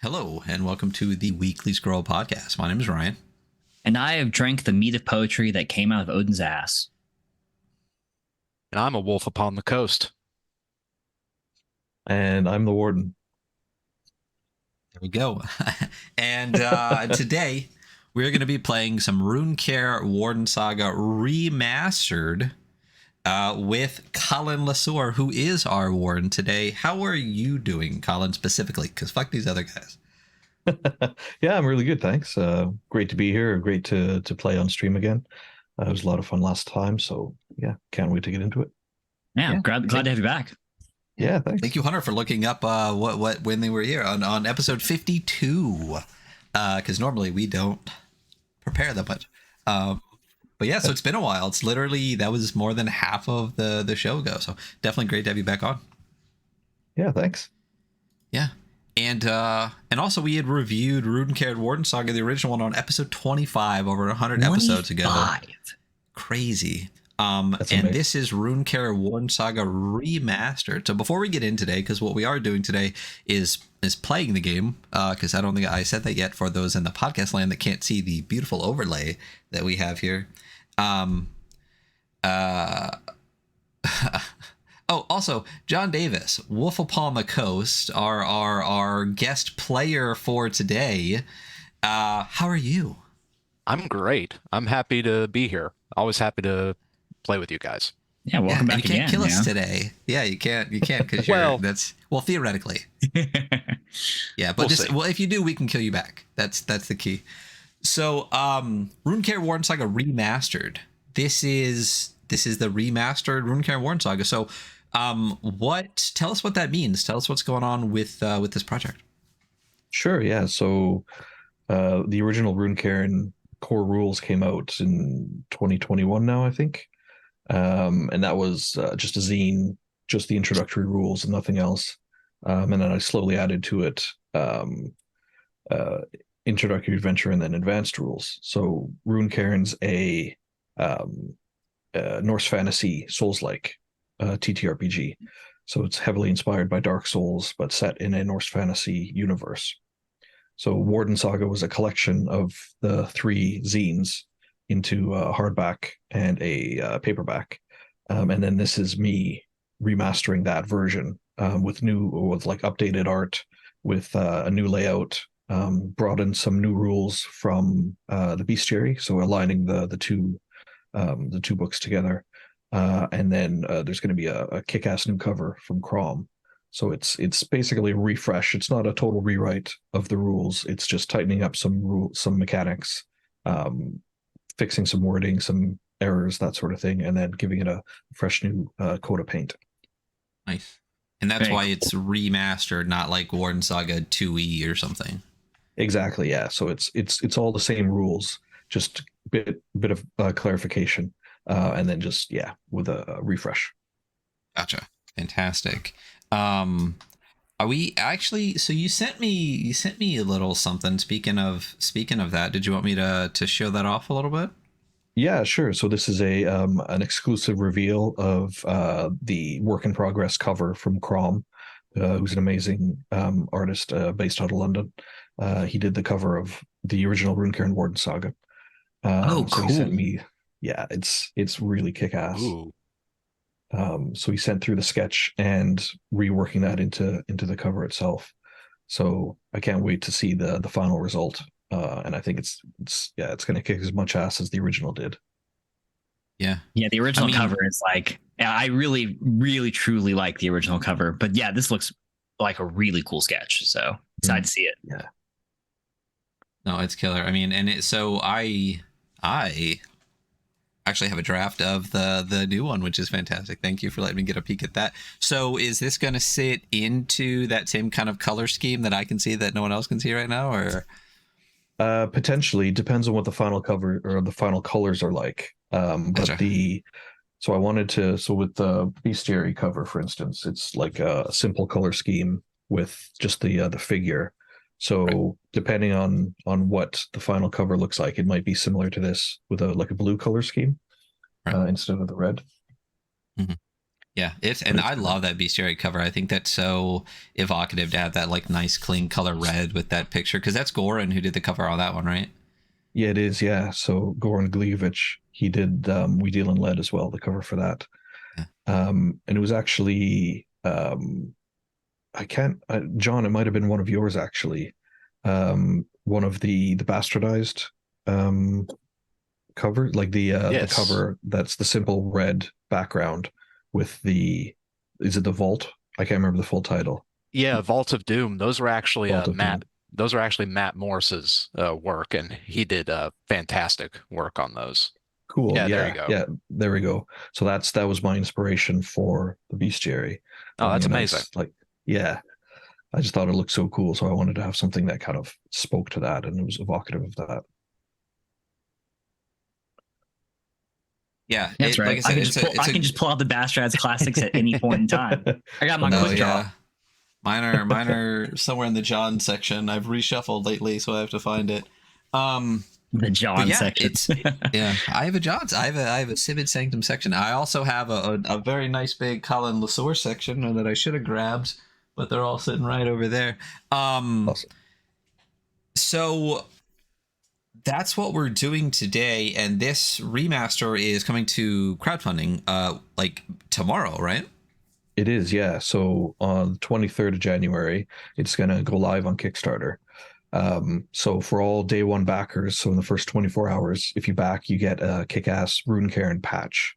Hello, and welcome to the Weekly Scroll Podcast. My name is Ryan. And I have drank the mead of poetry that came out of Odin's ass. And I'm a wolf upon the coast. And I'm the warden. There we go. And today we're going to be playing some Runecairn Wardensaga Remastered with Colin Le Sueur, who is our warden today. How are you doing, Colin, specifically? Because fuck these other guys. Yeah, I'm really good, thanks. Great to be here. Great to play on stream again. It was a lot of fun last time, so yeah, can't wait to get into it. Yeah, glad to have you back. Yeah, thanks. Thank you, Hunter, for looking up when they were here on episode 52. Because normally we don't prepare that much. But yeah, so it's been a while. It's literally, that was more than half of the show ago. So definitely great to have you back on. Yeah, thanks. Yeah. And also we had reviewed Runecairn Wardensaga, the original one, on episode 25 over 100 episodes ago. Crazy. And this is Runecairn Wardensaga Remastered. So before we get in today, because what we are doing today is playing the game, because I don't think I said that yet for those in the podcast land that can't see the beautiful overlay that we have here. Oh, also, John Davis, Wolf Upon the Coast, our guest player for today. How are you? I'm great. I'm happy to be here. Always happy to play with you guys. Yeah, welcome back again. You can't kill us today. Yeah, you can't because well, theoretically. Yeah, but if you do, we can kill you back. That's the key. So, Runecairn Wardensaga Remastered. This is the remastered Runecairn Wardensaga. So, tell us what that means. Tell us what's going on with this project. Sure, yeah. So the original Runecairn core rules came out in 2021 now, I think. And that was just a zine, just the introductory rules and nothing else. And then I slowly added to it introductory adventure and then advanced rules. So Runecairn's a Norse fantasy Souls-like ttrpg. So it's heavily inspired by Dark Souls, but set in a Norse fantasy universe. So Wardensaga was a collection of the 3 zines into a hardback and a paperback. And then this is me remastering that version with updated art, with a new layout, brought in some new rules from the bestiary, so aligning the two books together. And then there's going to be a kick-ass new cover from 𝐑𝐿. So it's basically a refresh. It's not a total rewrite of the rules. It's just tightening up some mechanics, fixing some wording, some errors, that sort of thing, and then giving it a fresh new coat of paint. Nice. And that's why it's remastered, not like Wardensaga 2E or something. Exactly, yeah. So it's all the same rules, just bit of clarification, and then just with a refresh. Gotcha. Fantastic. Are we actually? So you sent me a little something. Speaking of that, did you want me to show that off a little bit? Yeah, sure. So this is an exclusive reveal of the work in progress cover from 𝐑𝐿, who's an amazing artist based out of London. He did the cover of the original Runecairn Wardensaga. Cool. So he sent me. Yeah, it's really kick-ass. Ooh. So he sent through the sketch and reworking that into the cover itself. So I can't wait to see the final result. And I think it's going to kick as much ass as the original did. Yeah. The original cover is I really, really, truly like the original cover. But yeah, this looks like a really cool sketch. So excited to see it. Yeah. No, it's killer. I mean, so I actually have a draft of the new one, which is fantastic. Thank you for letting me get a peek at that. So is this going to sit into that same kind of color scheme that I can see that no one else can see right now, or? Potentially, depends on what the final cover or the final colors are like. But so I wanted to, with the bestiary cover, for instance, it's like a simple color scheme with just the figure. So depending on what the final cover looks like, it might be similar to this with a blue color scheme instead of the red. Mm-hmm. Yeah, and I love that bestiary cover. I think that's so evocative to have that like nice clean color red with that picture, because that's Goran who did the cover on that one, right? Yeah, it is. Yeah, so Goran 𝐑𝐔𝐍𝐄𝐂𝐀𝐈𝐑𝐍, he did We Deal in Lead as well, the cover for that. Yeah. And it was actually I can't John, it might have been one of yours actually. One of the bastardized cover, like the cover that's the simple red background with is it the Vault? I can't remember the full title. Yeah, Vault of Doom. Those were actually Matt. Those are actually Matt Morris's work, and he did fantastic work on those. Cool. Yeah, Yeah, there you go. Yeah, there we go. So that was my inspiration for the bestiary. Oh, that's amazing. Like, yeah, I just thought it looked so cool, so I wanted to have something that kind of spoke to that, and it was evocative of that. Yeah, that's right. Like I said, I can just pull out the Bastardized classics at any point in time. I got my quick draw. Mine are somewhere in the John section. I've reshuffled lately, so I have to find it. The John section. I have a John's. I have a Sivad Sanctum section. I also have a very nice big Colin Le Sueur section that I should have grabbed, but they're all sitting right over there. Awesome. So that's what we're doing today, and this remaster is coming to crowdfunding like tomorrow, right? It is, yeah. So on the 23rd of January, it's going to go live on Kickstarter. So for all day one backers, so in the first 24 hours, if you back, you get a kick-ass Runecairn patch,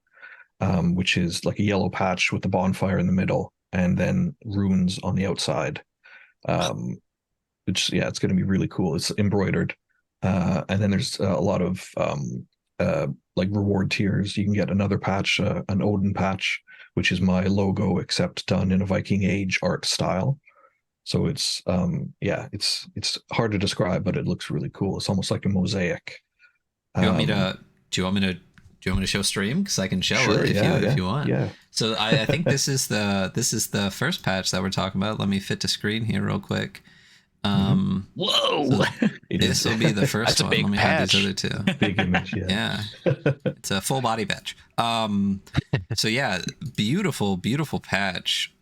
which is like a yellow patch with the bonfire in the middle and then runes on the outside. Which, yeah, it's going to be really cool. It's embroidered. And then there's a lot of like reward tiers. You can get another patch, an Odin patch, which is my logo, except done in a Viking Age art style. So it's it's hard to describe, but it looks really cool. It's almost like a mosaic. Do you want me to show stream? Because I can show it if you want. Yeah. So I think this is the first patch that we're talking about. Let me fit to screen here real quick. Whoa! So this will be the first one. Let me have these other two. Big image, yeah. It's a full body patch. So yeah, beautiful patch.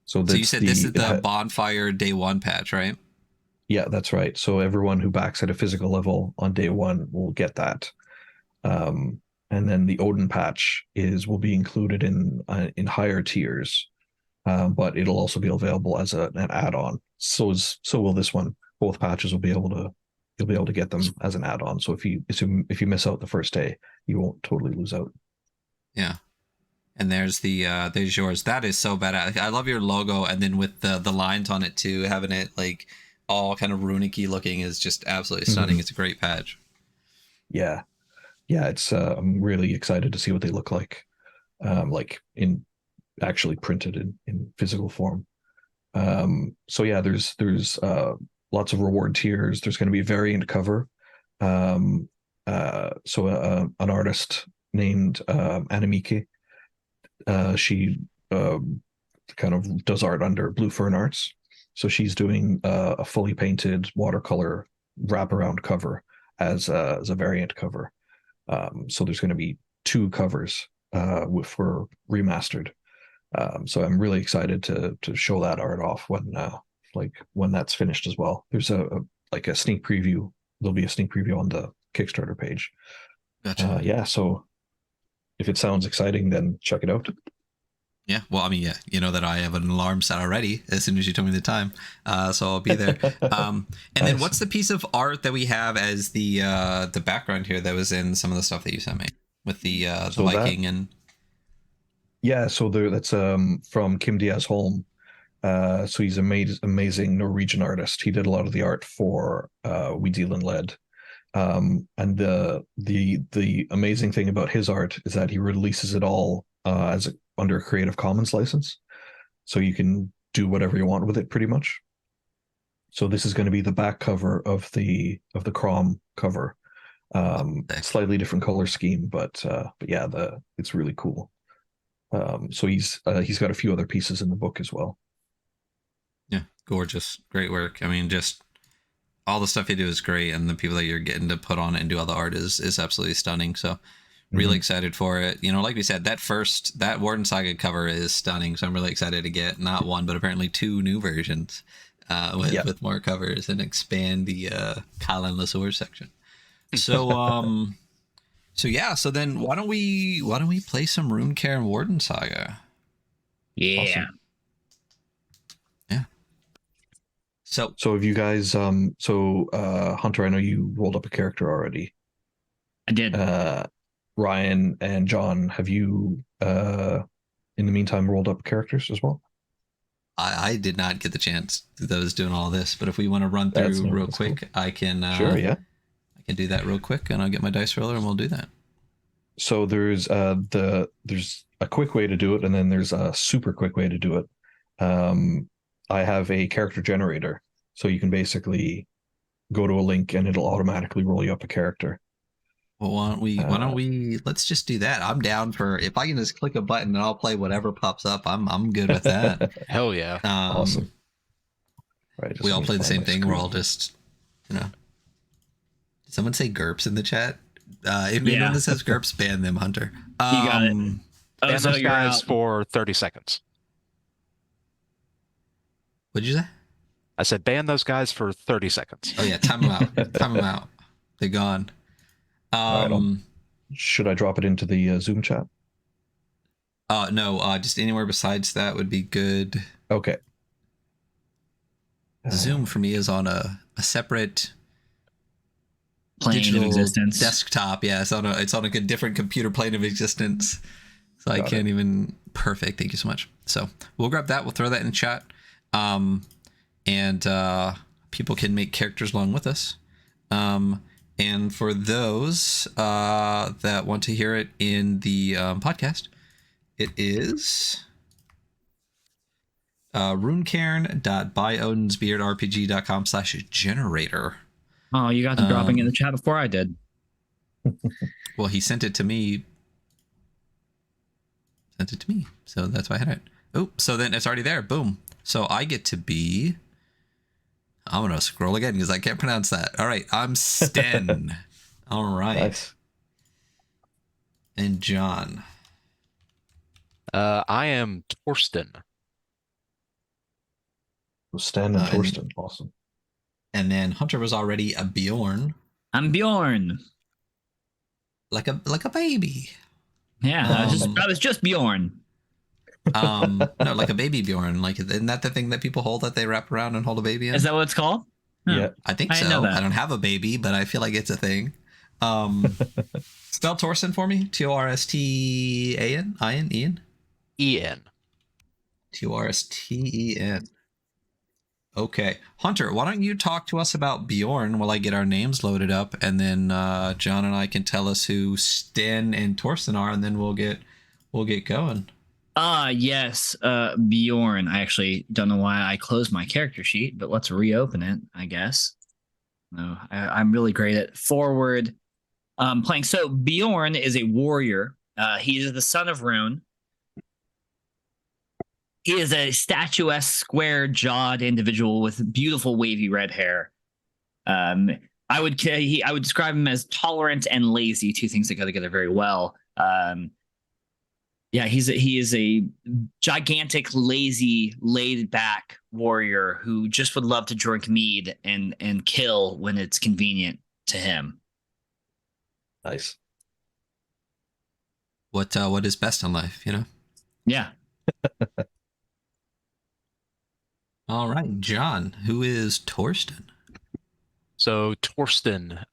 So you said this is the bonfire day one patch, right? Yeah, that's right. So everyone who backs at a physical level on day one will get that. And then the Odin patch will be included in higher tiers. But it'll also be available as an add-on. So will this one. Both patches will be able to you'll be able to get them as an add-on. So if you miss out the first day, you won't totally lose out. Yeah. And there's yours. That is so badass. I love your logo, and then with the lines on it too, having it like all kind of runic-y looking is just absolutely stunning. Mm-hmm. It's a great patch. Yeah. Yeah, it's I'm really excited to see what they look like in actually printed in physical form. So yeah, there's lots of reward tiers. There's going to be a variant cover. So an artist named 𝐑𝐔𝐍𝐄𝐂𝐀𝐈𝐑𝐍, she kind of does art under Blue Fern Arts. So she's doing a fully painted watercolor wraparound cover as a variant cover. So there's going to be 2 covers for remastered. So I'm really excited to show that art off when that's finished as well. There's a sneak preview. There'll be a sneak preview on the Kickstarter page. Gotcha. Yeah. So if it sounds exciting, then check it out. Yeah. Well, I mean, yeah, you know that I have an alarm set already as soon as you told me the time. So I'll be there. And nice. Then what's the piece of art that we have as the background here that was in some of the stuff that you sent me with the Viking and. Yeah, so that's from 𝐑𝐔𝐍𝐿. So he's an amazing Norwegian artist. He did a lot of the art for We Deal in Lead. And the amazing thing about his art is that he releases it all under a Creative Commons license. So you can do whatever you want with it pretty much. So this is going to be the back cover of the Crom cover. Slightly different color scheme, but yeah, it's really cool. So he's got a few other pieces in the book as well. Yeah, gorgeous, great work. I mean, just all the stuff you do is great, and the people that you're getting to put on it and do all the art is absolutely stunning. So Really excited for it. You know, like we said, that Warden Saga cover is stunning. So I'm really excited to get not one, but apparently 2 new versions with more covers and expand the Colin Le Sueur section. So so then why don't we play some Runecairn Warden Saga? Yeah. Awesome. Yeah. So have you guys Hunter, I know you rolled up a character already. I did. Ryan and John, have you in the meantime rolled up characters as well? I did not get the chance. I was doing all this, but if we want to run through real quick, cool. I can sure, yeah. I can do that real quick, and I'll get my dice roller and we'll do that. So there's there's a quick way to do it, and then there's a super quick way to do it. I have a character generator, so you can basically go to a link and it'll automatically roll you up a character. Well, why don't we let's just do that. I'm down for, if I can just click a button and I'll play whatever pops up. I'm good with that. Hell yeah. Awesome. Right. We all play the same thing. We're all just, Did someone say GURPS in the chat? If anyone that says GURPS, ban them, Hunter. You got it. Ban those guys for 30 seconds. What'd you say? I said ban those guys for 30 seconds. Oh yeah, time them out. Time them out. They're gone. Right, should I drop it into the Zoom chat? No, just anywhere besides that would be good. Okay. Zoom for me is on a separate plane of existence. Desktop. Yeah, it's on a different computer plane of existence. So I can't even. Perfect. Thank you so much. So we'll grab that. We'll throw that in chat. And people can make characters along with us. And for those that want to hear it in the podcast, it is runecairn.buyodinsbeardrpg.com/generator. Oh, you got the dropping in the chat before I did. Well, he sent it to me. So that's why I had it. Oh, so then it's already there. Boom. So I get to be... I'm going to scroll again because I can't pronounce that. All right. I'm Sten. All right. Nice. And John. I am Torsten. Sten and Torsten. Awesome. And then Hunter was already a Bjorn. I'm Bjorn. Like a baby. Yeah, I was just Bjorn. No, like a baby Bjorn. Like, isn't that the thing that people hold that they wrap around and hold a baby in? Is that what it's called? Yeah, I think so. I don't have a baby, but I feel like it's a thing. Spell Torsten for me. Torsten. Ian. Torsten. Okay, Hunter, why don't you talk to us about Bjorn while I get our names loaded up, and then John and I can tell us who Sten and Torsten are, and then we'll get going. Yes, Bjorn. I actually don't know why I closed my character sheet, but let's reopen it, I guess. No, I'm really great at forward playing. So Bjorn is a warrior. He is the son of Rune. He is a statuesque, square-jawed individual with beautiful wavy red hair. I would describe him as tolerant and lazy, 2 things that go together very well. Yeah, he is a gigantic, lazy, laid-back warrior who just would love to drink mead and kill when it's convenient to him. Nice. What is best in life, Yeah. All right, John, who is Torsten? So Torsten,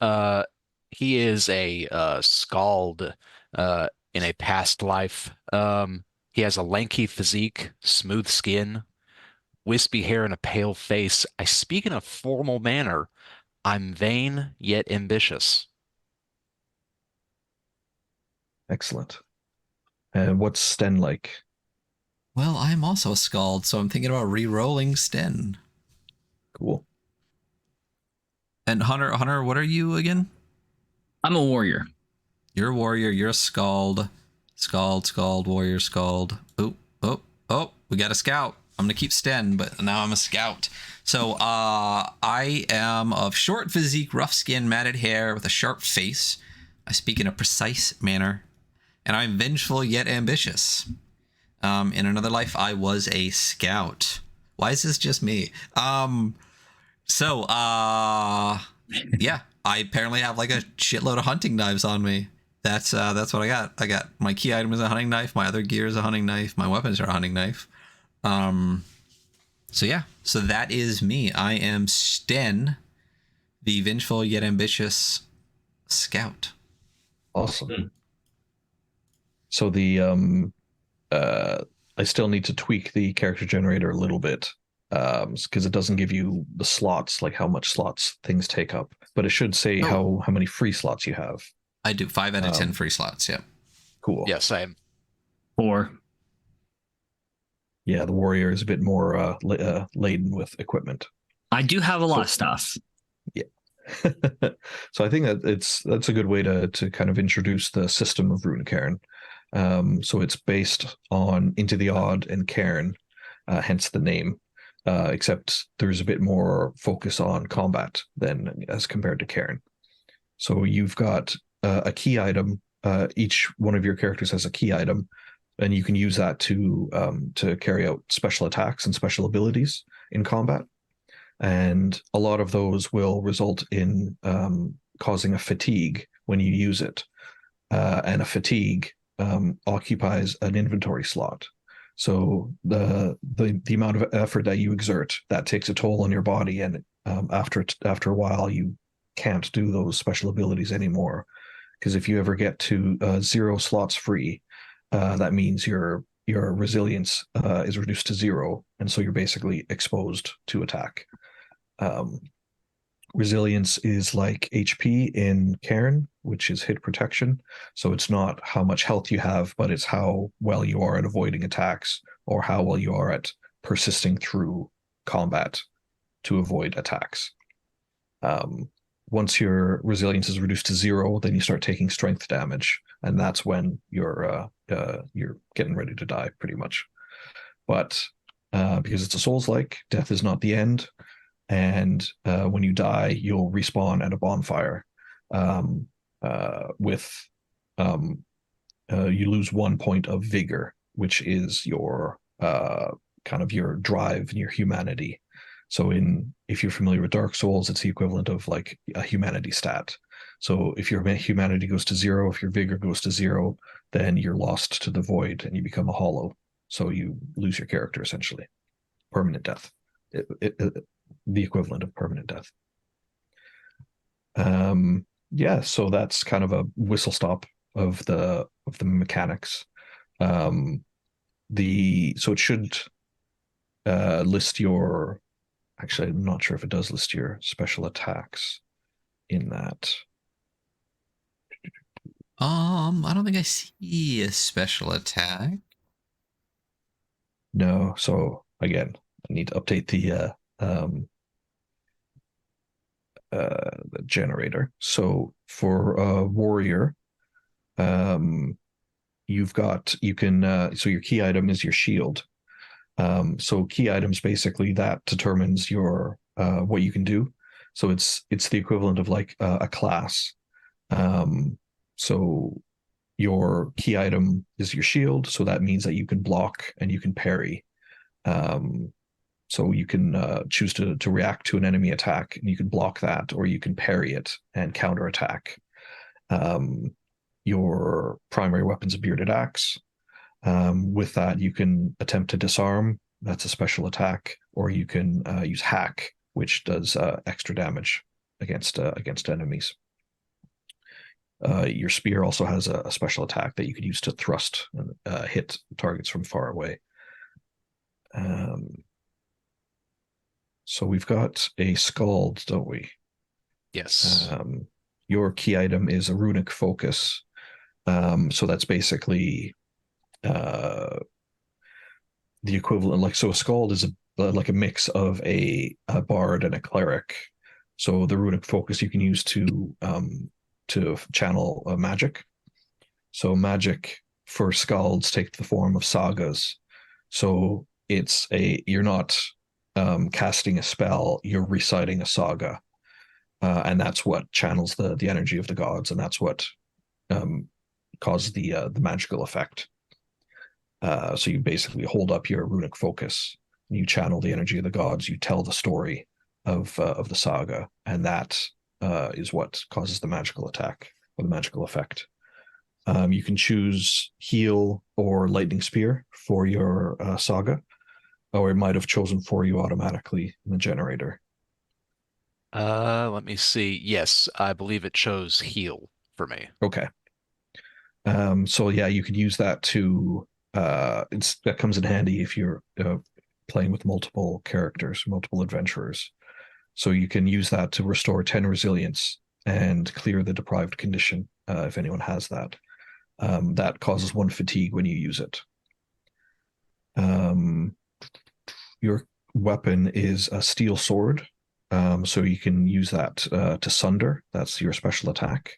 he is a skald in a past life. He has a lanky physique, smooth skin, wispy hair, and a pale face. I speak in a formal manner. I'm vain yet ambitious. Excellent. And what's Sten like? Well, I'm also a skald, so I'm thinking about re-rolling Sten. Cool. And Hunter, what are you again? I'm a warrior. You're a warrior. You're a skald. Skald, warrior, skald. Oh, we got a scout. I'm going to keep Sten, but now I'm a scout. So I am of short physique, rough skin, matted hair, with a sharp face. I speak in a precise manner, and I'm vengeful yet ambitious. In another life, I was a scout. Why is this just me? Yeah, I apparently have like a shitload of hunting knives on me. That's what I got. I got my key item is a hunting knife. My other gear is a hunting knife. My weapons are a hunting knife. So yeah, so that is me. I am Sten, the vengeful yet ambitious scout. Awesome. So I still need to tweak the character generator a little bit, because it doesn't give you the slots, like how much slots things take up, but it should say how many free slots you have. I do 5 out of 10 free slots. Yeah. Cool. Yeah, same. 4. Yeah, the warrior is a bit more laden with equipment. I do have a lot of stuff. Yeah. So I think that's a good way to kind of introduce the system of Runecairn. So it's based on Into the Odd and Cairn, hence the name. Except there's a bit more focus on combat than as compared to Cairn. So you've got a key item. Each one of your characters has a key item, and you can use that to carry out special attacks and special abilities in combat. And a lot of those will result in causing a fatigue when you use it. And a fatigue occupies an inventory slot. So the amount of effort that you exert, that takes a toll on your body, and after a while you can't do those special abilities anymore. Because if you ever get to 0 slots free, that means your resilience is reduced to 0, and so you're basically exposed to attack. Resilience is like HP in Cairn, which is hit protection. So it's not how much health you have, but it's how well you are at avoiding attacks, or how well you are at persisting through combat to avoid attacks. Once your resilience is reduced to 0, then you start taking strength damage, and that's when you're getting ready to die, pretty much. But because it's a Souls-like, death is not the end. And when you die, you'll respawn at a bonfire. You lose 1 point of vigor, which is your kind of your drive and your humanity. So if you're familiar with Dark Souls, it's the equivalent of like a humanity stat. So if your humanity goes to 0, if your vigor goes to 0, then you're lost to the void and you become a hollow. So you lose your character, essentially. Permanent death. The equivalent of permanent death. Yeah, so that's kind of a whistle stop of the mechanics. So it should list your. Actually, I'm not sure if it does list your special attacks in that. I don't think I see a special attack. No, so again, I need to update the generator. So for warrior, so your key item is your shield. So key items, basically that determines your what you can do. So it's the equivalent of like a class. So your key item is your shield, so that means that you can block and you can parry. So you can choose to react to an enemy attack, and you can block that, or you can parry it and counterattack. Your primary weapon's a bearded axe. With that, you can attempt to disarm. That's a special attack, or you can use hack, which does extra damage against enemies. Your spear also has a special attack that you could use to thrust and hit targets from far away. So we've got a Skald, don't we? Yes. Your key item is a runic focus. So that's basically the equivalent. Like, so a Skald is like a mix of a bard and a cleric. So the runic focus you can use to channel magic. So magic for Skalds take the form of sagas. So you're not casting a spell, you're reciting a saga, and that's what channels the energy of the gods, and that's what causes the magical effect. So you basically hold up your runic focus, and you channel the energy of the gods. You tell the story of the saga, and that is what causes the magical attack or the magical effect. You can choose heal or lightning spear for your saga, or it might have chosen for you automatically in the generator. Let me see. Yes, I believe it chose heal for me. Okay. So yeah, you could use that to that comes in handy if you're playing with multiple characters, multiple adventurers. So you can use that to restore 10 resilience and clear the deprived condition if anyone has that. That causes 1 fatigue when you use it. Your weapon is a steel sword, so you can use that to sunder. That's your special attack.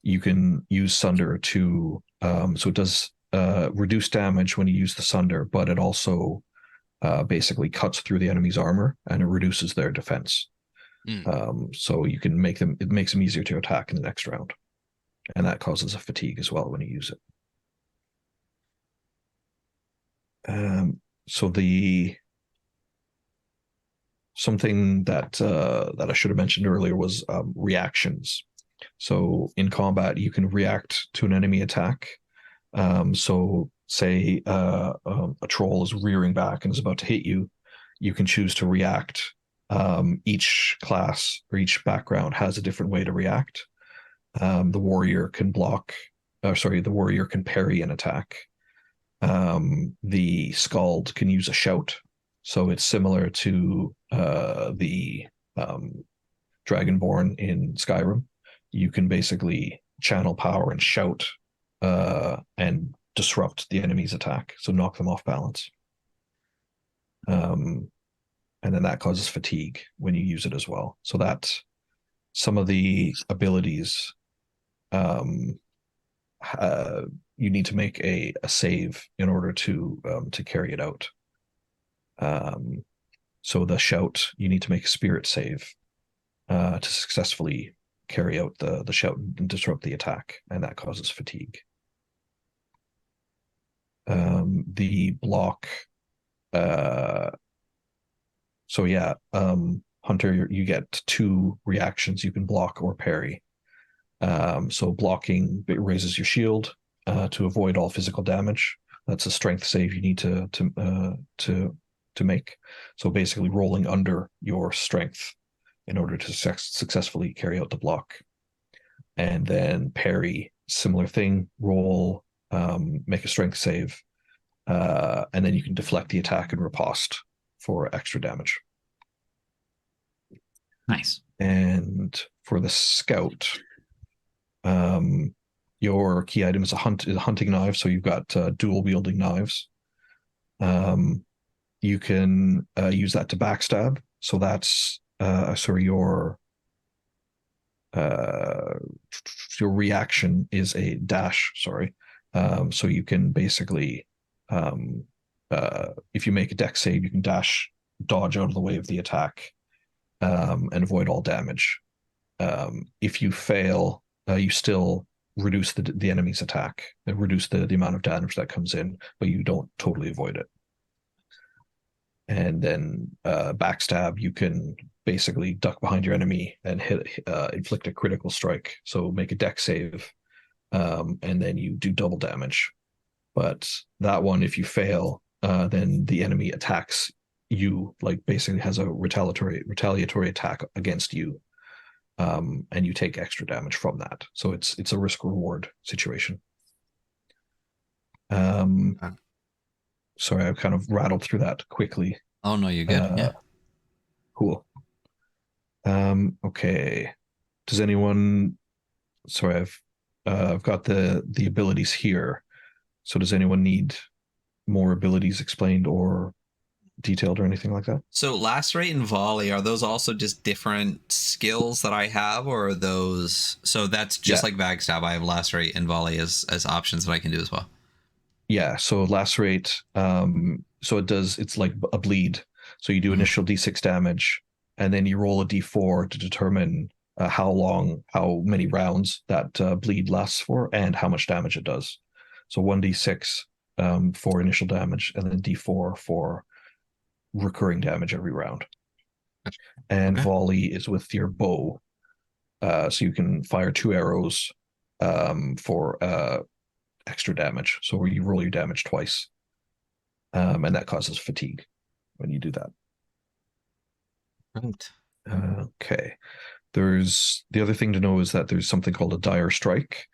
You can use sunder to, so it does reduce damage when you use the sunder, but it also basically cuts through the enemy's armor and it reduces their defense. So you can make them, it makes them easier to attack in the next round. And that causes a fatigue as well when you use it. So something that I should have mentioned earlier was reactions. So in combat, you can react to an enemy attack. So say a troll is rearing back and is about to hit you, you can choose to react. Each class or each background has a different way to react. The warrior can block, the warrior can parry an attack. The skald can use a shout. So it's similar to the Dragonborn in Skyrim. You can basically channel power and shout and disrupt the enemy's attack, so knock them off balance. And then that causes fatigue when you use it as well. So that's some of the abilities. You need to make a save in order to carry it out. So the shout, you need to make a spirit save to successfully carry out the shout and disrupt the attack, and that causes fatigue. The block. So yeah, Hunter, you get 2 reactions. You can block or parry. So blocking raises your shield to avoid all physical damage. That's a strength save you need to make. So basically rolling under your strength in order to successfully carry out the block. And then parry, similar thing, roll, make a strength save, and then you can deflect the attack and riposte for extra damage. Nice. And for the scout, your key item is a hunting knife, so you've got dual wielding knives. You can use that to backstab. So that's your reaction is a dash. So you can basically, if you make a dex save, you can dash, dodge out of the way of the attack, and avoid all damage. If you fail, you still reduce the enemy's attack and reduce the amount of damage that comes in, but you don't totally avoid it. And then backstab, you can basically duck behind your enemy and inflict a critical strike. So make a dex save, and then you do double damage. But that one, if you fail, then the enemy attacks you, like basically has a retaliatory attack against you, and you take extra damage from that. So it's a risk reward situation. Sorry, I kind of rattled through that quickly. Oh no, you're good. Yeah. Cool. Okay. Does anyone? Sorry, I've got the abilities here. So does anyone need more abilities explained or detailed or anything like that? So lacerate and volley, are those also just different skills that I have, or are those? So that's just like backstab. I have lacerate and volley as options that I can do as well. Yeah. So lacerate. So it's like a bleed. So you do initial d6 damage, and then you roll a d4 to determine how many rounds that bleed lasts for, and how much damage it does. So 1d6 for initial damage, and then d4 for recurring damage every round. And volley is with your bow. So you can fire 2 arrows for extra damage. So you roll your damage twice. And that causes fatigue when you do that. Right. Okay. There's the other thing to know is that there's something called a dire strike.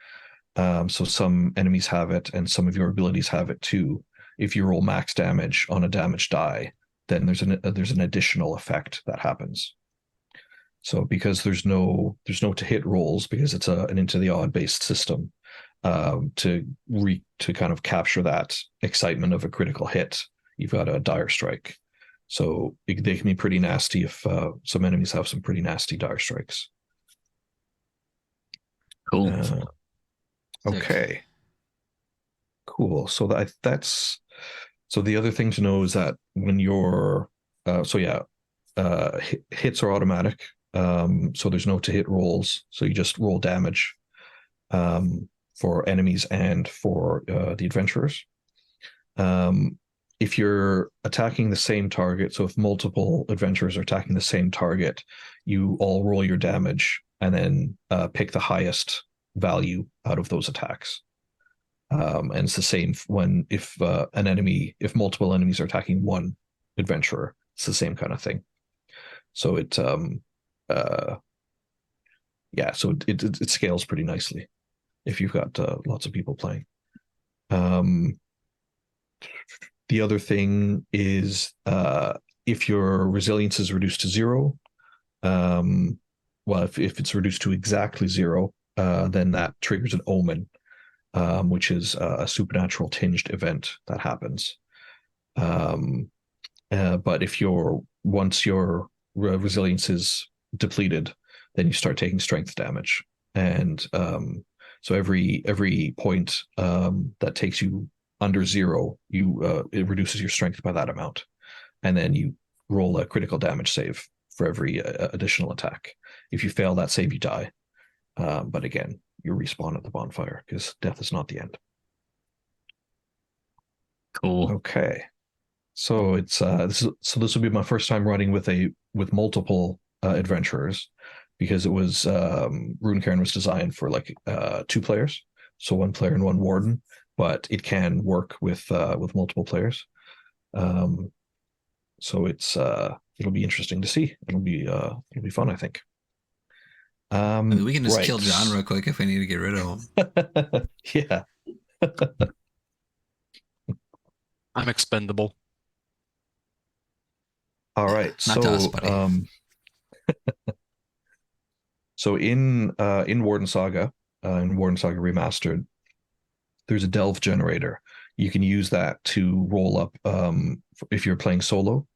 So some enemies have it, and some of your abilities have it too. If you roll max damage on a damage die, then there's an additional effect that happens. So because there's no to hit rolls, because it's an into the odd based system, to kind of capture that excitement of a critical hit, you've got a dire strike. So they can be pretty nasty if some enemies have some pretty nasty dire strikes. Cool. Okay. Cool. So that's so the other thing to know is that when you're hits are automatic. So there's no to hit rolls. So you just roll damage for enemies and for the adventurers. If you're attacking the same target, so if multiple adventurers are attacking the same target, you all roll your damage and then pick the highest value out of those attacks. And it's the same if multiple enemies are attacking one adventurer, it's the same kind of thing. So it scales pretty nicely if you've got lots of people playing. The other thing is if your resilience is reduced to 0, if it's reduced to exactly 0, then that triggers an omen, which is a supernatural tinged event that happens. But if once your resilience is depleted, then you start taking strength damage, and so every point that takes you under 0, it reduces your strength by that amount, and then you roll a critical damage save for every additional attack. If you fail that save, you die. But again, you respawn at the bonfire because death is not the end. Cool. Okay, so it's this will be my first time running with multiple adventurers, because it was Runecairn was designed for 2 players, so 1 player and 1 warden, but it can work with multiple players. So it'll be interesting to see. It'll be fun, I think. We can just kill John real quick if we need to get rid of him. Yeah. I'm expendable. All right. Not to us, buddy. So in Warden Saga, in Warden Saga Remastered, there's a delve generator. You can use that to roll up if you're playing solo,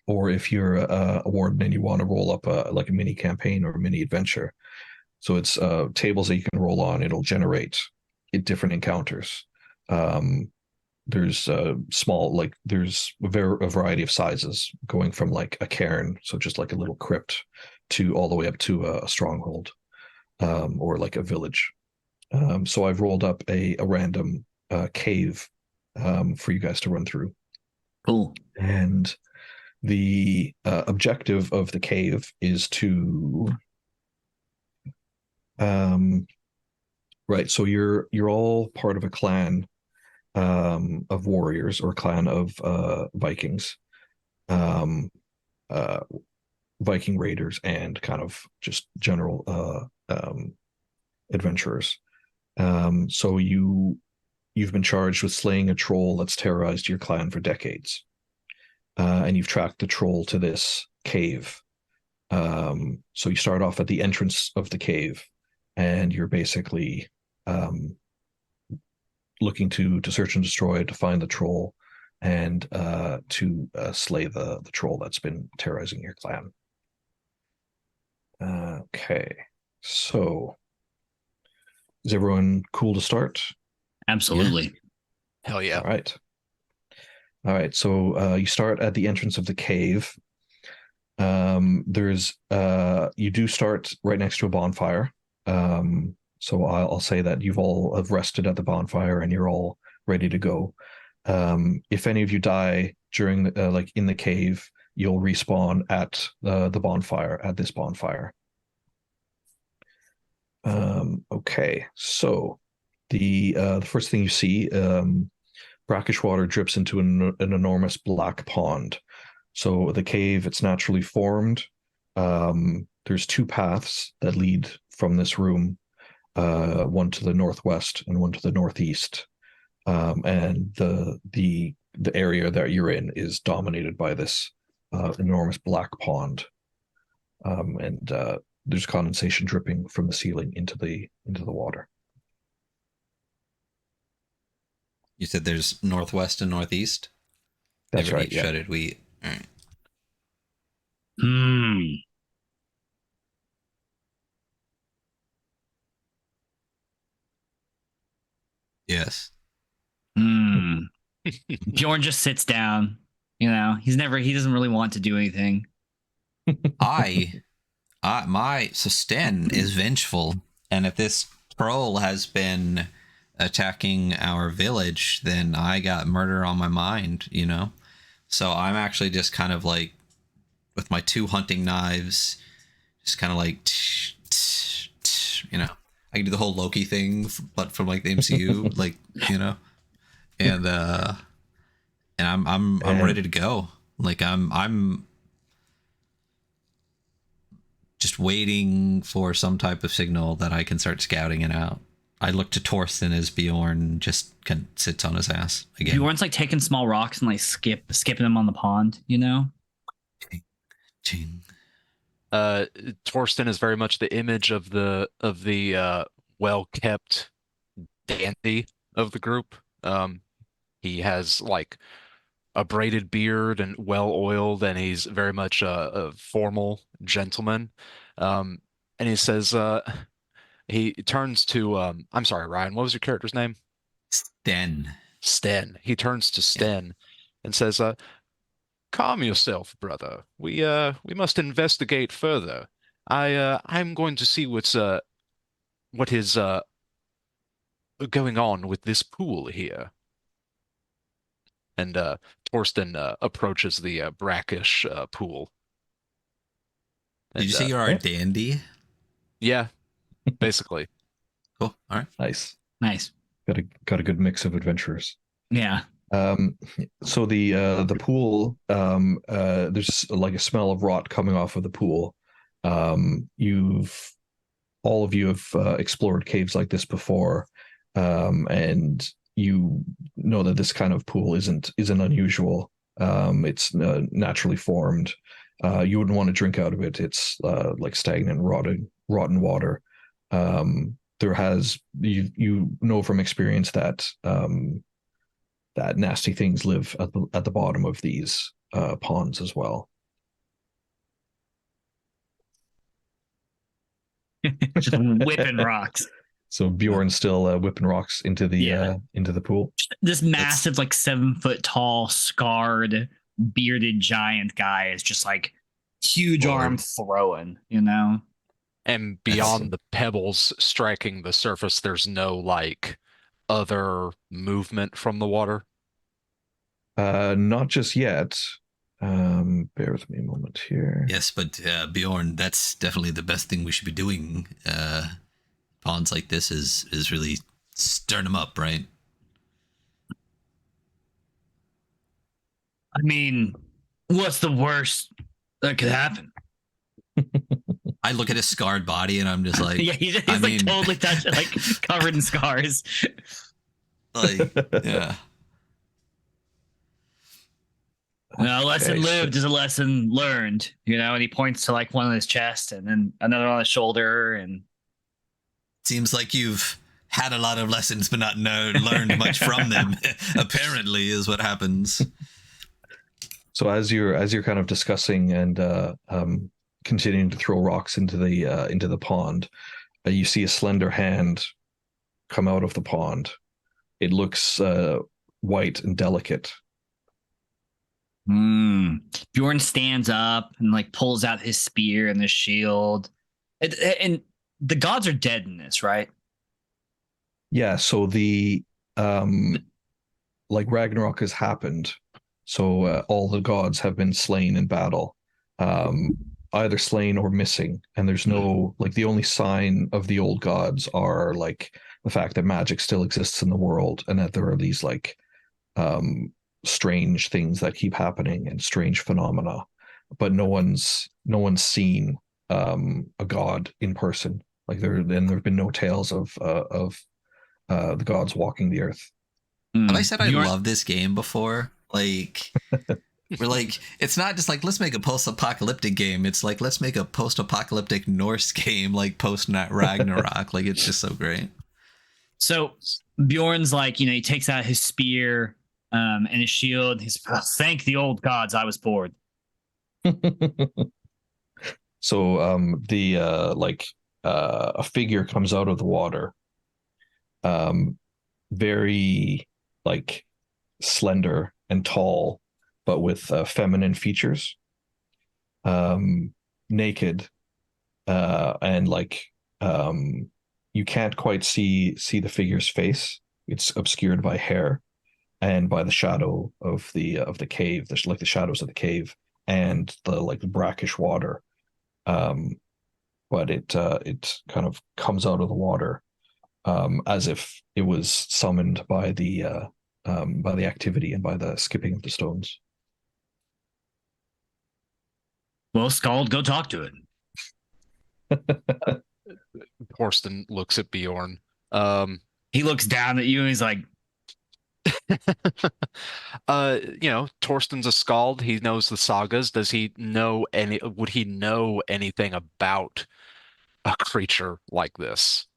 or if you're a warden and you want to roll up a mini campaign or a mini adventure. So it's tables that you can roll on. It'll generate different encounters. There's there's a variety of sizes, going from a cairn, so just a little crypt, to all the way up to a stronghold, or a village. So I've rolled up a random cave for you guys to run through. Cool. And the objective of the cave is to so you're all part of a clan of warriors, or clan of Vikings, Viking raiders, and kind of just general adventurers. So you've been charged with slaying a troll that's terrorized your clan for decades, and you've tracked the troll to this cave. So you start off at the entrance of the cave, and you're basically looking to search and destroy, to find the troll, and to slay the troll that's been terrorizing your clan. Okay, so is everyone cool to start? Absolutely. Yeah. Hell yeah. All right. So you start at the entrance of the cave. There's you do start right next to a bonfire. So I'll say that you've all have rested at the bonfire and you're all ready to go. If any of you die during like in the cave, you'll respawn at the bonfire, at this bonfire. Okay, so the first thing you see, brackish water drips into an enormous black pond. So the cave, it's naturally formed. There's two paths that lead from this room, one to the northwest and one to the northeast. And the area that you're in is dominated by this enormous black pond. And there's condensation dripping from the ceiling into the water. You said there's northwest and northeast? That's right. Yeah. Shredded wheat. All right. Yes. Bjorn just sits down. You know, he doesn't really want to do anything. So Sten is vengeful, and if this troll has been attacking our village, then I got murder on my mind, you know? So I'm actually just kind of like, with my two hunting knives, just kind of like, you know, I can do the whole Loki thing, but from like the MCU, like, you know, and I'm ready to go. Like I'm just waiting for some type of signal that I can start scouting it out. I look to Torsten as Bjorn just sits on his ass again. Bjorn's like taking small rocks and like skipping them on the pond, you know? Ching. Torsten is very much the image of the well-kept dandy of the group. He has like a braided beard and well-oiled, and he's very much a formal gentleman. And he says, he turns to, I'm sorry, Ryan, what was your character's name? Sten. He turns to Sten and says, calm yourself, brother. We must investigate further. I'm going to see what is going on with this pool here. And Torsten approaches the brackish pool. Did you say you're our dandy? Yeah, basically. Cool. All right. Nice. Got a good mix of adventurers. Yeah. So the pool, there's like a smell of rot coming off of the pool. All of you have explored caves like this before, and you know that this kind of pool isn't unusual. It's naturally formed. You wouldn't want to drink out of it. It's like stagnant, rotten water. You know from experience that that nasty things live at the bottom of these ponds as well. Just whipping rocks. So Bjorn's still whipping rocks into the pool. This massive, like 7 foot tall, scarred, bearded giant guy is just like huge arm throwing, you know? And beyond the pebbles striking the surface, there's no like other movement from the water? Not just yet. Bear with me a moment here. Yes, but Bjorn, that's definitely the best thing we should be doing. Ponds like this is really stirring them up, right? I mean, what's the worst that could happen? I look at his scarred body and I'm just like, yeah, he's like totally touched, like covered in scars. Like, yeah. A lesson lived is a lesson learned, you know. And he points to like one on his chest and then another on his shoulder. And seems like you've had a lot of lessons, but not learned much from them. Apparently, is what happens. So as you're kind of discussing and continuing to throw rocks into the pond, you see a slender hand come out of the pond. It looks white and delicate. Bjorn stands up and like pulls out his spear and the shield. And the gods are dead in this, right? Yeah, so the like Ragnarok has happened. So all the gods have been slain in battle. Either slain or missing, and there's no like the only sign of the old gods are like the fact that magic still exists in the world and that there are these like strange things that keep happening and strange phenomena, but no one's seen a god in person. Like there have been no tales of the gods walking the earth. Have I said I love this game before? Like, we're like, it's not just like, let's make a post-apocalyptic game. It's like, let's make a post-apocalyptic Norse game, like post-Ragnarok. Like, it's just so great. So Bjorn's like, he takes out his spear and his shield. He's, thank the old gods, I was bored. So a figure comes out of the water. Very like slender and tall, but with feminine features. Naked, and like you can't quite see the figure's face. It's obscured by hair and by the shadow of the cave. There's like the shadows of the cave and the like the brackish water. But it kind of comes out of the water as if it was summoned by the activity and by the skipping of the stones. Well, Skald, go talk to it. Torsten looks at Bjorn. He looks down at you and he's like, Torsten's a skald. He knows the sagas. Would he know anything about a creature like this?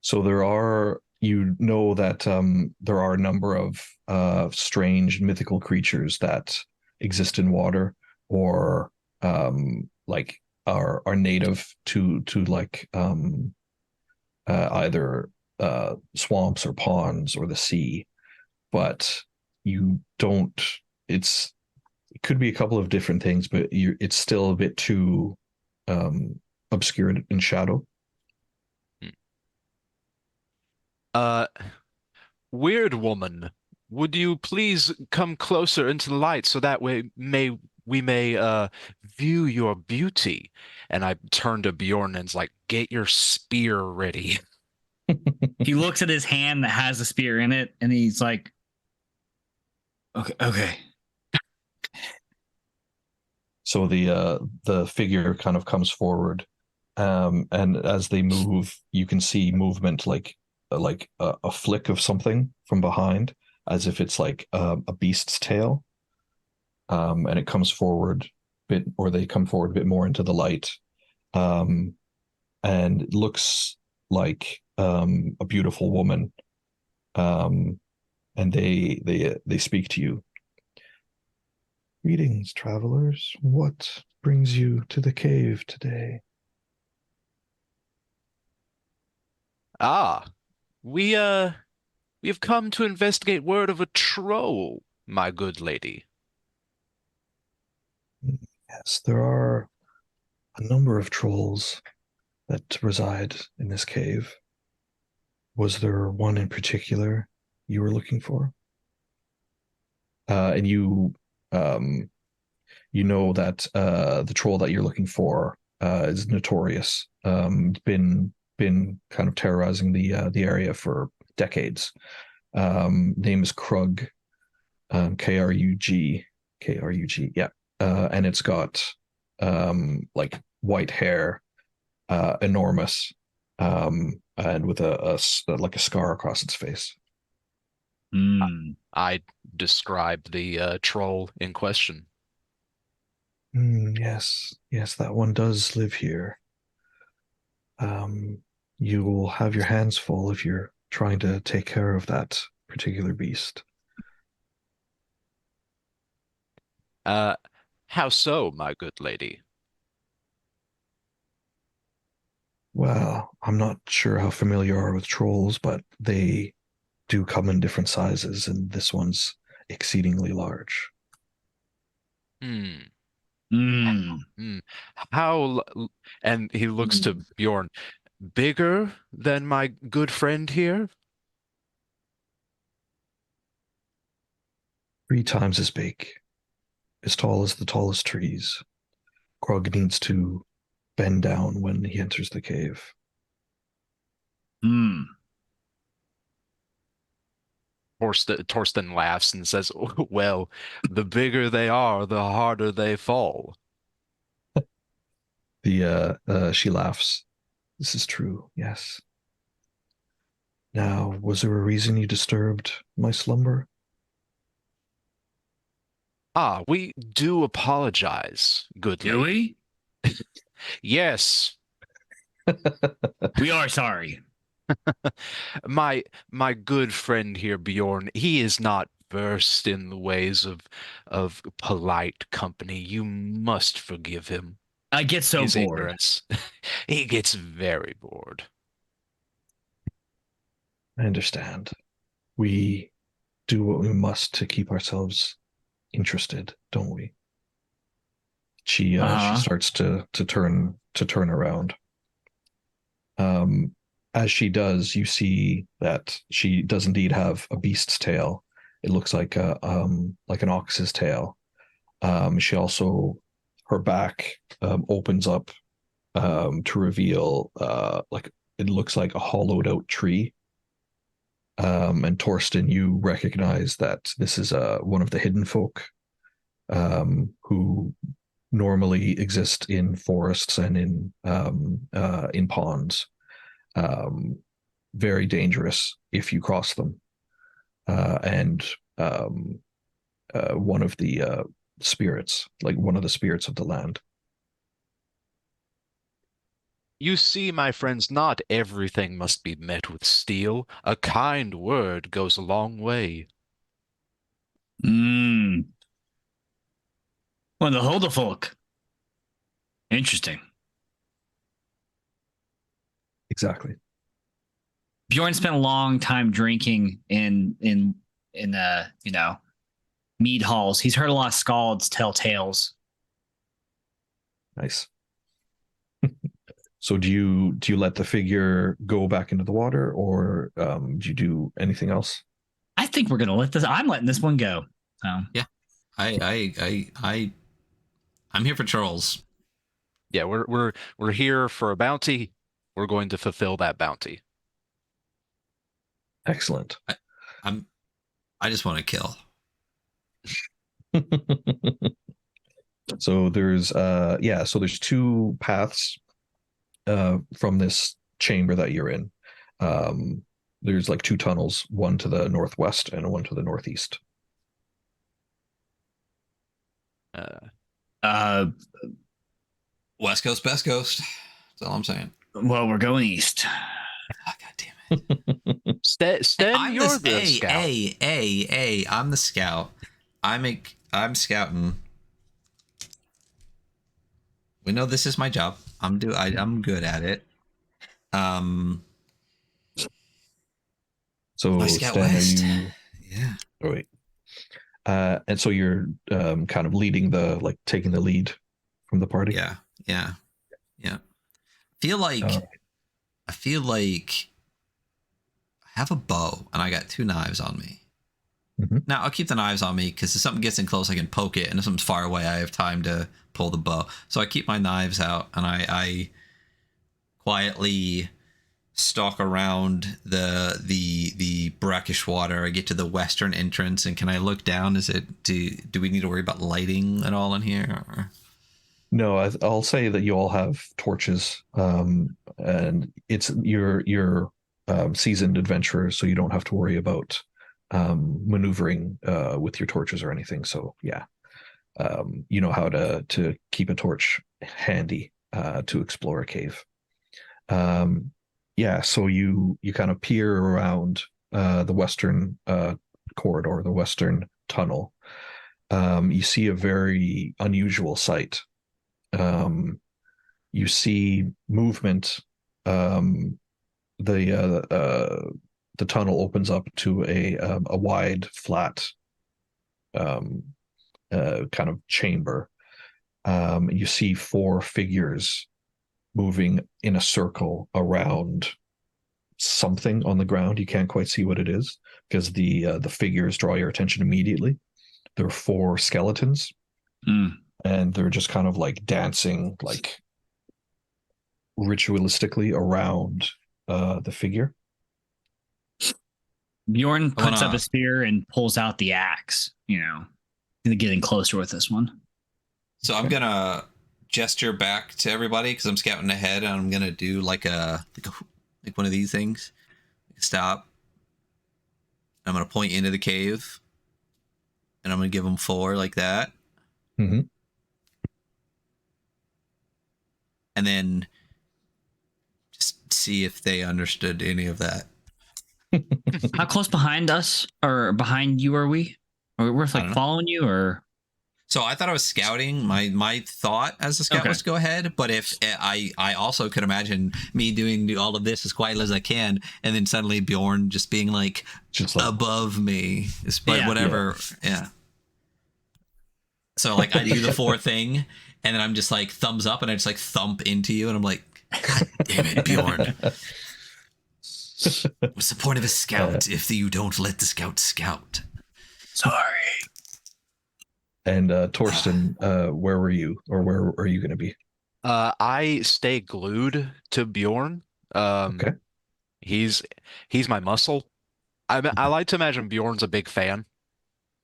So there are a number of strange mythical creatures that exist in water or like are native to like either swamps or ponds or the sea, but it could be a couple of different things, but it's still a bit too obscured in shadow. Weird woman, would you please come closer into the light so that we may view your beauty? And I turn to Bjorn and's like, get your spear ready. He looks at his hand that has the spear in it, and he's like, okay. So the figure kind of comes forward, and as they move, you can see movement like a flick of something from behind, as if it's like a beast's tail. And it comes forward they come forward a bit more into the light, and it looks like a beautiful woman, and they speak to you. Greetings, travelers. What brings you to the cave today? We have come to investigate word of a troll, my good lady. Yes, there are a number of trolls that reside in this cave. Was there one in particular you were looking for? And you know that the troll that you're looking for is notorious. Been kind of terrorizing the area for decades. Name is Krug, Krug, yeah. And it's got like white hair, enormous, and with a like a scar across its face. I described the troll in question. Yes, that one does live here. You will have your hands full if you're trying to take care of that particular beast. How so, my good lady? Well, I'm not sure how familiar you are with trolls, but they do come in different sizes, and this one's exceedingly large. Hmm. Mm. How, and he looks to Bjorn, bigger than my good friend here? 3 times as big, as tall as the tallest trees. Krug needs to bend down when he enters the cave. Mm. Torsten laughs and says, well, the bigger they are, the harder they fall. She laughs. This is true, yes. Now, was there a reason you disturbed my slumber? Ah, we do apologize, good Do lady. we? Yes. We are sorry. My good friend here, Bjorn, he is not versed in the ways of polite company. You must forgive him. I get so His bored. ignorance. He gets very bored. I understand. We do what we must to keep ourselves interested, don't we? She starts to turn around. As she does, you see that she does indeed have a beast's tail. It looks like an ox's tail. She also, her back opens up to reveal like it looks like a hollowed out tree. And Torsten, you recognize that this is one of the hidden folk who normally exist in forests and in ponds. Very dangerous if you cross them. And one of the spirits, like one of the spirits of the land. You see, my friends, not everything must be met with steel. A kind word goes a long way. Mm. Well, the Huldafolk. Interesting. Exactly. Bjorn spent a long time drinking in mead halls. He's heard a lot of skalds tell tales. Nice. So do you let the figure go back into the water, or do you do anything else? I think we're gonna let this. I'm letting this one go. So yeah, I'm here for trolls. Yeah, we're here for a bounty. We're going to fulfill that bounty. Excellent. I just want to kill. So there's so there's 2 paths from this chamber that you're in. There's like 2 tunnels, one to the northwest and one to the northeast. West Coast, best coast. That's all I'm saying. Well, we're going east. Oh, God damn it. Sten, you're the scout. Hey, I'm the scout. I'm scouting. We know this is my job. I'm good at it. So I scout Stan, west. Yeah. Oh wait. And so you're kind of leading taking the lead from the party. Yeah. I feel like I have a bow and I got 2 knives on me. Mm-hmm. Now I'll keep the knives on me because if something gets in close, I can poke it, and if something's far away, I have time to pull the bow. So I keep my knives out and I quietly stalk around the brackish water. I get to the western entrance, and can I look down? Do we need to worry about lighting at all in here? Or? No, I'll say that you all have torches, and it's your seasoned adventurers, so you don't have to worry about maneuvering with your torches or anything. So yeah, you know how to keep a torch handy to explore a cave. So you kind of peer around the western corridor, the western tunnel. You see a very unusual sight. You see movement. The tunnel opens up to a wide, flat kind of chamber. You see 4 figures moving in a circle around something on the ground. You can't quite see what it is because the figures draw your attention immediately. There are 4 skeletons, and they're just kind of like dancing, like ritualistically around the figure. Bjorn puts up a spear and pulls out the axe. Getting closer with this one. So I'm gonna gesture back to everybody because I'm scouting ahead, and I'm gonna do like one of these things. Stop. I'm gonna point into the cave, and I'm gonna give them 4 like that. Mm-hmm. And then just see if they understood any of that. How close behind us or behind you are we? Are we like following you or? So I thought I was scouting. My thought as a scout was to go ahead, but if I also could imagine me doing all of this as quietly as I can, and then suddenly Bjorn just being like above me, but whatever, yeah. So like I do the 4 thing, and then I'm just like thumbs up, and I just like thump into you, and I'm like, God damn it, Bjorn. What's the point of a scout if you don't let the scout scout? Sorry. And Torsten, where were you, or where are you going to be? I stay glued to Bjorn. Okay. He's my muscle. I like to imagine Bjorn's a big fan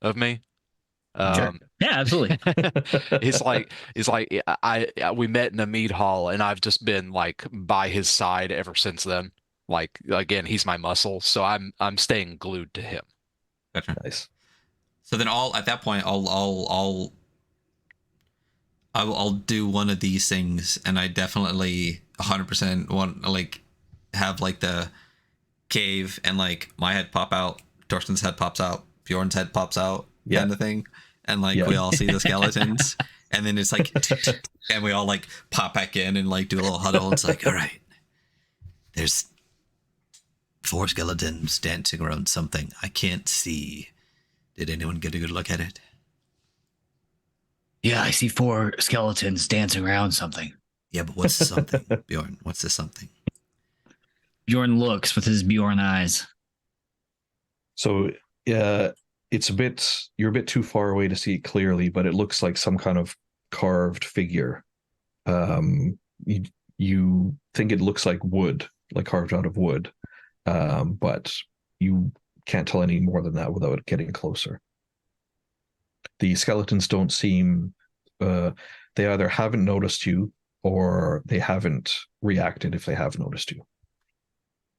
of me. Sure. Yeah, absolutely. It's like we met in a mead hall, and I've just been like by his side ever since then. Like again, he's my muscle, so I'm staying glued to him. Gotcha. Nice. So then at that point I'll do one of these things, and I definitely 100% want like have like the cave and like my head pop out, Torsten's head pops out, Bjorn's head pops out, kind of thing, and like we all see the skeletons, and then it's like and we all like pop back in and like do a little huddle. It's like, all right, there's 4 skeletons dancing around something I can't see. Did anyone get a good look at it? Yeah, I see 4 skeletons dancing around something. Yeah, but what's the something, Bjorn? What's the something? Bjorn looks with his Bjorn eyes. So, it's you're a bit too far away to see it clearly, but it looks like some kind of carved figure. You think it looks like wood, like carved out of wood, but you can't tell any more than that without getting closer. The skeletons don't seem they either haven't noticed you or they haven't reacted if they have noticed you.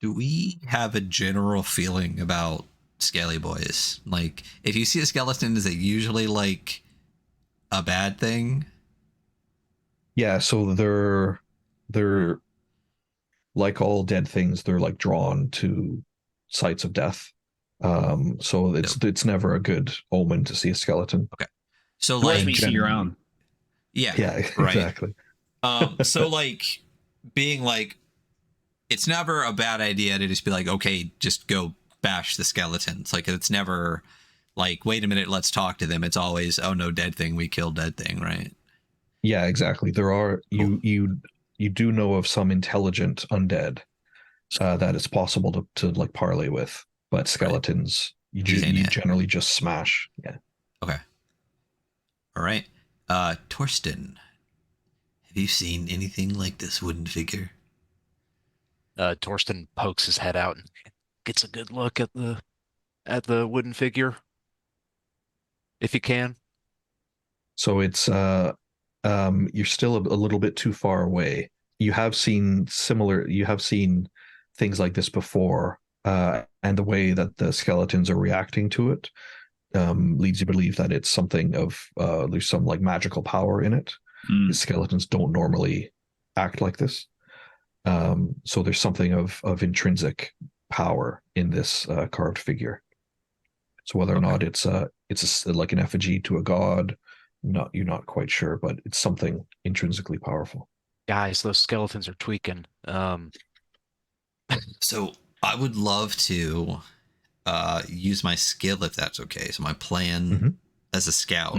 Do we have a general feeling about Scaly Boys? Like, if you see a skeleton, is it usually like a bad thing? Yeah, so they're like all dead things, they're like drawn to sites of death. So it's never a good omen to see a skeleton. Okay. So like me see your own. Yeah. Yeah, right. Exactly. So like being like, it's never a bad idea to just be like, okay, just go bash the skeletons. Like, it's never like, wait a minute, let's talk to them. It's always, oh no, dead thing, we killed dead thing, right? Yeah, exactly. There are you do know of some intelligent undead that it's possible to like parlay with, but skeletons you generally just smash. Yeah. Okay. All right. Torsten, have you seen anything like this wooden figure? Torsten pokes his head out and gets a good look at the wooden figure, if he can. So it's you're still a little bit too far away. You have seen things like this before, and the way that the skeletons are reacting to it leads you to believe that it's something of there's some like magical power in it. The skeletons don't normally act like this. So there's something of intrinsic power in this carved figure. So whether or not it's like an effigy to a god, you're not quite sure, but it's something intrinsically powerful. Guys, those skeletons are tweaking. So I would love to use my skill if that's okay. So my plan as a scout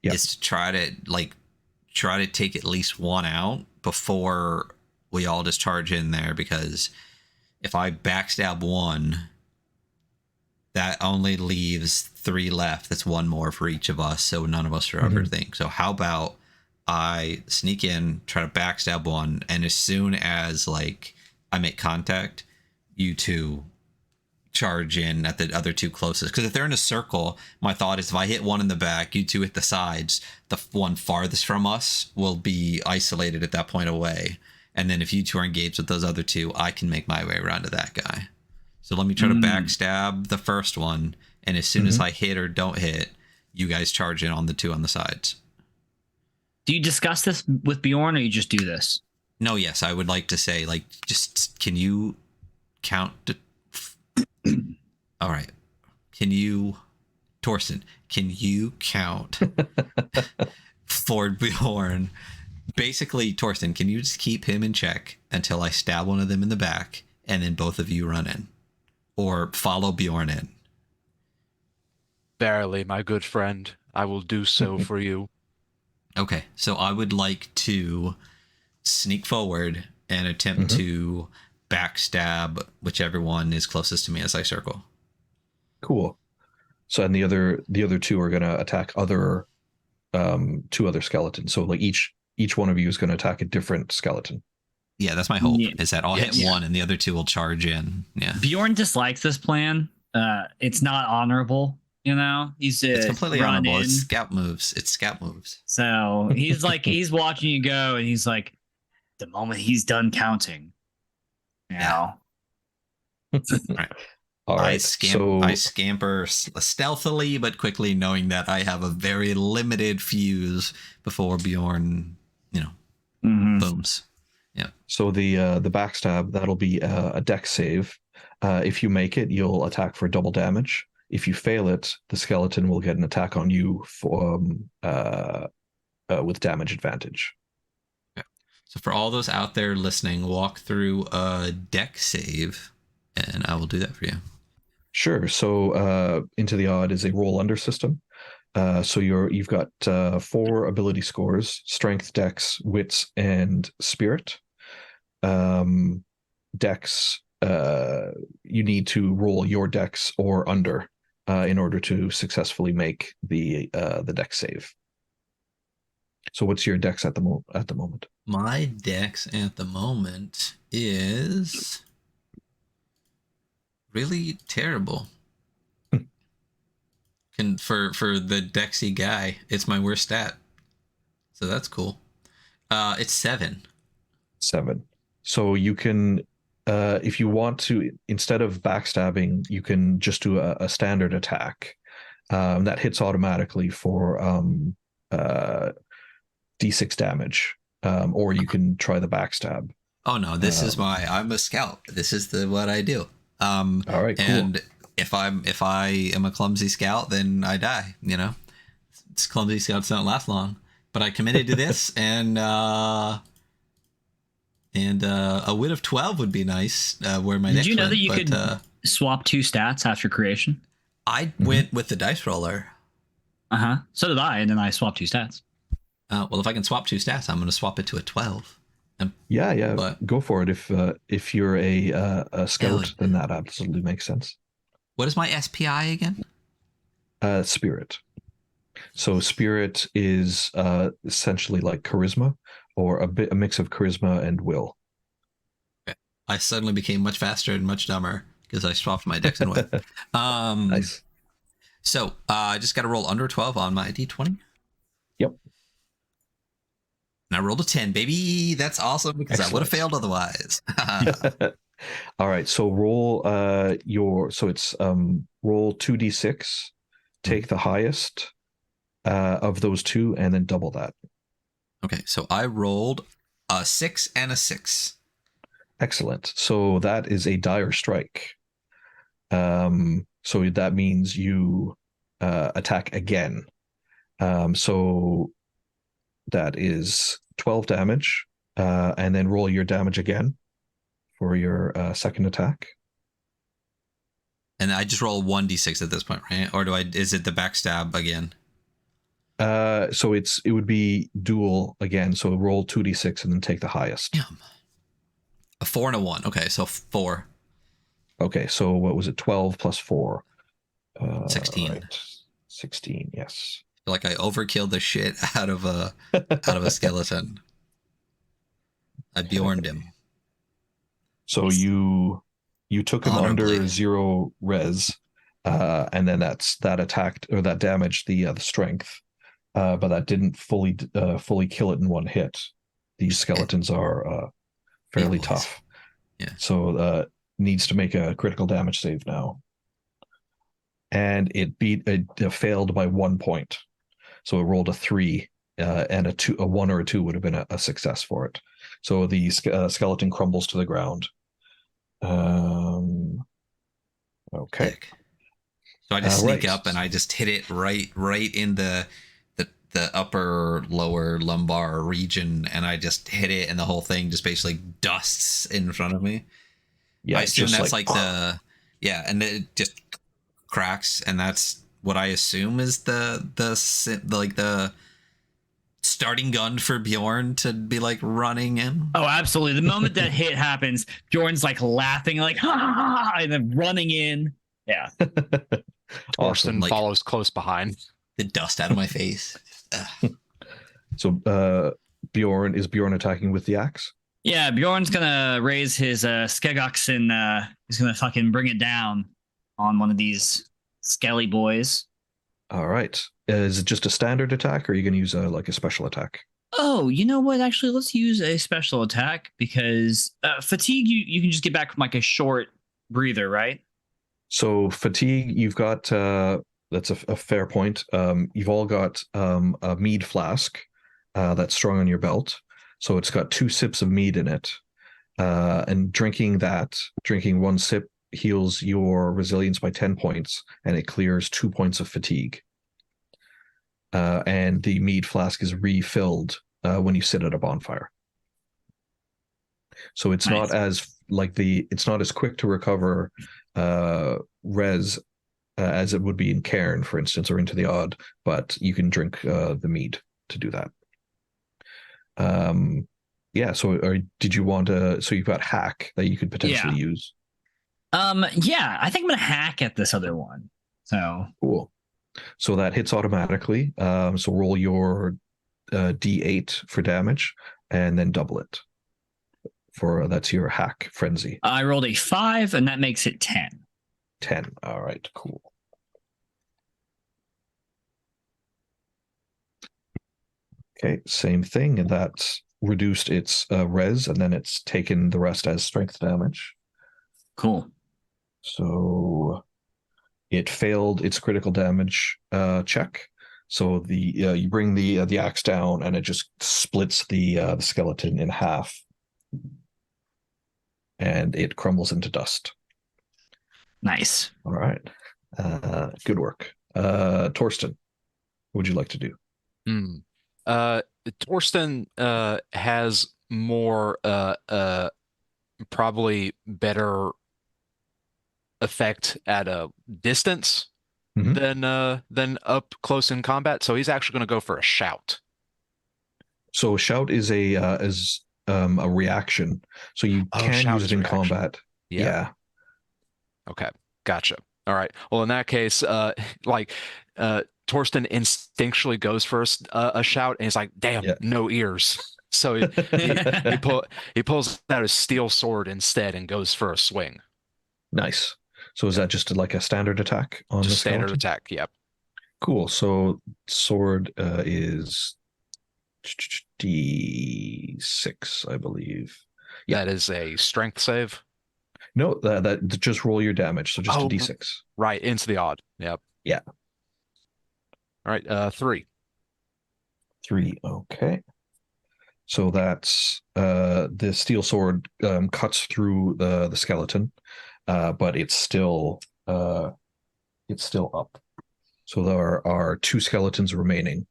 is to try to take at least one out before we all just charge in there, because if I backstab one, that only leaves 3 left. That's one more for each of us, so none of us are ever think. So how about I sneak in, try to backstab one, and as soon as like I make contact, you two charge in at the other 2 closest. Because if they're in a circle, my thought is if I hit one in the back, you 2 hit the sides, the one farthest from us will be isolated at that point away. And then if you 2 are engaged with those other 2, I can make my way around to that guy. So let me try to backstab the first one, and as soon as I hit or don't hit, you guys charge in on the 2 on the sides. Do you discuss this with Bjorn, or you just do this? No, yes, I would like to say, like, just can you count to... All right. Can you, Torsten, can you count for Bjorn? Basically, Torsten, can you just keep him in check until I stab one of them in the back, and then both of you run in? Or follow Bjorn in? Verily, my good friend, I will do so for you. Okay, so I would like to sneak forward and attempt to backstab whichever one is closest to me as I circle. Cool. So, and the other 2 are going to attack other 2 other skeletons. So like each one of you is going to attack a different skeleton. Yeah, that's my hope, is that I'll hit one and the other 2 will charge in. Yeah. Bjorn dislikes this plan. It's not honorable, you know? It's completely honorable. It's scout moves. So he's like, he's watching you go, and he's like, the moment he's done counting, you know? All right. I scamper stealthily but quickly, knowing that I have a very limited fuse before Bjorn, booms. Yeah. So the backstab, that'll be a dex save. If you make it, you'll attack for double damage. If you fail it, the skeleton will get an attack on you for with damage advantage. Yeah. So for all those out there listening, walk through a dex save, and I will do that for you. Sure. So Into the Odd is a roll under system. So you've got 4 ability scores: strength, dex, wits, and spirit. Dex, you need to roll your dex or under in order to successfully make the dex save. So what's your dex at the moment? My dex at the moment is really terrible. For the Dexy guy, it's my worst stat. So that's cool. It's 7. 7. So you can, if you want to, instead of backstabbing, you can just do a standard attack that hits automatically for D6 damage, or you can try the backstab. Oh no, this is I'm a scout. This is what I do. All right, cool. And if I am a clumsy scout, then I die. It's clumsy scouts don't last long. But I committed to this, and a wit of 12 would be nice. Where my did you know that you could swap 2 stats after creation? I went with the dice roller. So did I, and then I swapped 2 stats. Well, if I can swap 2 stats, I'm going to swap it to a 12. Yeah, but go for it. If you're a scout, then that absolutely makes sense. What is my SPI again? Spirit. So spirit is essentially like charisma, or a mix of charisma and will. Okay. I suddenly became much faster and much dumber because I swapped my dex and wit. Nice. So I just got to roll under 12 on my D20. Yep. And I rolled a 10, baby. That's awesome, because I would have failed otherwise. All right. So roll it's roll 2d6, take the highest of those 2, and then double that. Okay. So I rolled a 6 and a 6. Excellent. So that is a dire strike. So that means you attack again. So that is 12 damage, and then roll your damage again for your second attack. And I just roll 1d6 at this point, right? Or is it the backstab again? So it would be dual again. So roll 2d6 and then take the highest. Damn. A 4 and a 1. Okay, so 4. Okay, so what was it? 12 plus 4. 16. Right. 16. Yes. I feel like I overkilled the shit out of a skeleton. I Bjorned him. So you took him Honorably. under 0 res, and then that attacked or that damaged the strength, but that didn't fully kill it in one hit. These skeletons are fairly tough. Yeah. So needs to make a critical damage save now, and it failed by 1 point. So it rolled a 3, and a 1 or a 2 would have been a success for it. So the skeleton crumbles to the ground. Okay. Sick. So I just sneak up and I just hit it right in the upper lower lumbar region, and I just hit it, and the whole thing just basically dusts in front of me. Yeah, I assume that's like and it just cracks, and that's what I assume is the starting gun for Bjorn to be like running in. Oh, absolutely. The moment that hit happens, Bjorn's like laughing, like ha ha ha, and then running in. Yeah. Torsten Like, follows close behind. The dust out of my face. So is Bjorn attacking with the axe? Yeah, Bjorn's gonna raise his Skegox and he's gonna fucking bring it down on one of these skelly boys. All right. Is it just a standard attack, or are you going to use a special attack? Oh, you know what? Actually, let's use a special attack because fatigue. You can just get back from like a short breather, right? So fatigue, you've got that's a fair point. You've all got a mead flask that's strung on your belt. So it's got 2 sips of mead in it, and drinking 1 sip heals your resilience by 10 points, and it clears 2 points of fatigue. And the mead flask is refilled when you sit at a bonfire. So it's Nice. not as quick to recover res as it would be in Cairn, for instance, or Into the Odd, but you can drink the mead to do that. Yeah. So, did you want to? So you've got hack that you could potentially use. Yeah, I think I'm gonna hack at this other one. So Cool. So that hits automatically. So roll your D8 for damage, and then double it. That's your hack frenzy. I rolled a 5, and that makes it 10. 10. All right. Cool. Okay. Same thing, and that's reduced its res, and then it's taken the rest as strength damage. Cool. So it failed its critical damage check. So you bring the axe down, and it just splits the skeleton in half, and it crumbles into dust. Nice. All right, good work, Torsten. What would you like to do? Torsten has more probably better effect at a distance than up close in combat. So he's actually going to go for a shout. So a shout is a reaction. So you can use it in combat. Yeah. Okay, gotcha. All right. Well, in that case, Torsten instinctually goes for a shout, and he's like, "Damn, no ears." So he pulls out his steel sword instead and goes for a swing. Nice. So is that just like a standard attack on the skeleton? Standard attack, yep. Cool. So sword is D6, I believe. Yeah. That is a strength save. No, that just roll your damage. So just a D6. Right, into the odd. Yep. Yeah. All right, 3. 3. Okay. So that's the steel sword cuts through the skeleton, but it's still up. So there are 2 skeletons remaining.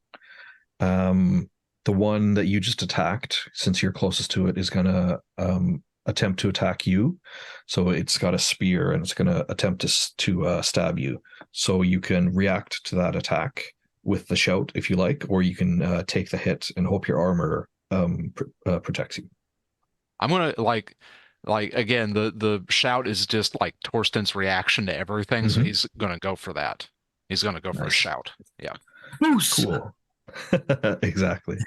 The one that you just attacked, since you're closest to it, is gonna attempt to attack you. So it's got a spear, and it's gonna attempt to stab you. So you can react to that attack with the shout if you like, or you can take the hit and hope your armor protects you. I'm gonna like again, the shout is just like Torsten's reaction to everything, so he's gonna go for that. He's gonna go for a shout. Yeah. Cool. Exactly.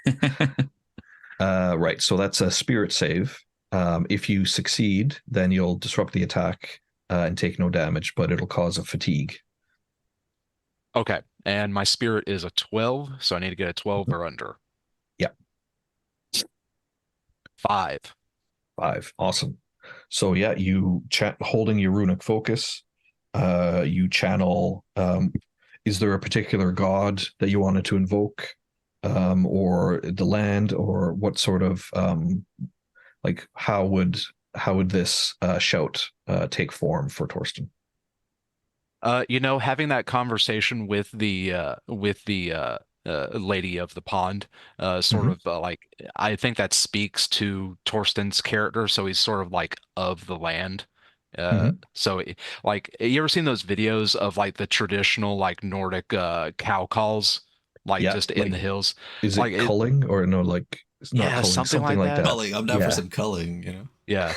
Right. So that's a spirit save. If you succeed, then you'll disrupt the attack and take no damage, but it'll cause a fatigue. Okay. And my spirit is a 12, so I need to get a 12 or under. Yeah. 5. 5. Awesome. So yeah, you holding your runic focus, you channel. Is there a particular god that you wanted to invoke, or the land, or what sort of like how would this shout take form for Torsten? Having that conversation with the lady of the pond, sort of like, I think that speaks to Torsten's character. So he's sort of like of the land. So like, you ever seen those videos of like the traditional like Nordic cow calls, like just in the hills? Is like it culling or no? Like it's not culling, something like that. Culling. I'm down for some culling. Yeah.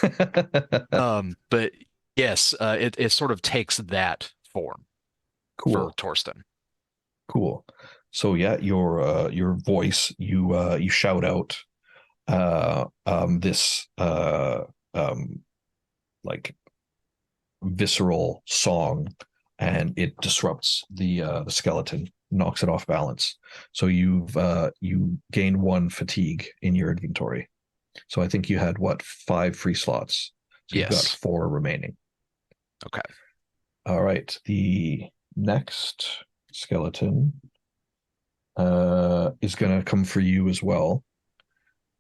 But yes, it sort of takes that form. Cool. For Torsten. Cool. So yeah, your voice, you shout out this like visceral song, and it disrupts the skeleton, knocks it off balance. So you gain 1 fatigue in your inventory. So I think you had 5 free slots. So you've got 4 remaining. Okay. All right. The next skeleton is going to come for you as well,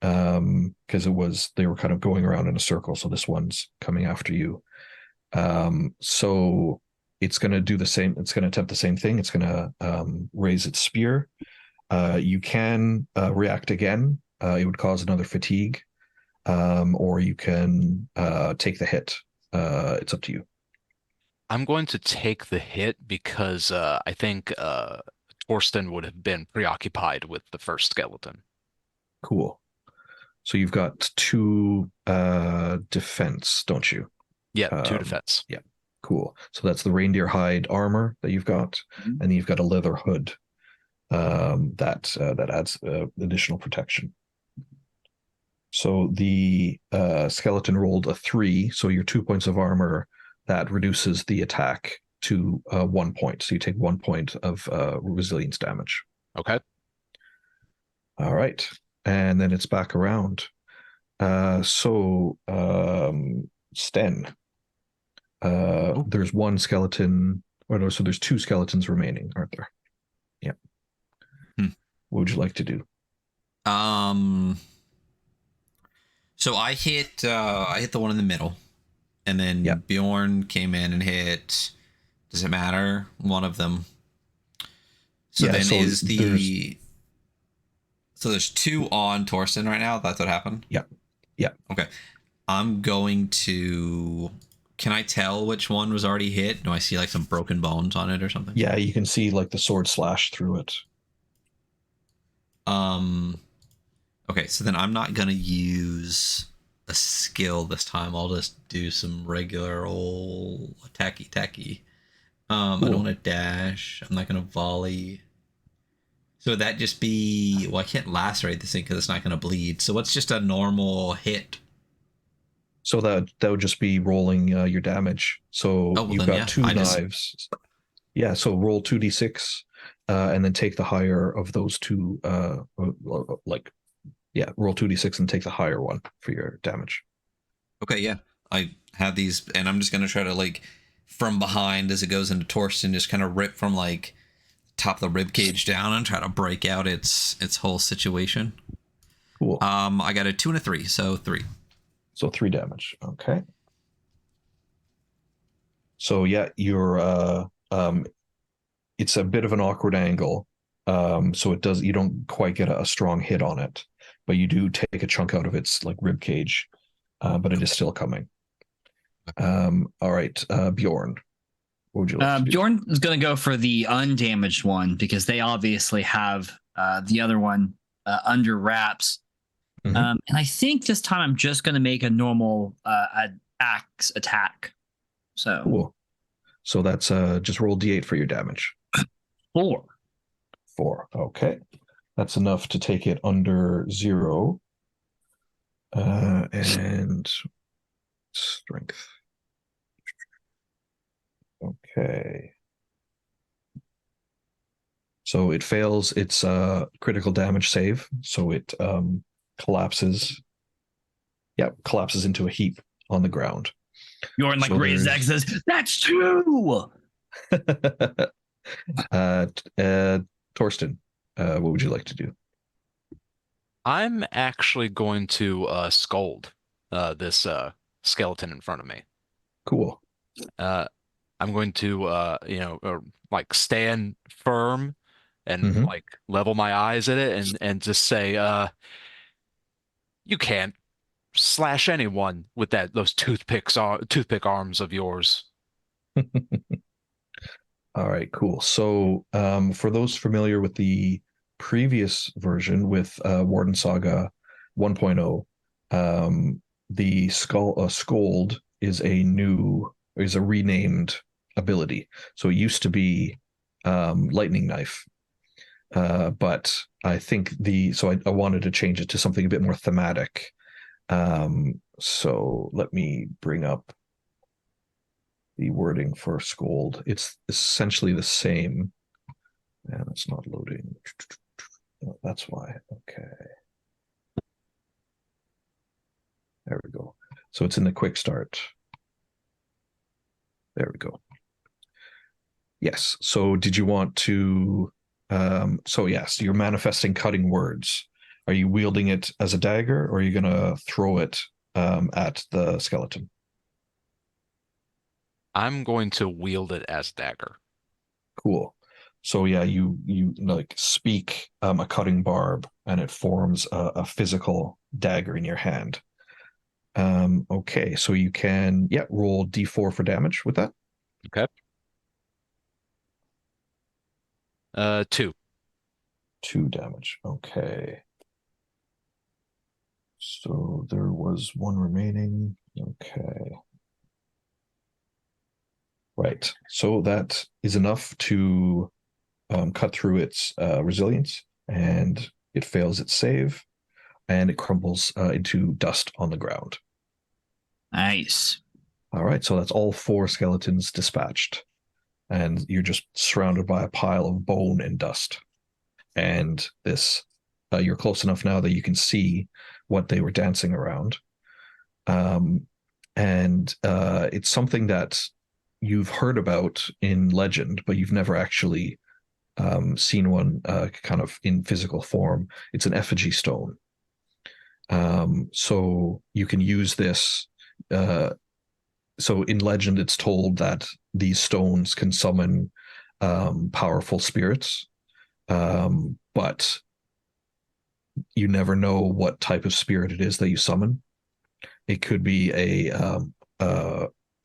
because they were kind of going around in a circle. So this one's coming after you. So it's going to do the same. It's going to attempt the same thing. It's going to raise its spear. You can react again. It would cause another fatigue, or you can take the hit. It's up to you. I'm going to take the hit because I think Torsten would have been preoccupied with the first skeleton. Cool. So you've got 2 defense, don't you? Yeah, 2 defense. Yeah, cool. So that's the reindeer hide armor that you've got, and then you've got a leather hood that adds additional protection. So the skeleton rolled a 3, so your 2 points of armor, that reduces the attack to 1 point. So you take 1 point of resilience damage. Okay. All right. And then it's back around. Sten, there's 1 skeleton, or no, so there's 2 skeletons remaining, aren't there? Yeah. What would you like to do? So I hit the one in the middle, and then Bjorn came in and hit. Does it matter? One of them. So then so there's 2 on Torsten right now. That's what happened. Yeah. Yeah. Okay. I'm going to. Can I tell which one was already hit? Do I see like some broken bones on it or something? Yeah, you can see like the sword slash through it. Okay, so then I'm not gonna use a skill this time. I'll just do some regular old attacky. Cool. I don't want to dash. I'm not gonna volley. So would that just be? Well, I can't lacerate this thing because it's not gonna bleed. So what's just a normal hit? So that would just be rolling your damage. So you've got 2 knives. Yeah, so roll 2d6, and then take the higher of those 2. Roll 2d6 and take the higher one for your damage. Okay, yeah. I have these, and I'm just going to try to, like, from behind as it goes into Torsten, just kind of rip from, like, top of the rib cage down and try to break out its whole situation. Cool. I got a 2 and a 3, so 3. So 3 damage. Okay. So, yeah, you're, it's a bit of an awkward angle. So you don't quite get a strong hit on it, but you do take a chunk out of its like rib cage, but it is still coming. All right, Bjorn, What would you like to do? Bjorn is going to go for the undamaged one because they obviously have the other one under wraps. Mhm. And I think this time I'm just going to make a normal axe attack. So Cool. So that's just roll d8 for your damage. 4. 4. Okay. That's enough to take it under 0. And strength. Okay. So it fails its critical damage save. So it collapses. Yep, collapses into a heap on the ground. Bjorn like So raises axe and says, "That's 2." Torsten, what would you like to do? I'm actually going to scold this skeleton in front of me. Cool. I'm going to like stand firm and like level my eyes at it and just say, you can't slash anyone with those toothpick arms of yours. All right, cool. So for those familiar with the previous version with Warden Saga 1.0, the scold is a renamed ability. So it used to be lightning knife, but I think I wanted to change it to something a bit more thematic. So let me bring up the wording for scold. It's essentially the same. And it's not loading. Oh, that's why. Okay. There we go. So it's in the quick start. There we go. Yes. So did you want to so yes, you're manifesting cutting words. Are you wielding it as a dagger or are you gonna throw it at the skeleton? I'm going to wield it as dagger. Cool. So yeah, you like speak a cutting barb and it forms a physical dagger in your hand. Okay, so you can roll d4 for damage with that. Okay. 2. 2 damage. Okay. So there was 1 remaining. Okay. Right. So that is enough to cut through its resilience, and it fails its save, and it crumbles into dust on the ground. Nice. All right. So that's all 4 skeletons dispatched, and you're just surrounded by a pile of bone and dust. And this, you're close enough now that you can see what they were dancing around. And it's something that you've heard about in legend, but you've never actually seen one kind of in physical form. It's an effigy stone. So you can use this. So in legend, it's told that these stones can summon powerful spirits, but you never know what type of spirit it is that you summon. It could be a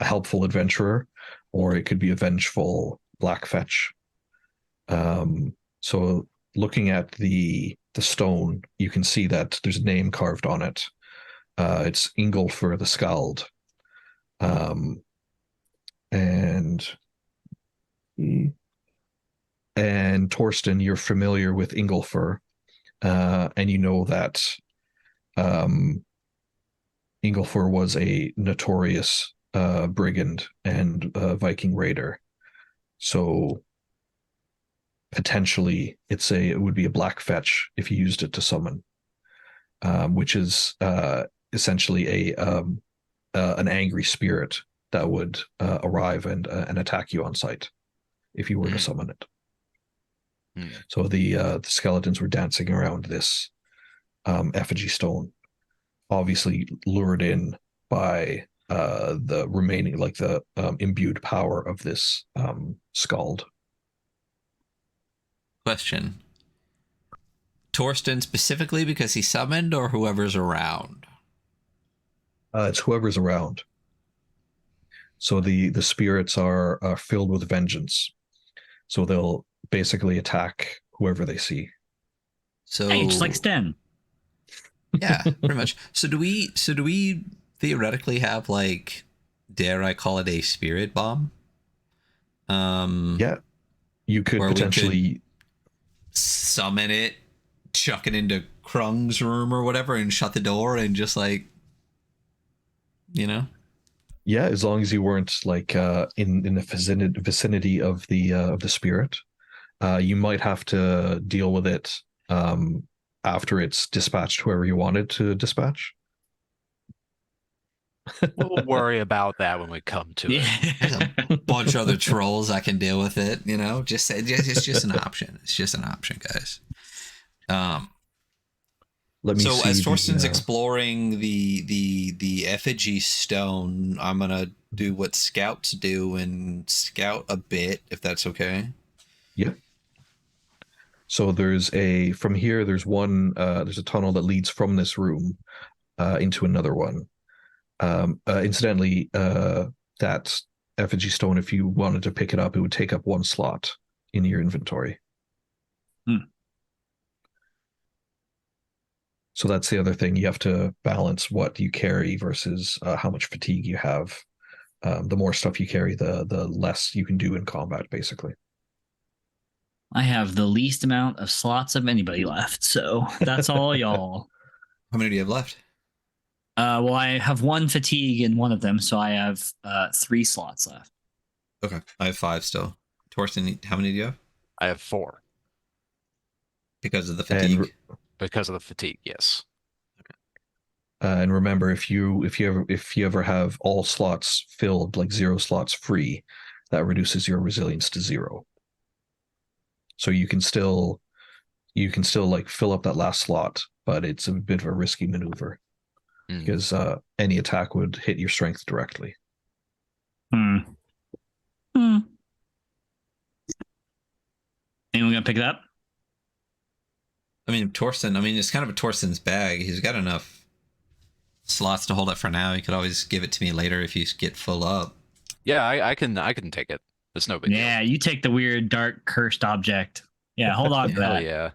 helpful adventurer, or it could be a vengeful black fetch. So looking at the stone, you can see that there's a name carved on it. It's 𝐑𝐔𝐍𝐿 the Skald. And Torsten, you're familiar with 𝐑𝐔𝐍𝐿, and you know that 𝐑𝐔𝐍𝐿 was a notorious brigand and Viking raider. So potentially it would be a black fetch if you used it to summon, which is essentially an angry spirit that would arrive and attack you on sight if you were to summon it. So the skeletons were dancing around this effigy stone, obviously lured in by the remaining, like the imbued power of this skald. Question. Torsten specifically because he summoned, or whoever's around? It's whoever's around. So the spirits are filled with vengeance. So they'll basically attack whoever they see. So Hey, just like Sten. Yeah, pretty much. So do we theoretically have, like, dare I call it a spirit bomb? Yeah, you could potentially summon it, chuck it into Krung's room or whatever, and shut the door and just, like, you know. Yeah, as long as you weren't like in the vicinity of the spirit, you might have to deal with it after it's dispatched whoever you wanted to dispatch. We'll worry about that when we come to it. There's a bunch of other trolls I can deal with it, you know. It's just an option. It's just an option, guys. Let me see. As Torsten's exploring the effigy stone, I'm gonna do what scouts do and scout a bit, if that's okay. Yeah. So there's a there's a tunnel that leads from this room into another one. Incidentally, that effigy stone, if you wanted to pick it up, it would take up 1 slot in your inventory. So that's the other thing. You have to balance what you carry versus how much fatigue you have. The more stuff you carry, the less you can do in combat, basically. I have the least amount of slots of anybody left, so that's all y'all. How many do you have left? Well, I have 1 fatigue in one of them, so I have 3 slots left. Okay, I have 5 still. Torsten, how many do you have? I have 4. Because of the fatigue? Because of the fatigue, yes. Okay. And remember, if you ever have all slots filled, like 0 slots free, that reduces your resilience to 0. So you can still like fill up that last slot, but it's a bit of a risky maneuver because any attack would hit your strength directly. Anyone gonna pick it up? I mean, Torsten, it's kind of a Torsten's bag. He's got enough slots to hold it for now. He could always give it to me later if you get full up. Yeah, I can take it. It's no big deal. Yeah, you take the weird, dark, cursed object. Yeah, hold on to that. Oh, yeah.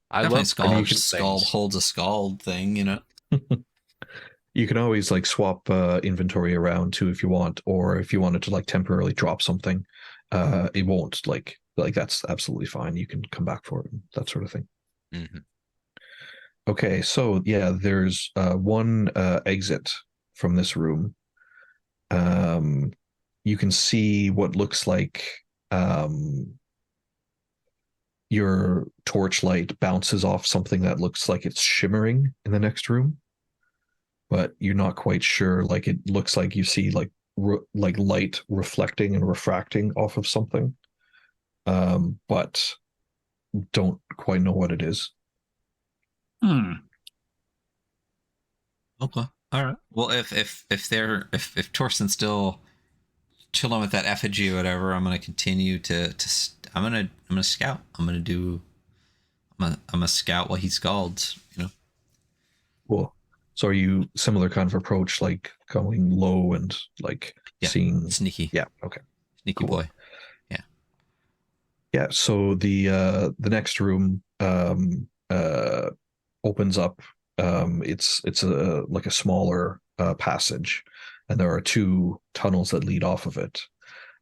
I love Scald holds a Scald thing, you know? You can always like swap inventory around too if you want, or if you wanted to like temporarily drop something, it won't like that's absolutely fine. You can come back for it, that sort of thing. Okay, so yeah, there's 1 exit from this room. You can see what looks like your torchlight bounces off something that looks like it's shimmering in the next room, but you're not quite sure. Like it looks like you see like light reflecting and refracting off of something, but don't quite know what it is. Okay. All right. Well, if Torsten's still chilling with that effigy or whatever, I'm gonna continue to I'm gonna scout. I'm gonna scout while he scalds, you know. Cool. So are you similar kind of approach, like going low and like seeing sneaky? Yeah. Okay. Sneaky boy. Yeah. Yeah. So the next room opens up. It's a like a smaller passage, and there are 2 tunnels that lead off of it.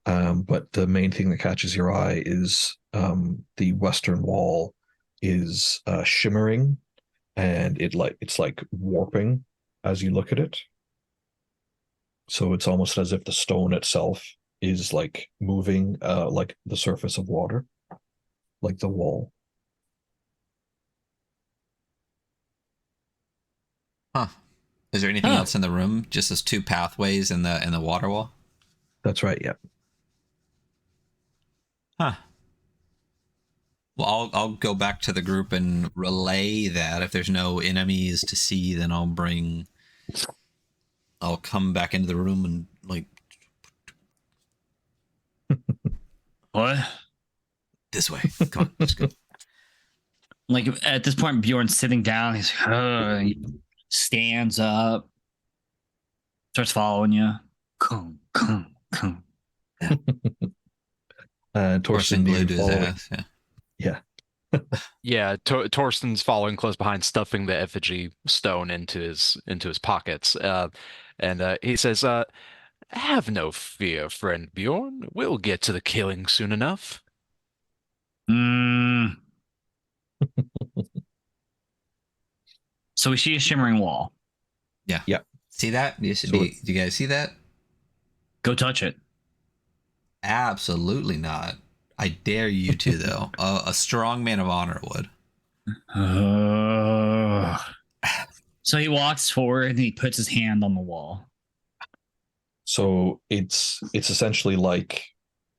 But the main thing that catches your eye is the western wall is shimmering, and it's like warping as you look at it. So it's almost as if the stone itself is like moving like the surface of water, like the wall. Huh. Is there anything else in the room? Just those 2 pathways in the water wall? That's right, yeah. Huh. Well, I'll go back to the group and relay that. If there's no enemies to see, then I'll come back into the room and like What? This way. Come on, let's go. Like at this point, Bjorn's sitting down. He's like, he stands up, starts following you. Come. Torsten Torsten, glued to his following. ass. Yeah. Yeah. Yeah, Torsten's following close behind, stuffing the effigy stone into his pockets. And he says, "Have no fear, friend Bjorn. We'll get to the killing soon enough." Mm. So we see a shimmering wall. Yeah. Yeah. See that? Do you guys see that? Go touch it. Absolutely not. I dare you to, though. A strong man of honor would. So he walks forward and he puts his hand on the wall. So it's essentially like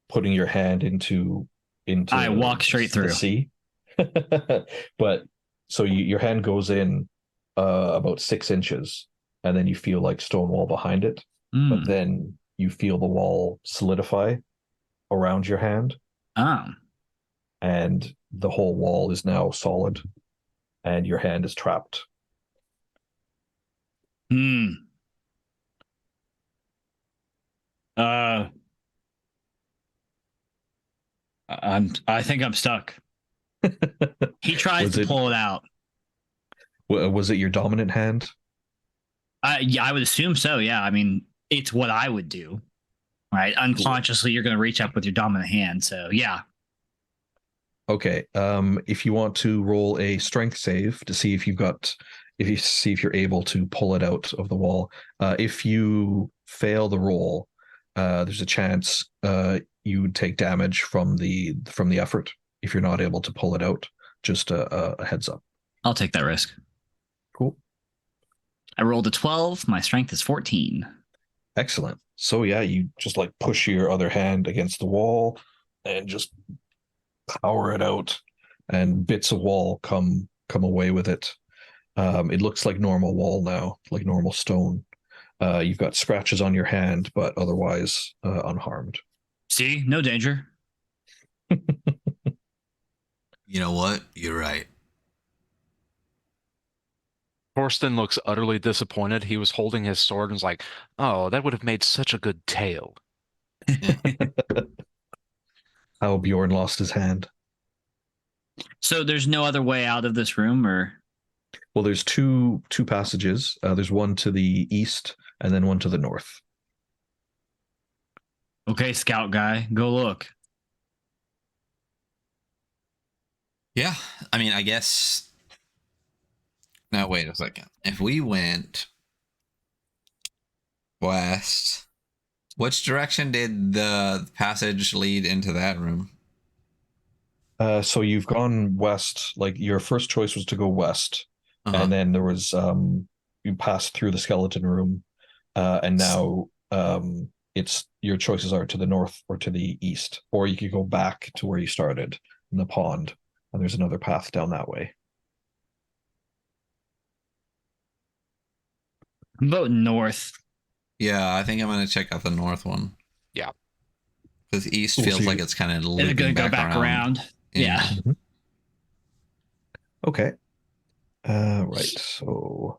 putting your hand into I walk straight through the sea. But so your hand goes in about 6 inches, and then you feel like stone wall behind it. But then you feel the wall solidify around your hand. And the whole wall is now solid, and your hand is trapped. I think I'm stuck. He tries to pull it out. Was it your dominant hand? Yeah, I would assume so. Yeah, I mean, it's what I would do, right? Unconsciously, you're going to reach up with your dominant hand. So yeah. Okay. If you want to roll a strength save to see if if you're able to pull it out of the wall. If you fail the roll, there's a chance you would take damage from the effort if you're not able to pull it out. Just a heads up. I'll take that risk. Cool. I rolled a 12. My strength is 14. Excellent. So yeah, you just like push your other hand against the wall and just power it out, and bits of wall come away with it. It looks like normal wall now, like normal stone. You've got scratches on your hand, but otherwise unharmed. See, no danger. You know what? You're right. Torsten looks utterly disappointed. He was holding his sword and was like, "Oh, that would have made such a good tale." How Bjorn lost his hand. So there's no other way out of this room, or? Well, there's two passages. There's one to the east and then one to the north. Okay, scout guy, go look. Yeah, I mean, I guess. Now, wait a second. If we went west, which direction did the passage lead into that room? So you've gone west. Like your first choice was to go west, and then there was you passed through the skeleton room, and now it's your choices are to the north or to the east, or you could go back to where you started in the pond, and there's another path down that way. I'm voting north. Yeah, I think I'm going to check out the north one. Yeah. Because east feels like it's kind of looping going to go back around. Yeah. Mm-hmm. Okay. Right. So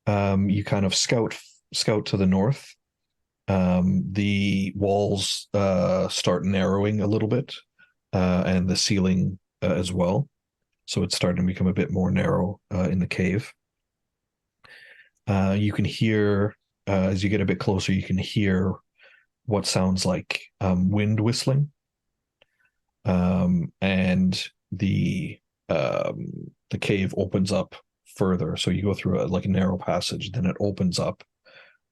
you kind of scout to the north. The walls start narrowing a little bit, and the ceiling as well. So it's starting to become a bit more narrow in the cave. You can hear, as you get a bit closer, you can hear what sounds like wind whistling. And the cave opens up further. So you go through a narrow passage, then it opens up,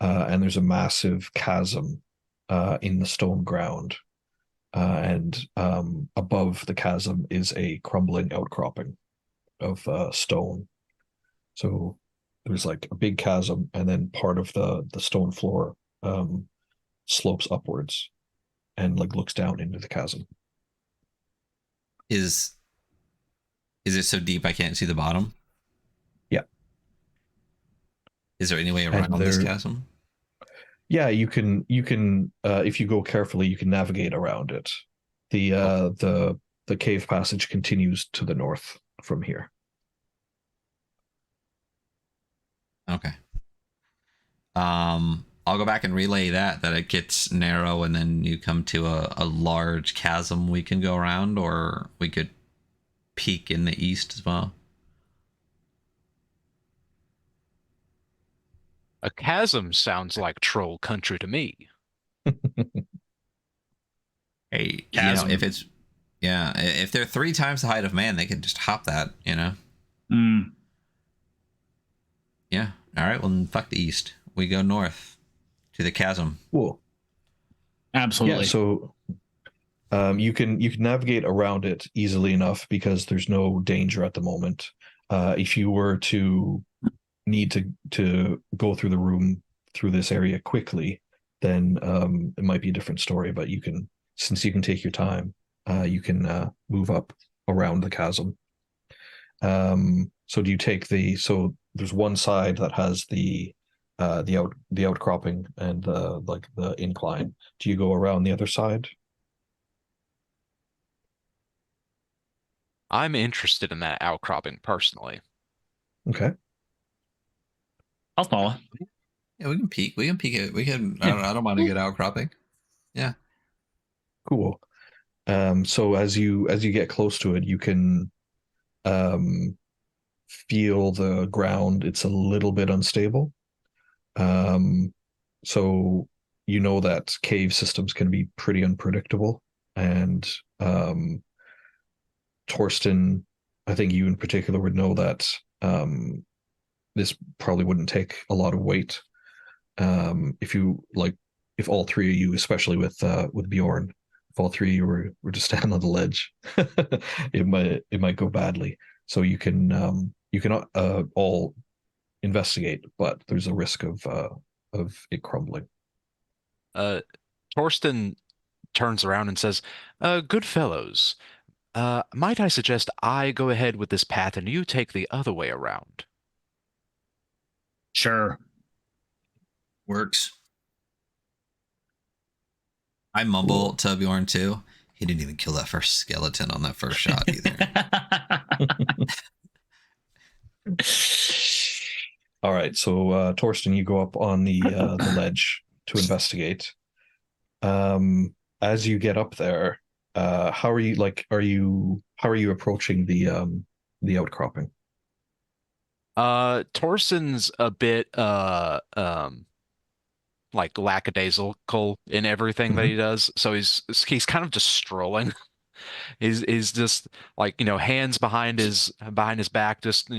and there's a massive chasm in the stone ground. And above the chasm is a crumbling outcropping of stone. So there's like a big chasm, and then part of the stone floor slopes upwards and like looks down into the chasm. Is it so deep I can't see the bottom? Yeah. Is there any way around this chasm? Yeah, you can if you go carefully, you can navigate around it. The cave passage continues to the north from here. Okay. I'll go back and relay that it gets narrow and then you come to a large chasm we can go around, or we could peek in the east as well. A chasm sounds like troll country to me. Hey, Chasm. if it's if they're 3 times the height of man, they could just hop that, Mm. Yeah. All right. Well, then fuck the east. We go north to the chasm. Cool. Absolutely. Yeah. So you can navigate around it easily enough because there's no danger at the moment. If you were to need to go through the room through this area quickly, then it might be a different story. But since you can take your time, you can move up around the chasm. So do you take so there's one side that has the outcropping and the incline. Do you go around the other side? I'm interested in that outcropping personally. Okay. I'll follow. Yeah, we can peek. We can peek it. We can. I don't mind a good outcropping. Yeah. Cool. So as you get close to it, you can feel the ground. It's a little bit unstable. So you know that cave systems can be pretty unpredictable. And Torsten, I think you in particular would know that this probably wouldn't take a lot of weight. If all 3 of you, especially with Bjorn, if all 3 of you were to stand on the ledge, it might go badly. So you can all investigate, but there's a risk of it crumbling. Torsten turns around and says, "Good fellows, might I suggest I go ahead with this path and you take the other way around?" Sure. Works. I mumble to Bjorn too. He didn't even kill that first skeleton on that first shot either. All right, so Torsten, you go up on the ledge to investigate. As you get up there, how are you approaching the outcropping? Torsten's a bit like lackadaisical in everything that he does, so he's kind of just strolling. He's just like, hands behind his back, just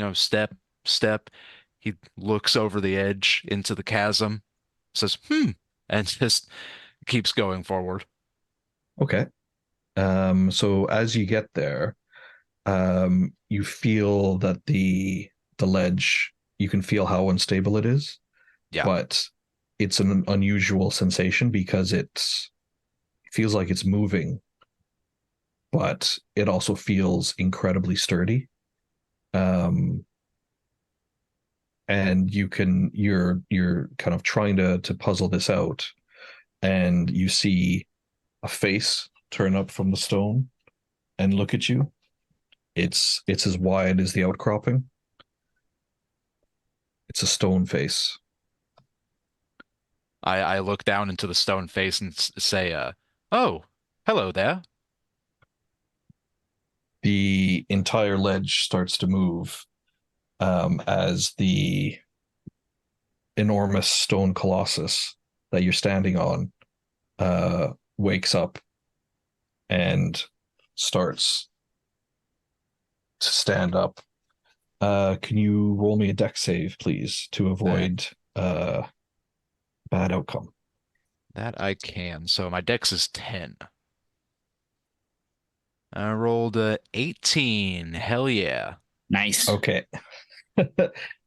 step. He looks over the edge into the chasm, says and just keeps going forward. Okay. So as you get there, you feel that the ledge, you can feel how unstable it is. Yeah. But it's an unusual sensation because it feels like it's moving, but it also feels incredibly sturdy. And you're kind of trying to puzzle this out, and you see a face turn up from the stone and look at you. It's as wide as the outcropping. It's a stone face. I look down into the stone face and say, "Oh, hello there." The entire ledge starts to move as the enormous stone colossus that you're standing on wakes up and starts to stand up. Can you roll me a dex save, please, to avoid bad outcome? That I can. So my dex is 10. I rolled 18. Hell yeah. Nice. Okay.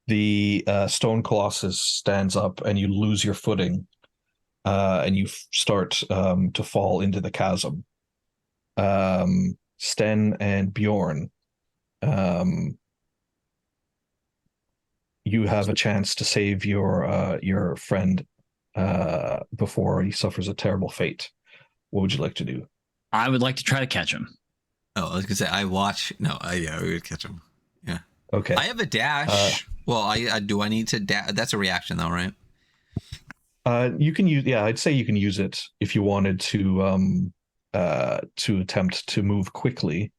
The stone colossus stands up and you lose your footing and you start to fall into the chasm. Sten and Bjorn, you have a chance to save your friend before he suffers a terrible fate. What would you like to do? I would like to try to catch him. Oh, I was gonna say I watch. No, yeah, we would catch him. Yeah. Okay. I have a dash. Well, do I need to dash? That's a reaction though, right? You can use, yeah, I'd say you can use it if you wanted to attempt to move quickly.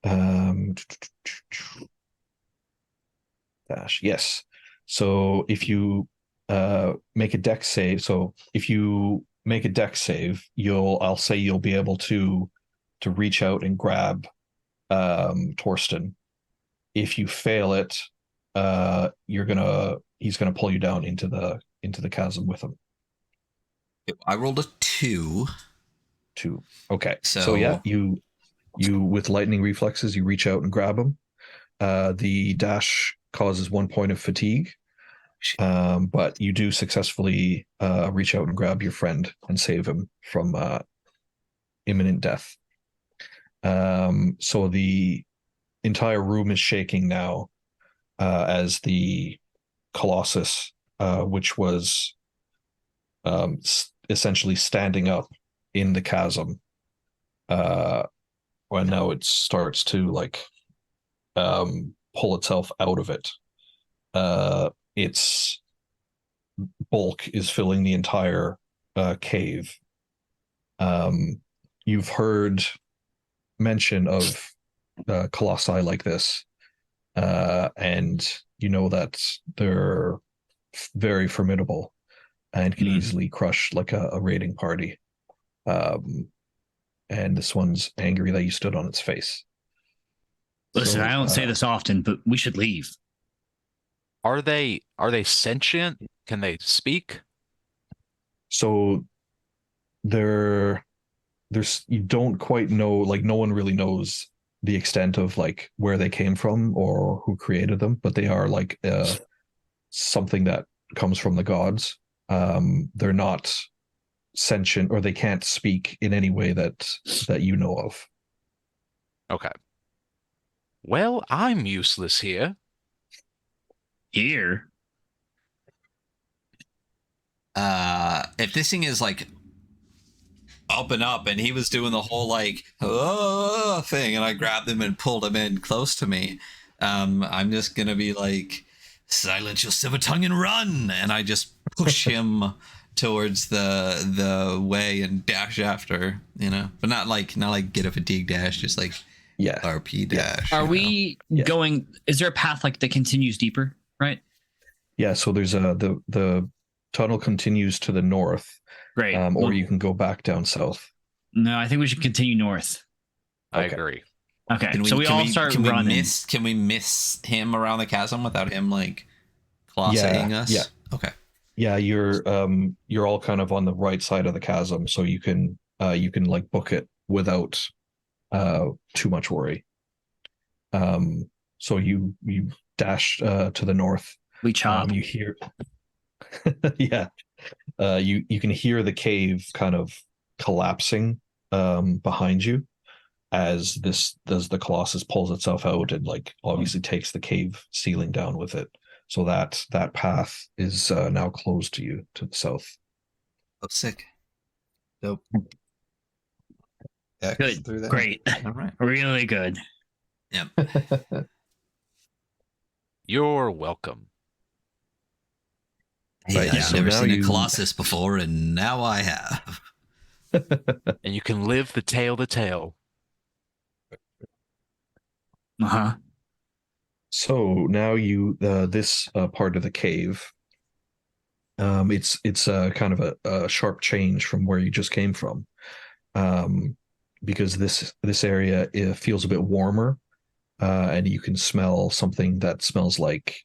Dash, yes. So if you make a dex save, so if you make a dex save, I'll say you'll be able to reach out and grab Torsten. If you fail it, he's gonna pull you down into the chasm with him. I rolled a 2. 2. Okay. So yeah, you with lightning reflexes, you reach out and grab him. The dash causes 1 point of fatigue, but you do successfully reach out and grab your friend and save him from imminent death. So the entire room is shaking now as the Colossus, which was essentially standing up in the chasm, when now it starts to like pull itself out of it. Its bulk is filling the entire cave. You've heard mention of colossi like this, and you know that they're very formidable and can easily crush like a raiding party. And this one's angry that you stood on its face. Listen, I don't say this often, but we should leave. Are they sentient? Can they speak? So there's you don't quite know, like no one really knows the extent of like where they came from or who created them, but they are like something that comes from the gods. They're not sentient, or they can't speak in any way that you know of. Okay. Well, I'm useless here. Here? If this thing is like up and up and he was doing the whole like oh thing and I grabbed him and pulled him in close to me, I'm just gonna be like, silence your silver tongue and run, and I just push him towards the way and dash after, but not like get a fatigue dash, just like RP dash. Are we going, is there a path like that continues deeper, right? Yeah, so there's the tunnel continues to the north. Great. Or you can go back down south. No, I think we should continue north. I agree. Okay, so we all start running. Can we miss him around the chasm without him like colossaing us? Yeah. Okay. Yeah, you're all kind of on the right side of the chasm, so you can like book it without too much worry. So you dash to the north. We chop. You hear yeah. You can hear the cave kind of collapsing behind you as the Colossus pulls itself out and like obviously takes the cave ceiling down with it. So that path is now closed to you to the south. Oh, sick. Dope. Good. Great. All right. Really good. Yep. You're welcome. Hey, I've never seen a Colossus before, and now I have. And you can live the tale to tell. Uh-huh. So now this part of the cave, it's kind of a sharp change from where you just came from, because this area, it feels a bit warmer, and you can smell something that smells like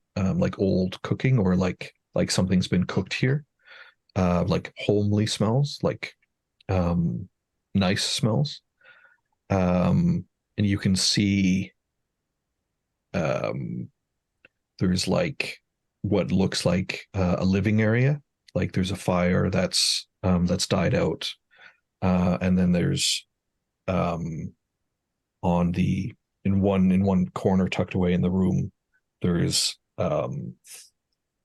old cooking, or like something's been cooked here, like homely smells, like nice smells, and you can see there's like what looks like a living area, like there's a fire that's died out, and then there's in one corner tucked away in the room, there's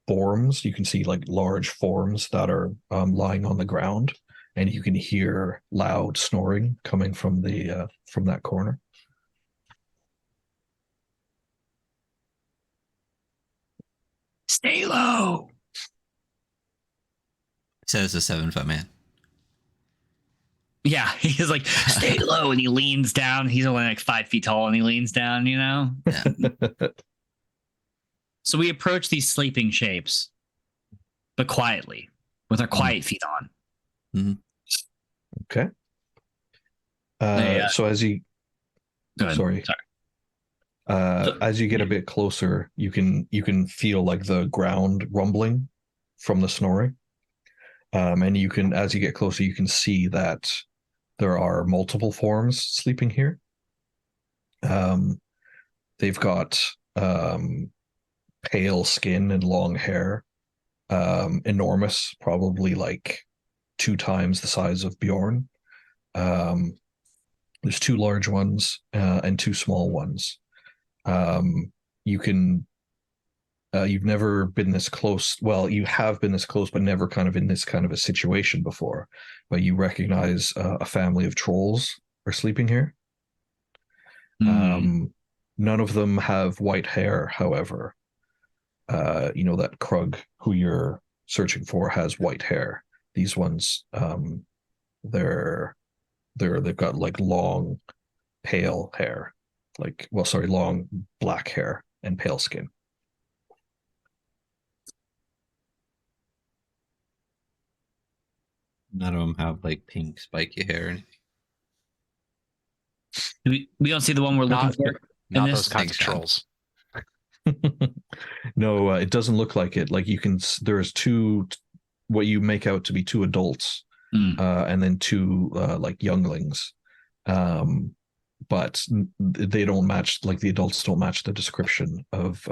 forms. You can see like large forms that are lying on the ground, and you can hear loud snoring coming from that corner. Stay low. Says the 7-foot man. Yeah, he's like, stay low, and he leans down. He's only like 5 feet tall, and he leans down, you know? Yeah. So we approach these sleeping shapes, but quietly, with our quiet feet on. Mm-hmm. Okay. So as you... Go ahead. Sorry. As you get a bit closer, you can feel like the ground rumbling from the snoring. And you can, as you get closer, you can see that there are multiple forms sleeping here. They've got pale skin and long hair, enormous, probably like 2 times the size of Bjorn. There's 2 large ones and 2 small ones. You've never been this close. Well, you have been this close, but never kind of in this kind of a situation before. But you recognize a family of trolls are sleeping here. None of them have white hair, however. You know that Krug, who you're searching for, has white hair. These ones, they've got like long, pale hair, long black hair and pale skin. None of them have like pink spiky hair or anything. We don't see the one we're looking for. Not those kinds of trolls. No, it doesn't look like it. Like there's 2, what you make out to be 2 adults, and then 2 like younglings. But they don't match. Like the adults don't match the description of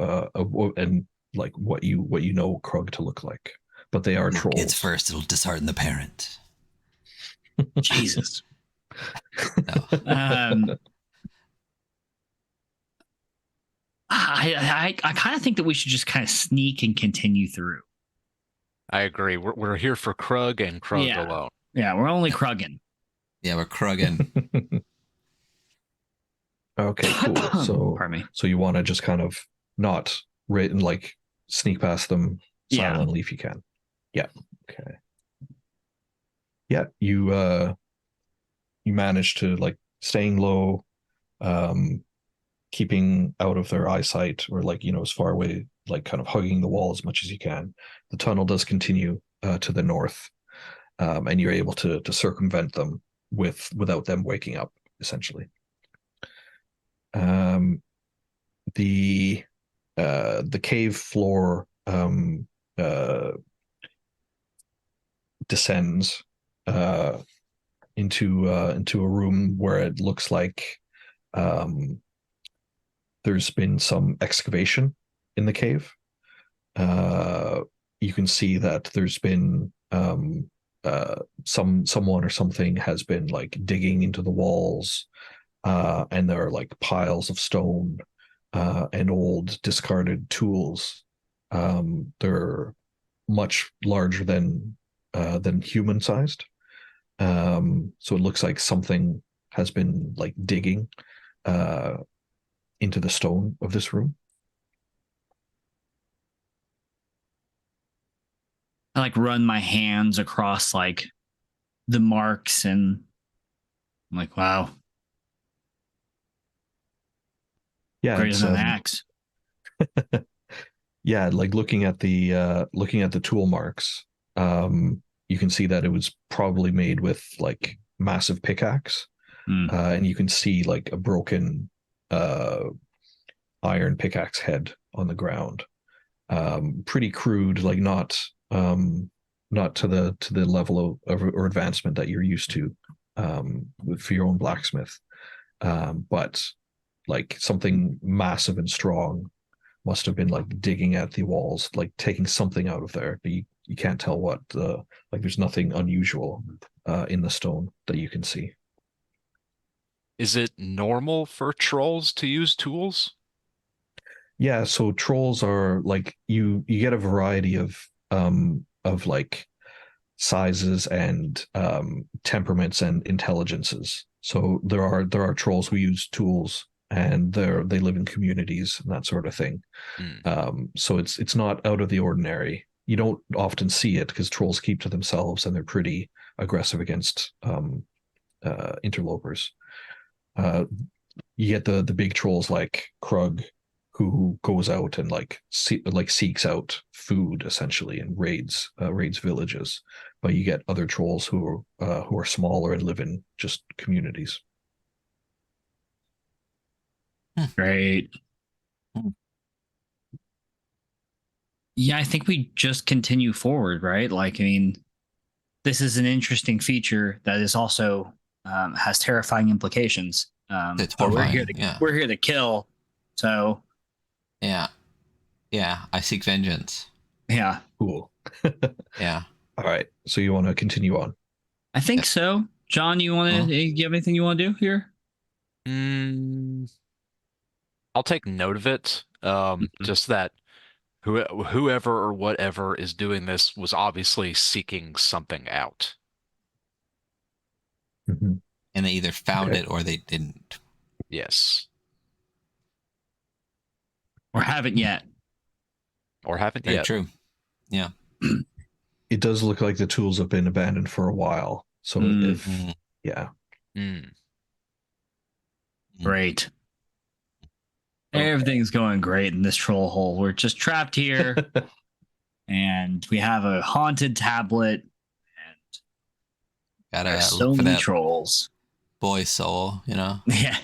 and like what you know Krug to look like. But they are trolls. It's first, it'll dishearten the parent. Jesus. No. I kind of think that we should just kind of sneak and continue through. I agree. We're here for Krug and Krug alone. Yeah, we're only Krugging. Yeah, we're Krugging. Okay, cool. So, pardon me. So you want to just kind of not like sneak past them silently if you can. Yeah. Okay. Yeah, you manage to like staying low, keeping out of their eyesight, or like, you know, as far away, like kind of hugging the wall as much as you can. The tunnel does continue to the north, and you're able to circumvent them without them waking up, essentially. The cave floor descends into a room where it looks like there's been some excavation in the cave. You can see that there's been someone or something has been like digging into the walls, and there are like piles of stone and old discarded tools. They're much larger than human sized. So it looks like something has been like digging into the stone of this room. I like run my hands across like the marks, and I'm like, wow. Yeah, greater than an axe. Yeah, like looking at the tool marks, you can see that it was probably made with like massive pickaxe, and you can see like a broken iron pickaxe head on the ground. Pretty crude, like not to the level of or advancement that you're used to for your own blacksmith, but like something massive and strong must have been like digging at the walls, like taking something out of there, but you can't tell what. Like there's nothing unusual in the stone that you can see. Is it normal for trolls to use tools? Yeah, so trolls are like you get a variety of like sizes and temperaments and intelligences. So there are trolls who use tools, and they live in communities and that sort of thing. So it's not out of the ordinary you don't often see it because trolls keep to themselves and they're pretty aggressive against interlopers. You get the big trolls like Krug, who goes out and seeks out food essentially and raids villages. But you get other trolls who are smaller and live in just communities. Great. Yeah, I think we just continue forward, right? Like, I mean, this is an interesting feature that is also has terrifying implications. It's but horrifying. We're here to kill. So yeah, I seek vengeance. Yeah. Cool. Yeah. All right. So you want to continue on? I think so. John, you want to you have anything you want to do here? I'll take note of it. Just that whoever or whatever is doing this was obviously seeking something out. Mm-hmm. And they either found it or they didn't. Yes. Or haven't yet. Very true. Yeah. It does look like the tools have been abandoned for a while. So Great. Everything's going great in this troll hole. We're just trapped here. And we have a haunted tablet. And Gotta so many trolls. Boy soul, you know? Yeah.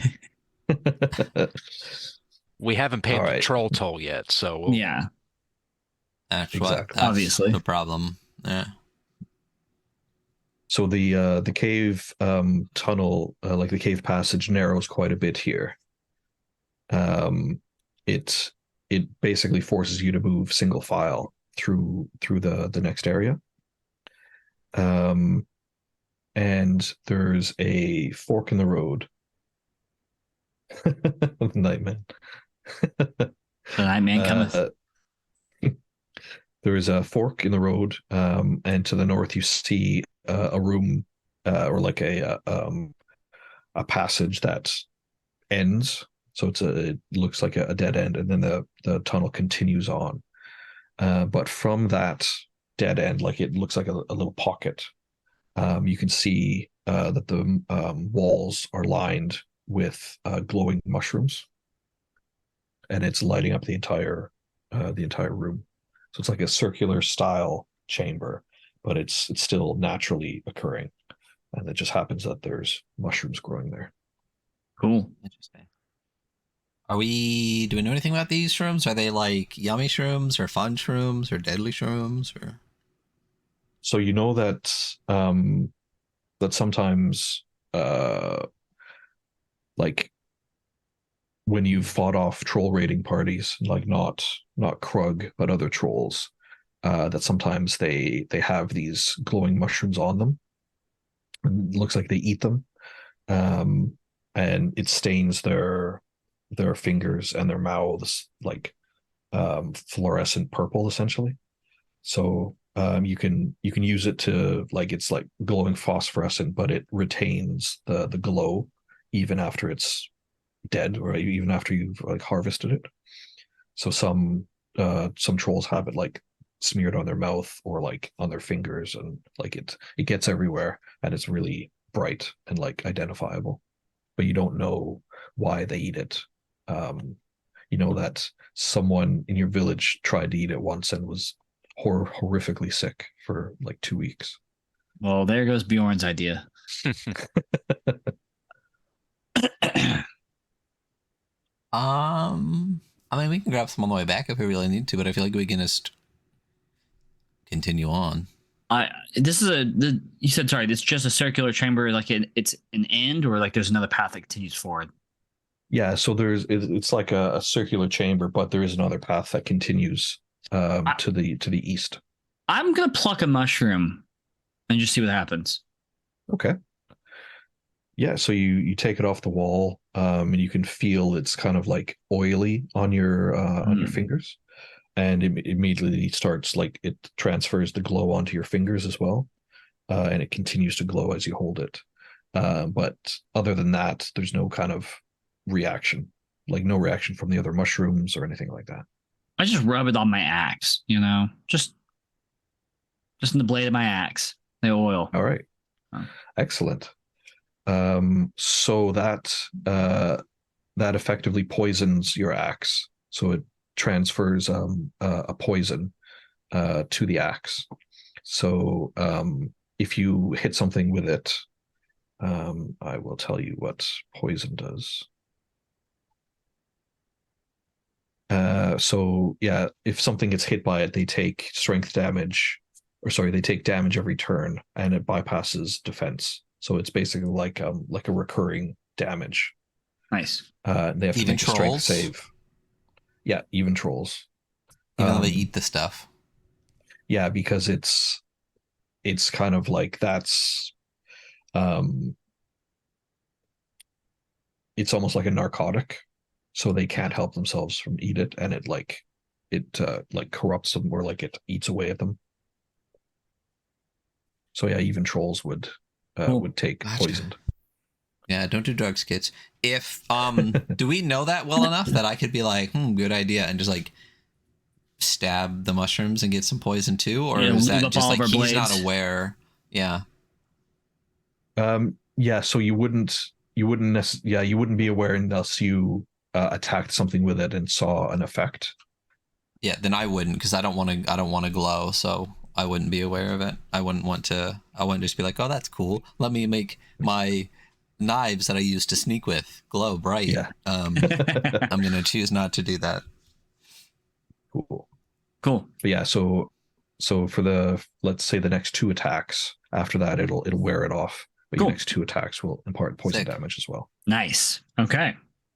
We haven't paid the troll toll yet, so yeah. That's obviously the problem. Yeah. So the cave tunnel, like the cave passage, narrows quite a bit here. It basically forces you to move single file through the next area. And there's a fork in the road. Nightman. The Nightman cometh. There is a fork in the road, and to the north you see a room or like a passage that ends. So it looks like a dead end, and then the tunnel continues on. But from that dead end, like it looks like a little pocket. You can see that the walls are lined with glowing mushrooms, and it's lighting up the entire room. So it's like a circular style chamber, but it's still naturally occurring, and it just happens that there's mushrooms growing there. Cool. Interesting. Do we know anything about these shrooms? Are they like yummy shrooms or fun shrooms or deadly shrooms or? So you know that that sometimes like when you've fought off troll raiding parties, like not Krug but other trolls, that sometimes they have these glowing mushrooms on them. And it looks like they eat them, and it stains their fingers and their mouths like fluorescent purple, essentially. So you can use it to, like, it's like glowing phosphorescent, but it retains the glow even after it's dead, or even after you've like harvested it. So some trolls have it like smeared on their mouth or like on their fingers, and like it gets everywhere, and it's really bright and like identifiable, but you don't know why they eat it. You know that someone in your village tried to eat it once and was horrifically sick for like 2 weeks. Well, there goes Bjorn's idea. I mean, we can grab some on the way back if we really need to, but I feel like we can just continue on. This is you said, sorry, it's just a circular chamber, like it's an end, or like there's another path that continues forward? Yeah, so it's like a circular chamber, but there is another path that continues to the east. I'm gonna pluck a mushroom and just see what happens. Okay. Yeah, so you take it off the wall, and you can feel it's kind of like oily on your fingers, and it immediately starts, like, it transfers the glow onto your fingers as well, and it continues to glow as you hold it. But other than that, there's no kind of reaction, like no reaction from the other mushrooms or anything like that. I just rub it on my axe, just Just in the blade of my axe. The oil. All right. Oh. Excellent. So that effectively poisons your axe. So it transfers a poison to the axe. So if you hit something with it, I will tell you what poison does. So yeah, if something gets hit by it, they take strength damage, they take damage every turn, and it bypasses defense. So it's basically like a recurring damage. Nice. They have to make a strength save. Yeah, even trolls. Even though they eat the stuff. Yeah, because it's kind of like that's it's almost like a narcotic, so they can't help themselves from eat it, and it corrupts them, or like it eats away at them. So yeah, even trolls would take poisoned. Yeah, don't do drugs, kids. If do we know that well enough that I could be like, good idea, and just like stab the mushrooms and get some poison too, or is that just like he's not aware? Yeah. Yeah. So you wouldn't be aware unless you attacked something with it and saw an effect. Yeah, then I wouldn't, because I don't want to glow, so I wouldn't be aware of it. I wouldn't just be like, oh, that's cool. Let me make my knives that I use to sneak with glow bright. Yeah. I'm gonna choose not to do that. Cool. But yeah, so for let's say the next 2 attacks after that, it'll wear it off. But your next 2 attacks will impart poison damage as well. Nice. Okay.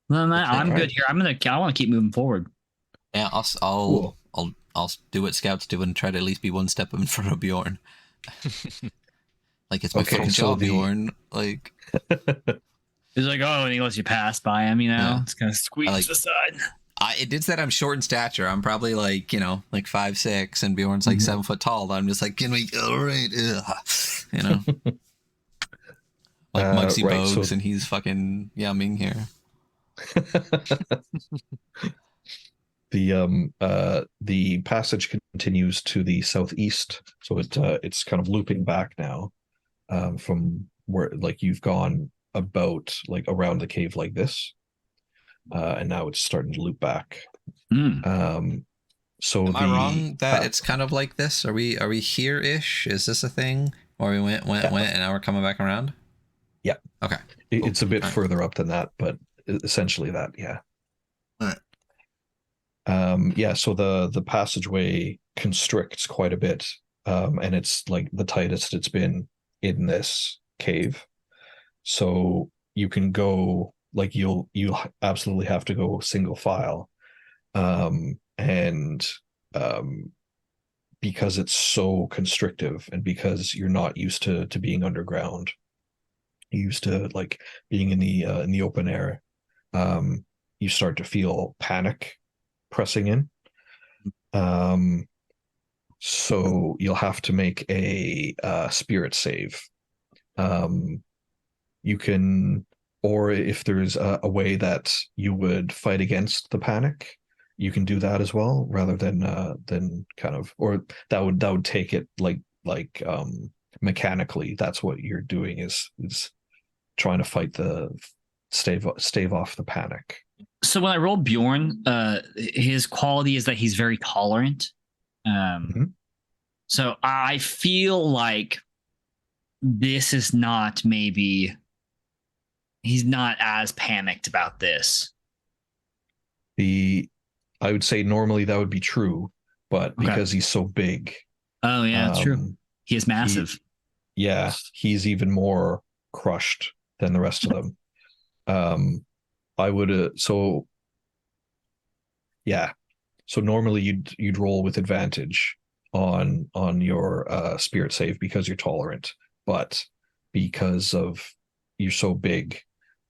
Well, I'm good here. I want to keep moving forward. Yeah, I'll do what scouts do and try to at least be one step in front of Bjorn. Like, it's my fucking job, Bjorn. Like, he's like, oh, and he lets you pass by him. It's gonna squeeze aside. It did that I'm short in stature. I'm probably like 5'6", and Bjorn's like 7 foot tall. I'm just like, can we? All right, like Muggsy Bogues, and he's fucking Ming here. The passage continues to the southeast, so it's kind of looping back now from where you've gone about around the cave like this, and now it's starting to loop back. So am I wrong that it's kind of like this? Are we here-ish? Is this a thing? Or we went, and now we're coming back around? Yeah. Okay. It's a bit further up than that, but essentially that, yeah. All right. Yeah, so the passageway constricts quite a bit, and it's like the tightest it's been in this cave. So you can go you'll absolutely have to go single file, and because it's so constrictive, and because you're not used to being underground, you're used to being in the open air, you start to feel panic pressing in. So you'll have to make a spirit save. You can, or if there's a way that you would fight against the panic, you can do that as well, rather than kind of, or that would take it mechanically. That's what you're doing is trying to fight stave off the panic. So when I roll Bjorn, his quality is that he's very tolerant. So I feel like this is not maybe he's not as panicked about this. I would say normally that would be true, but because he's so big. Oh yeah, that's true. He is massive. He's even more crushed than the rest of them. I would so normally you'd roll with advantage on your spirit save because you're tolerant, but because of you're so big,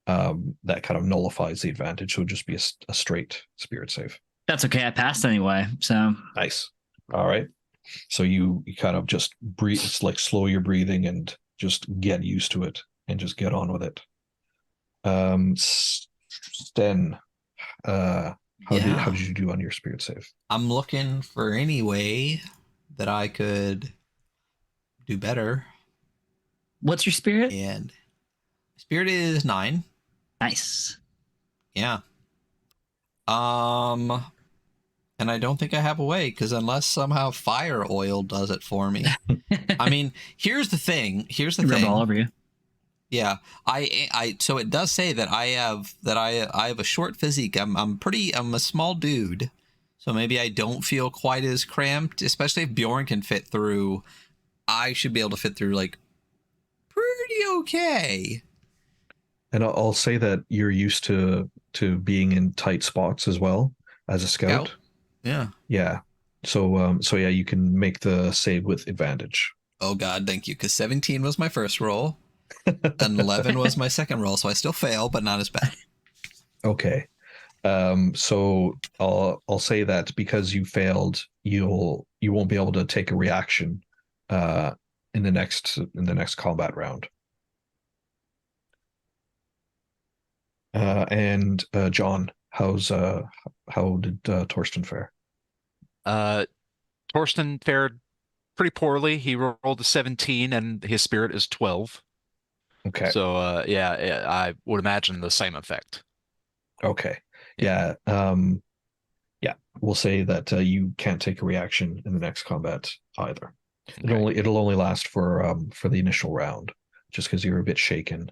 that kind of nullifies the advantage. So it'd just be a straight spirit save. That's okay. I passed anyway. So nice. All right. So you kind of just breathe. It's like slow your breathing and just get used to it and just get on with it. Sten, how did you do on your spirit save? I'm looking for any way that I could do better. What's your spirit? And spirit is 9. Nice. Yeah. And I don't think I have a way, because unless somehow fire oil does it for me. I mean, here's the thing. Rub all over you. Yeah, so it does say that I have a short physique. I'm a small dude, so maybe I don't feel quite as cramped. Especially if Bjorn can fit through, I should be able to fit through like pretty okay. And I'll say that you're used to being in tight spots as well as a scout. Yeah. Yeah. So yeah, you can make the save with advantage. Oh God, thank you. Because 17 was my first roll, and 11 was my second roll, so I still fail, but not as bad. Okay. So I'll say that because you failed, you won't be able to take a reaction in the next combat round. And John, how did Torsten fare? Torsten fared pretty poorly. He rolled a 17 and his spirit is 12. Okay. So yeah, I would imagine the same effect. Okay. Yeah. Yeah. We'll say that you can't take a reaction in the next combat either. Okay. It'll only last for the initial round, just because you're a bit shaken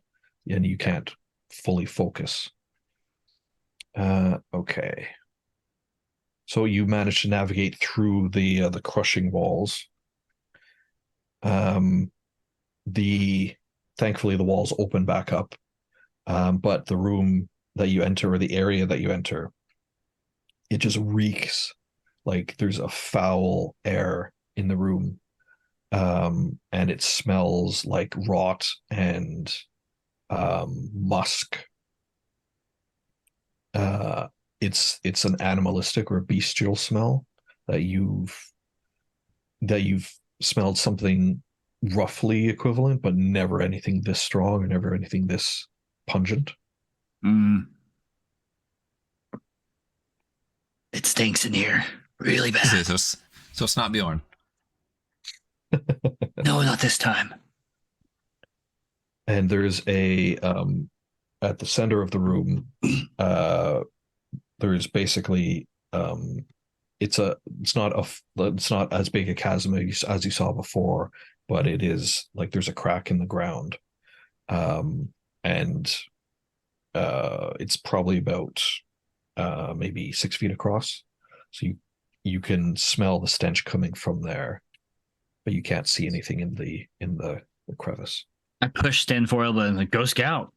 and you can't fully focus. Okay. So you managed to navigate through the crushing walls. Thankfully the walls open back up, but the room that you enter, or the area that you enter, it just reeks like there's a foul air in the room, and it smells like rot and musk. It's an animalistic or bestial smell that you've smelled something roughly equivalent, but never anything this strong or never anything this pungent. It stinks in here really bad. So it's not Bjorn. No, not this time. And there's a at the center of the room, there's basically it's not as big a chasm as you saw before, but it is like there's a crack in the ground, and it's probably about maybe 6 feet across. So you can smell the stench coming from there, but you can't see anything in the crevice. I pushed in for elbow and like, go scout.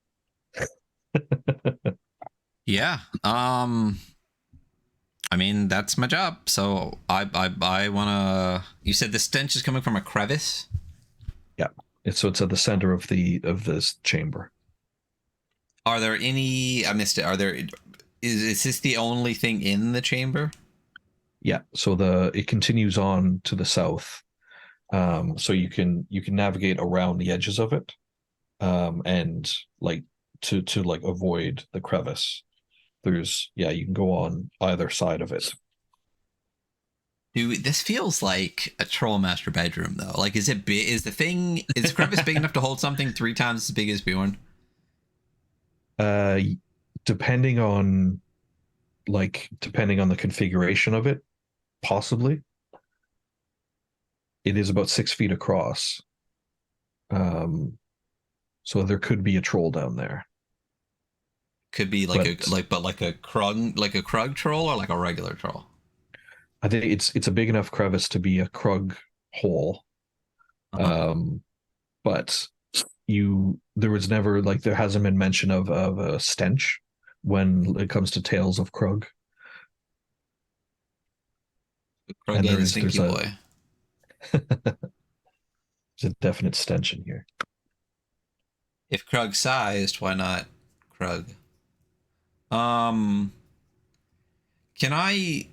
Yeah. I mean, that's my job. So I wanna. You said the stench is coming from a crevice. Yeah. It's at the center of this chamber. Are there any? I missed it. Are there? Is this the only thing in the chamber? Yeah. So it continues on to the south. So you can navigate around the edges of it, and like to like avoid the crevice. You can go on either side of it. Dude, this feels like a Trollmaster bedroom though. Like, is it big? Is the crevice big enough to hold something 3 times as big as Bjorn? Depending on the configuration of it, possibly. It is about 6 feet across. So there could be a troll down there. Could be like a Krug troll or like a regular troll. I think it's a big enough crevice to be a Krug hole. But there was never there hasn't been mention of a stench when it comes to tales of Krug. Krug ain't a stinky boy. There's a definite stench in here. If Krug sized, why not Krug? Can I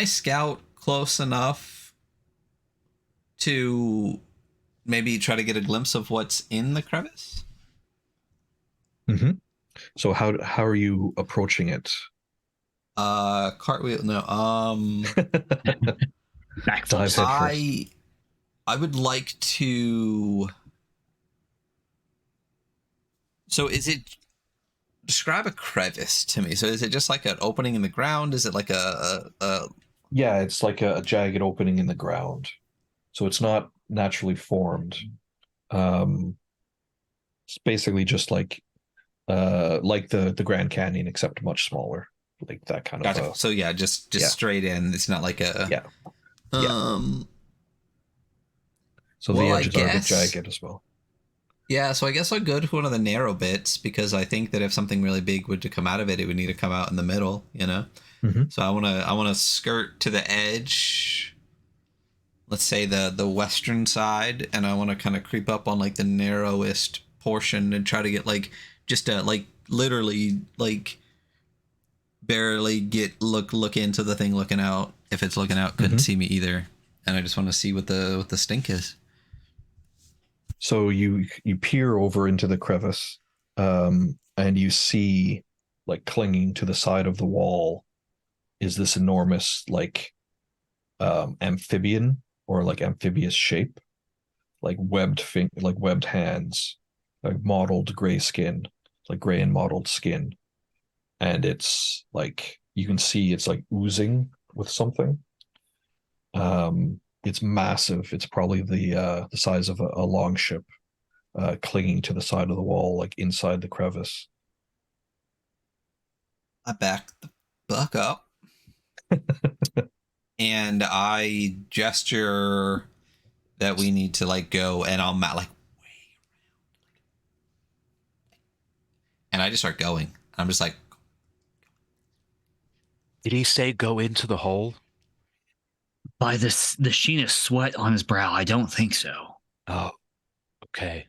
scout close enough to maybe try to get a glimpse of what's in the crevice? Mm-hmm. So how are you approaching it? Cartwheel, no. Backflip. I would like to. So is it? Describe a crevice to me. So is it just like an opening in the ground? Is it like a Yeah, it's like a jagged opening in the ground. So it's not naturally formed. It's basically just like the Grand Canyon, except much smaller. Like that kind gotcha. of. So yeah, just straight in. It's not like a. Yeah. So well, the edges are a bit jagged as well. Yeah, so I guess I'll go to one of the narrow bits because I think that if something really big were to come out of it, it would need to come out in the middle, you know? Mm-hmm. So I wanna skirt to the edge, let's say the western side, and I wanna kinda creep up on like the narrowest portion and try to get like just a like literally like barely get look into the thing looking out. If it's looking out, couldn't see me either. And I just want to see what the stink is. So you peer over into the crevice, and you see, like, clinging to the side of the wall is this enormous, like, amphibian or like amphibious shape, like webbed hands, like mottled gray skin, like gray and mottled skin, and it's like you can see it's like oozing with something. It's massive. It's probably the size of a long ship, clinging to the side of the wall, like inside the crevice. I back the fuck up. And I gesture that we need to like go, and I'm like way around. And I just start going. I'm just like, Did he say go into the hole? By the sheen of sweat on his brow, I don't think so. Oh, okay.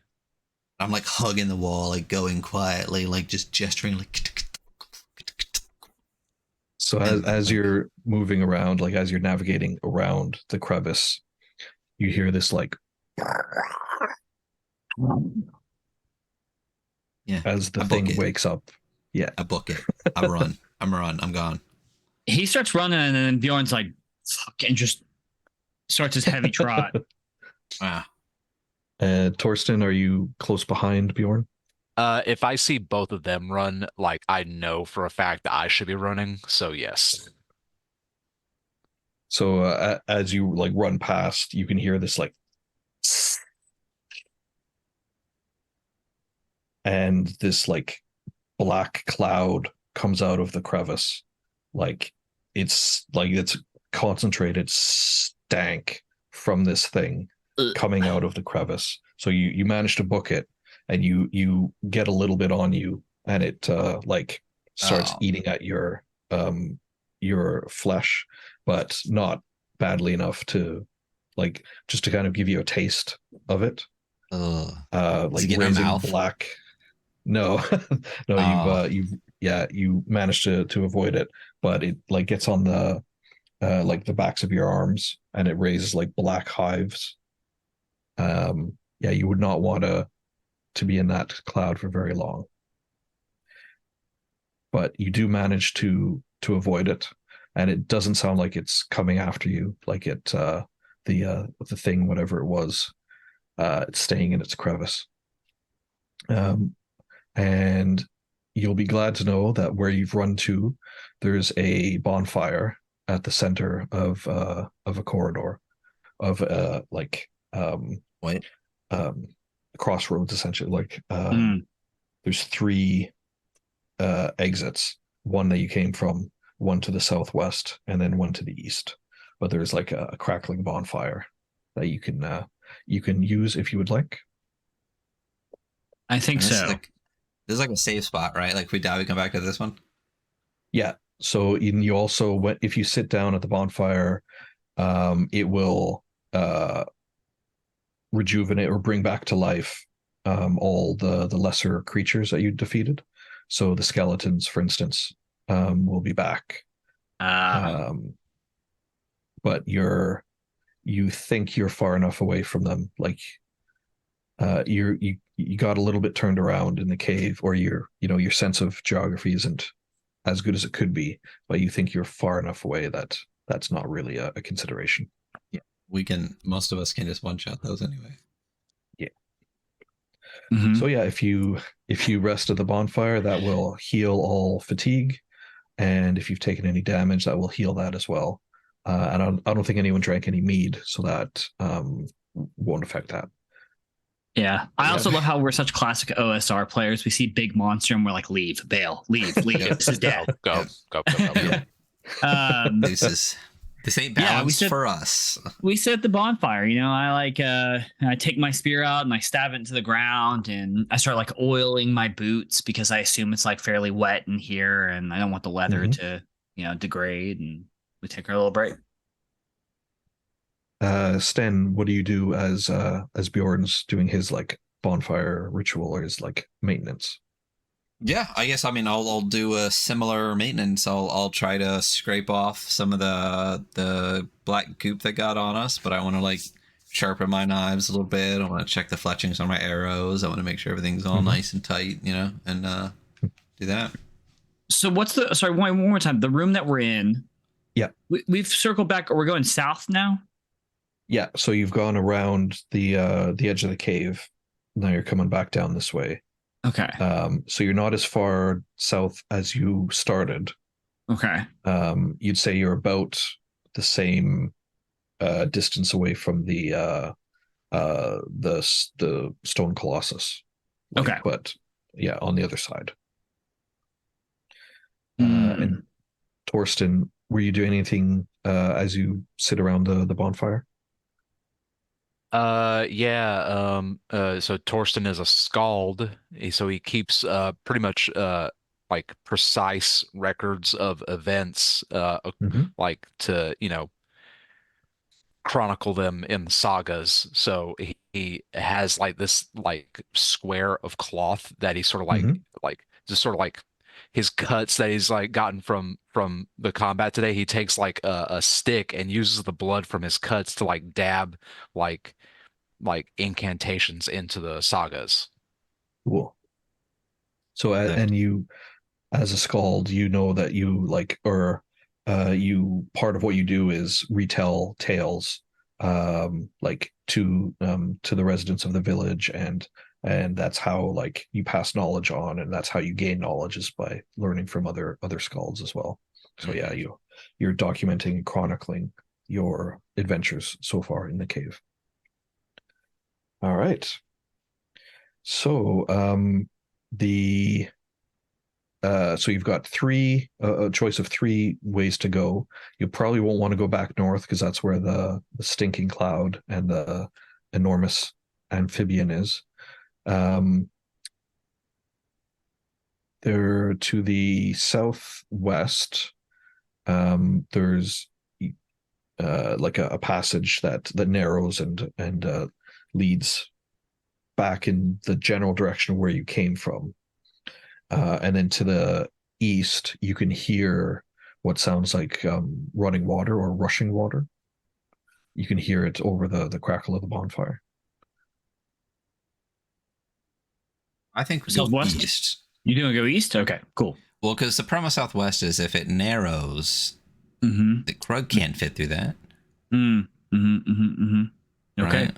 I'm like hugging the wall, like going quietly, like just gesturing, like. So as you're moving around, like as you're navigating around the crevice, you hear this like, yeah, as the thing wakes up. Yeah, I book it. I run. I'm gone. He starts running, and then Bjorn's like, fuck, and just starts his heavy trot. Ah. Torsten, are you close behind Bjorn? If I see both of them run, like I know for a fact that I should be running, so yes. So as you like run past, you can hear this like, and this like black cloud comes out of the crevice, like it's concentrated stank from this thing coming out of the crevice. So you manage to book it, and you get a little bit on you, and it like starts eating at your flesh, but not badly enough to like just to kind of give you a taste of it. Like raising black. No, no, you managed to avoid it, but it like gets on the like the backs of your arms, and it raises like black hives. Yeah, you would not want to be in that cloud for very long, but you do manage to avoid it, and it doesn't sound like it's coming after you, like it the thing, whatever it was, it's staying in its crevice. And you'll be glad to know that where you've run to, there's a bonfire at the center of a corridor of crossroads, essentially. Like there's three exits, one that you came from, one to the southwest, and then one to the east. But there's like a crackling bonfire that you can use if you would like. I think so. This is like a safe spot, right? Like if we die, we come back to this one. Yeah. So you also, if you sit down at the bonfire, it will rejuvenate or bring back to life all the lesser creatures that you defeated. So the skeletons, for instance, will be back. But you think you're far enough away from them, like you got a little bit turned around in the cave, or your sense of geography isn't as good as it could be, but you think you're far enough away that that's not really a consideration. Yeah. most of us can just one shot those anyway. Yeah. Mm-hmm. So yeah, if you rest at the bonfire, that will heal all fatigue, and if you've taken any damage, that will heal that as well. And I don't think anyone drank any mead, so that won't affect that. Yeah. I also love how we're such classic OSR players. We see big monster and we're like, leave, bail, leave. This is dead. Go. This ain't balanced for us. We sit at the bonfire, you know. I take my spear out and I stab it into the ground, and I start like oiling my boots because I assume it's like fairly wet in here, and I don't want the leather to, degrade. And we take our little break. Sten, what do you do as Bjorn's doing his like bonfire ritual or his like maintenance? Yeah, I guess I'll do a similar maintenance. I'll try to scrape off some of the black goop that got on us, but I want to like sharpen my knives a little bit. I want to check the fletchings on my arrows. I want to make sure everything's all nice and tight, and do that. So one more time, the room that we're in. Yeah. We've circled back, or we're going south now? Yeah, so you've gone around the edge of the cave. Now you're coming back down this way. Okay. So you're not as far south as you started. Okay. You'd say you're about the same distance away from the stone colossus. Okay. But yeah, on the other side. And Torsten, were you doing anything as you sit around the bonfire? So Torsten is a skald, so he keeps pretty much like precise records of events, like to chronicle them in the sagas. So he has like this like square of cloth that he sort of like his cuts that he's like gotten from the combat today. He takes like a stick and uses the blood from his cuts to like dab like incantations into the sagas. Cool. So and you, as a skald, you know that you like, or you, part of what you do is retell tales like to the residents of the village, and that's how like you pass knowledge on, and that's how you gain knowledge, is by learning from other skalds as well. So yeah, you're documenting and chronicling your adventures so far in the cave. All right. So so you've got a choice of 3 ways to go. You probably won't want to go back north, because that's where the stinking cloud and the enormous amphibian is. There to the southwest, there's like a passage that narrows and leads back in the general direction of where you came from. And then to the east, you can hear what sounds like running water or rushing water. You can hear it over the crackle of the bonfire. I think we go east. You doing go east? Okay, cool. Well, because the problem with southwest is if it narrows, the Krug can't fit through that. Okay. Right?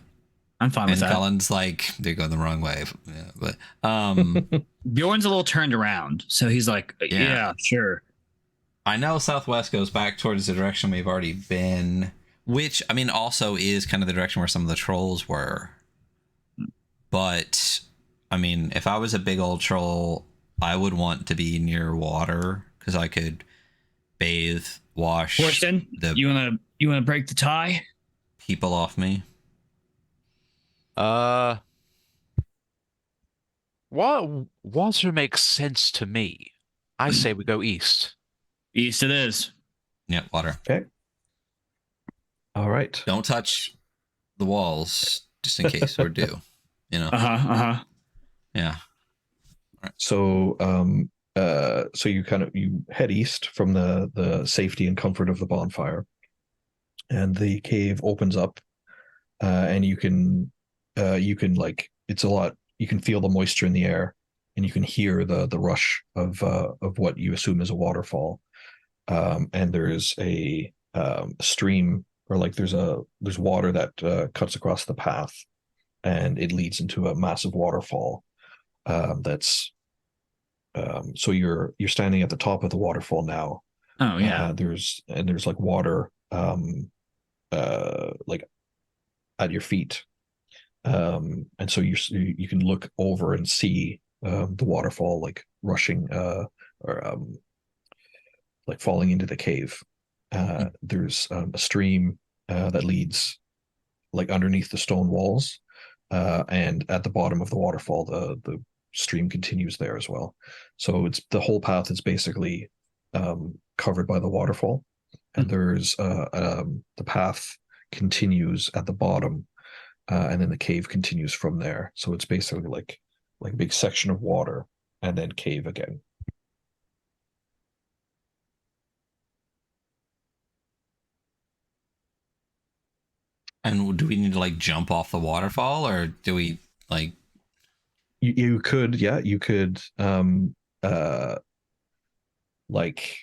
I'm fine with that. And Colin's like, they're going the wrong way. Yeah, but Bjorn's a little turned around, so he's like, yeah, sure. I know southwest goes back towards the direction we've already been, which, also is kind of the direction where some of the trolls were. But, if I was a big old troll, I would want to be near water, because I could bathe, wash. Torsten, you wanna break the tie? People off me. Water makes sense to me. I say we go east. East it is. Yeah, water. Okay. All right. Don't touch the walls, just in case we're due. Yeah. All right. So so you head east from the safety and comfort of the bonfire, and the cave opens up, and you can like, it's a lot, you can feel the moisture in the air, and you can hear the rush of what you assume is a waterfall, and there's a stream or like there's water that cuts across the path, and it leads into a massive waterfall. That's so you're standing at the top of the waterfall now. Oh yeah. There's like water like at your feet, and so you can look over and see the waterfall like rushing or like falling into the cave. There's a stream that leads like underneath the stone walls, and at the bottom of the waterfall, the stream continues there as well. So it's the whole path is basically covered by the waterfall, and there's the path continues at the bottom, and then the cave continues from there. So it's basically like a big section of water and then cave again. And do we need to like jump off the waterfall, or do we like? You could, yeah, you could like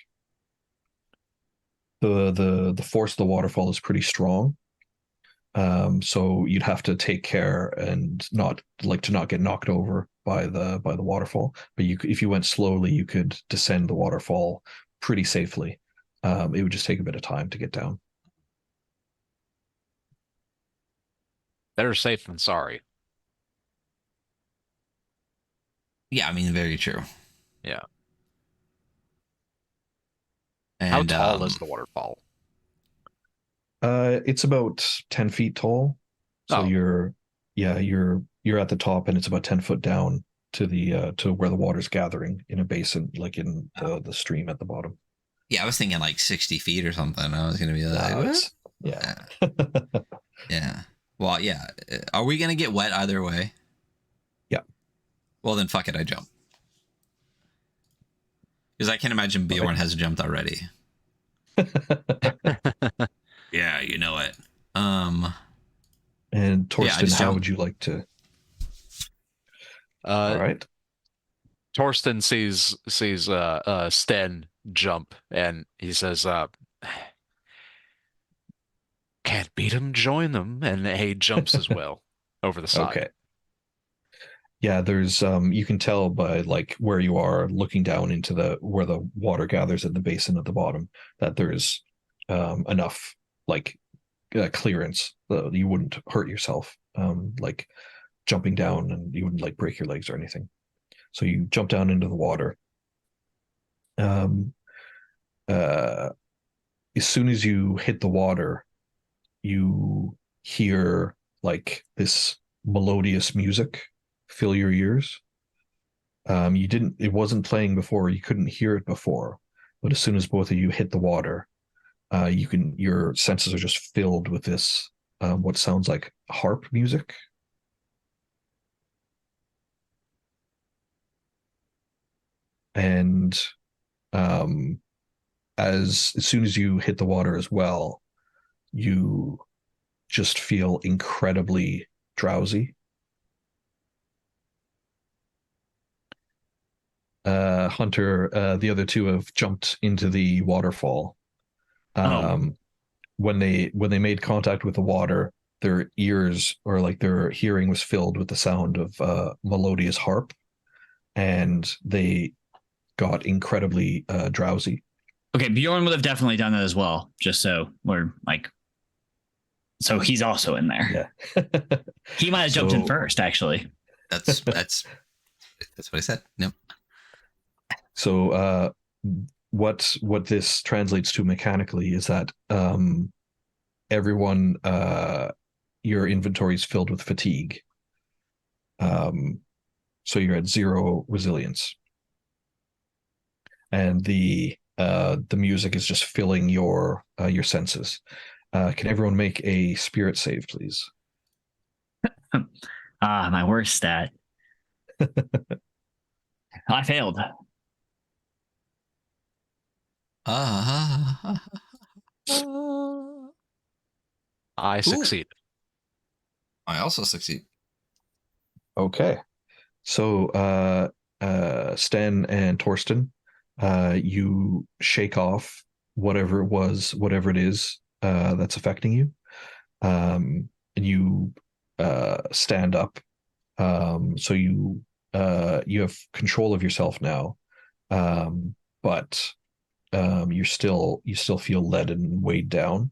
the force of the waterfall is pretty strong. So you'd have to take care and not get knocked over by the waterfall. But if you went slowly, you could descend the waterfall pretty safely. It would just take a bit of time to get down. Better safe than sorry. Yeah, I mean, very true. Yeah. And, how tall is the waterfall? It's about 10 feet tall. So Oh. you're at the top, and it's about 10 foot down to the to where the water's gathering in a basin, like in the stream at the bottom. Yeah, I was thinking like 60 feet or something. I was gonna be like, what? Yeah. Yeah. Well, yeah. Are we gonna get wet either way? Yeah. Well, then fuck it. I jump. Because I can't imagine Bjorn has jumped already. Yeah, you know it. And Torsten, how would you like to? All right. Torsten sees Sten jump, and he says, "Can't beat him, join them," and he jumps as well over the side. Okay. Yeah, there's you can tell by like where you are looking down into where the water gathers at the basin at the bottom that there's enough like clearance that you wouldn't hurt yourself, like jumping down, and you wouldn't like break your legs or anything. So you jump down into the water. As soon as you hit the water, you hear like this melodious music fill your ears. It wasn't playing before, you couldn't hear it before, but as soon as both of you hit the water, your senses are just filled with this what sounds like harp music. And as soon as you hit the water as well, you just feel incredibly drowsy. Hunter, the other two have jumped into the waterfall. When they made contact with the water, their ears, or like their hearing, was filled with the sound of melodious harp, and they got incredibly drowsy. Okay, Bjorn would have definitely done that as well, just so we're like, so he's also in there. Yeah. He might have jumped in first, actually. That's what I said. Yep. So what this translates to mechanically is that everyone, your inventory is filled with fatigue. So you're at 0 resilience, and the music is just filling your senses. Can everyone make a spirit save, please? My worst stat. I failed. I succeed. I also succeed. Okay. So Sten and Torsten, you shake off whatever it is that's affecting you. And you stand up. So you have control of yourself now. But you still feel led and weighed down.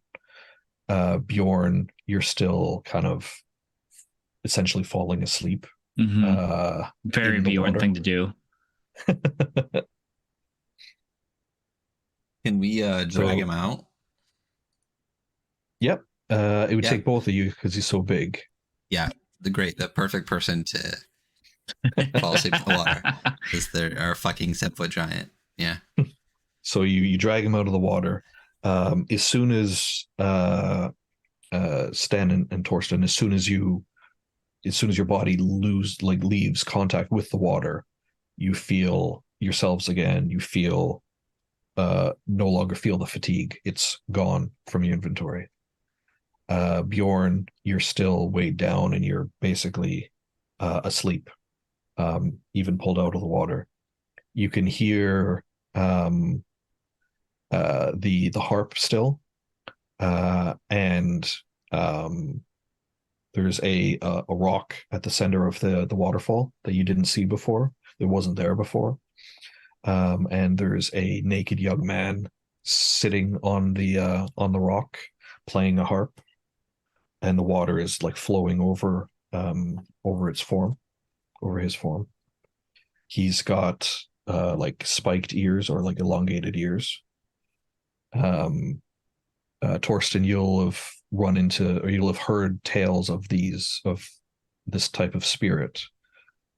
Bjorn, you're still kind of essentially falling asleep. Very Bjorn thing to do. Can we drag him out? Yep. It would take both of you because he's so big. Yeah, the perfect person to fall asleep in the water is our fucking 7-foot giant. Yeah. So you drag him out of the water. As soon as Stan and Torsten, as soon as your body leaves contact with the water, you feel yourselves again. You feel no longer feel the fatigue. It's gone from your inventory. Bjorn, you're still weighed down and you're basically asleep, even pulled out of the water. You can hear the harp still, and there's a rock at the center of the waterfall that you didn't see before. It wasn't there before. And there's a naked young man sitting on the rock playing a harp, and the water is like flowing over his form. He's got like spiked ears or like elongated ears. Torsten, you'll have run into, or you'll have heard tales of this type of spirit.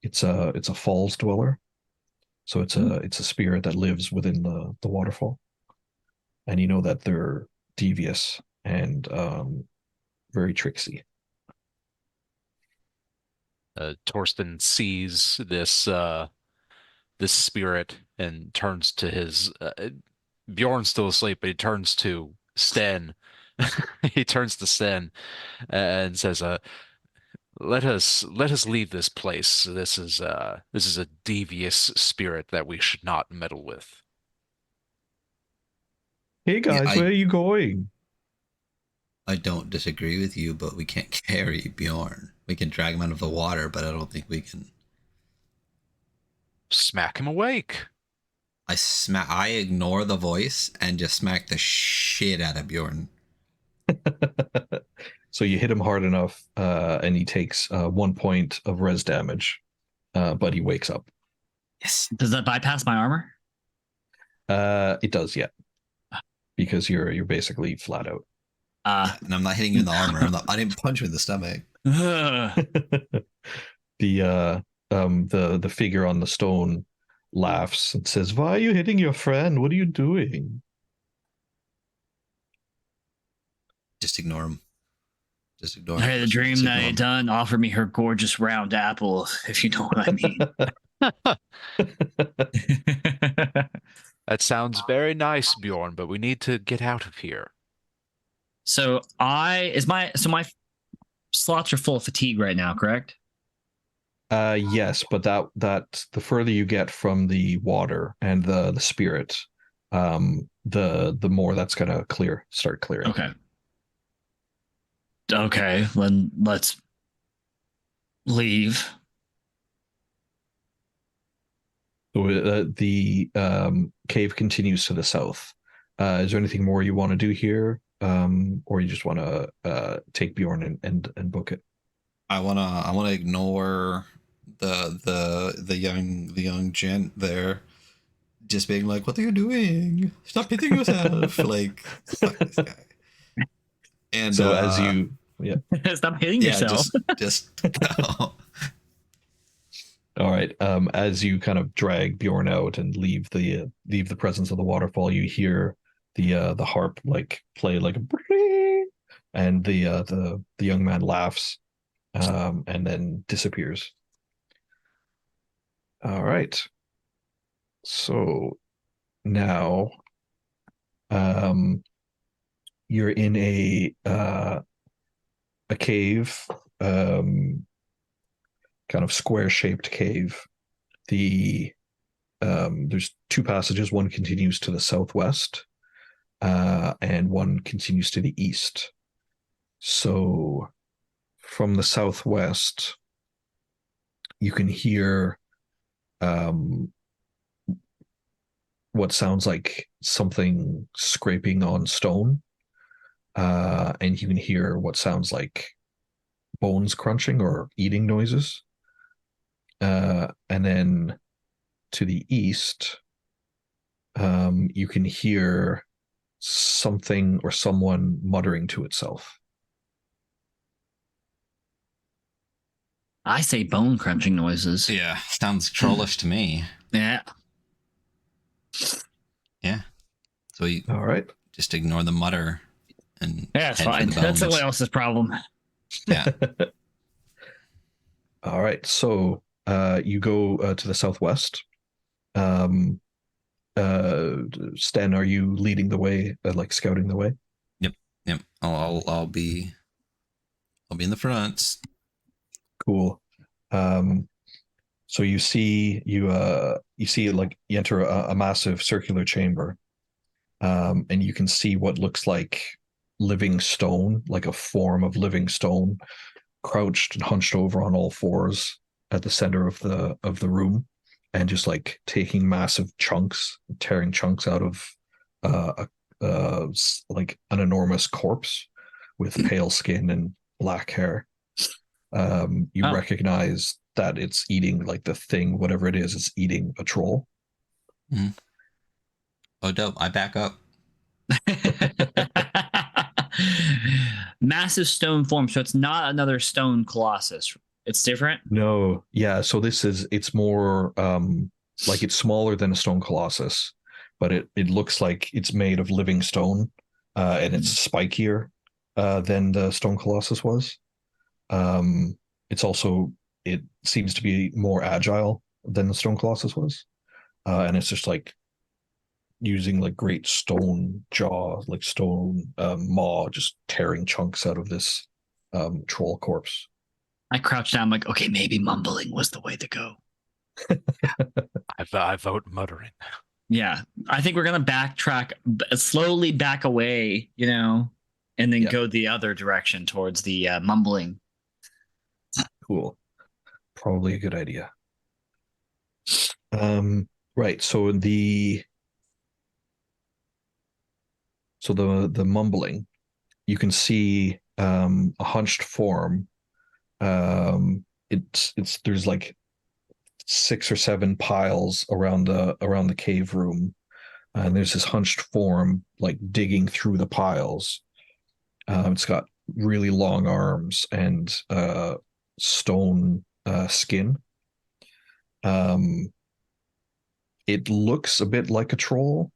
It's a falls dweller. So it's a spirit that lives within the waterfall. And you know that they're devious and very tricksy. Torsten sees this spirit and turns to his Bjorn's still asleep, but he turns to Sten. He turns to Sten and says, let us leave this place. This is a devious spirit that we should not meddle with. Hey guys, where are you going? I don't disagree with you, but we can't carry Bjorn. We can drag him out of the water, but I don't think we can smack him awake. I ignore the voice and just smack the shit out of Bjorn. So you hit him hard enough, and he takes 1 point of res damage, but he wakes up. Yes. Does that bypass my armor? It does, yeah. Because you're basically flat out. And I'm not hitting you in the armor. I didn't punch you in the stomach. The figure on the stone laughs and says, "Why are you hitting your friend? What are you doing?" Just ignore him. Just ignore I him. had a dream that I done offered me her gorgeous round apple, if you know what I mean. That sounds very nice, Bjorn, but we need to get out of here. So my slots are full of fatigue right now, correct? Yes, but that the further you get from the water and the spirit, the more that's gonna start clearing. Okay, then let's leave. So the cave continues to the south. Is there anything more you want to do here, or you just want to take Bjorn and book it? I wanna ignore the young gent there, just being like, "What are you doing? Stop hitting yourself!" Like, fuck this guy. And so as you stop hitting yourself. Just go. All right. As you kind of drag Bjorn out and leave the presence of the waterfall, you hear the harp like play like a, and the young man laughs, and then disappears. All right. So now, you're in a cave, kind of square-shaped cave. There's two passages. One continues to the southwest, and one continues to the east. So from the southwest, you can hear what sounds like something scraping on stone, and you can hear what sounds like bones crunching or eating noises. And then to the east, you can hear something or someone muttering to itself. I say bone crunching noises. Yeah, sounds trollish to me. Yeah. Yeah. So you All right. just ignore the mutter and Yeah, it's fine. That's someone else's problem. Yeah. All right. So you go to the southwest. Stan, are you leading the way, like scouting the way? Yep. I'll be in the front. Cool. So you see like you enter a massive circular chamber, and you can see what looks like living stone, like a form of living stone, crouched and hunched over on all fours at the center of the room, and just like taking massive chunks, tearing chunks out of like an enormous corpse with pale skin and black hair. You recognize that it's eating, like, the thing, whatever it is, it's eating a troll. Mm-hmm. Oh, dope. I back up. Massive stone form, so it's not another stone colossus. It's different? No. Yeah, so it's more like it's smaller than a stone colossus, but it looks like it's made of living stone, and it's spikier than the stone colossus was. It seems to be more agile than the stone colossus was, and it's just like using like great stone jaw, like stone maw, just tearing chunks out of this troll corpse. I crouched down, like, okay, maybe mumbling was the way to go. I vote muttering. Yeah, I think we're gonna backtrack, slowly back away, and then go the other direction towards the mumbling. Cool. Probably a good idea. Right. So the mumbling, you can see a hunched form. There's like 6 or 7 piles around the cave room, and there's this hunched form like digging through the piles. It's got really long arms and stone skin. It looks a bit like a troll,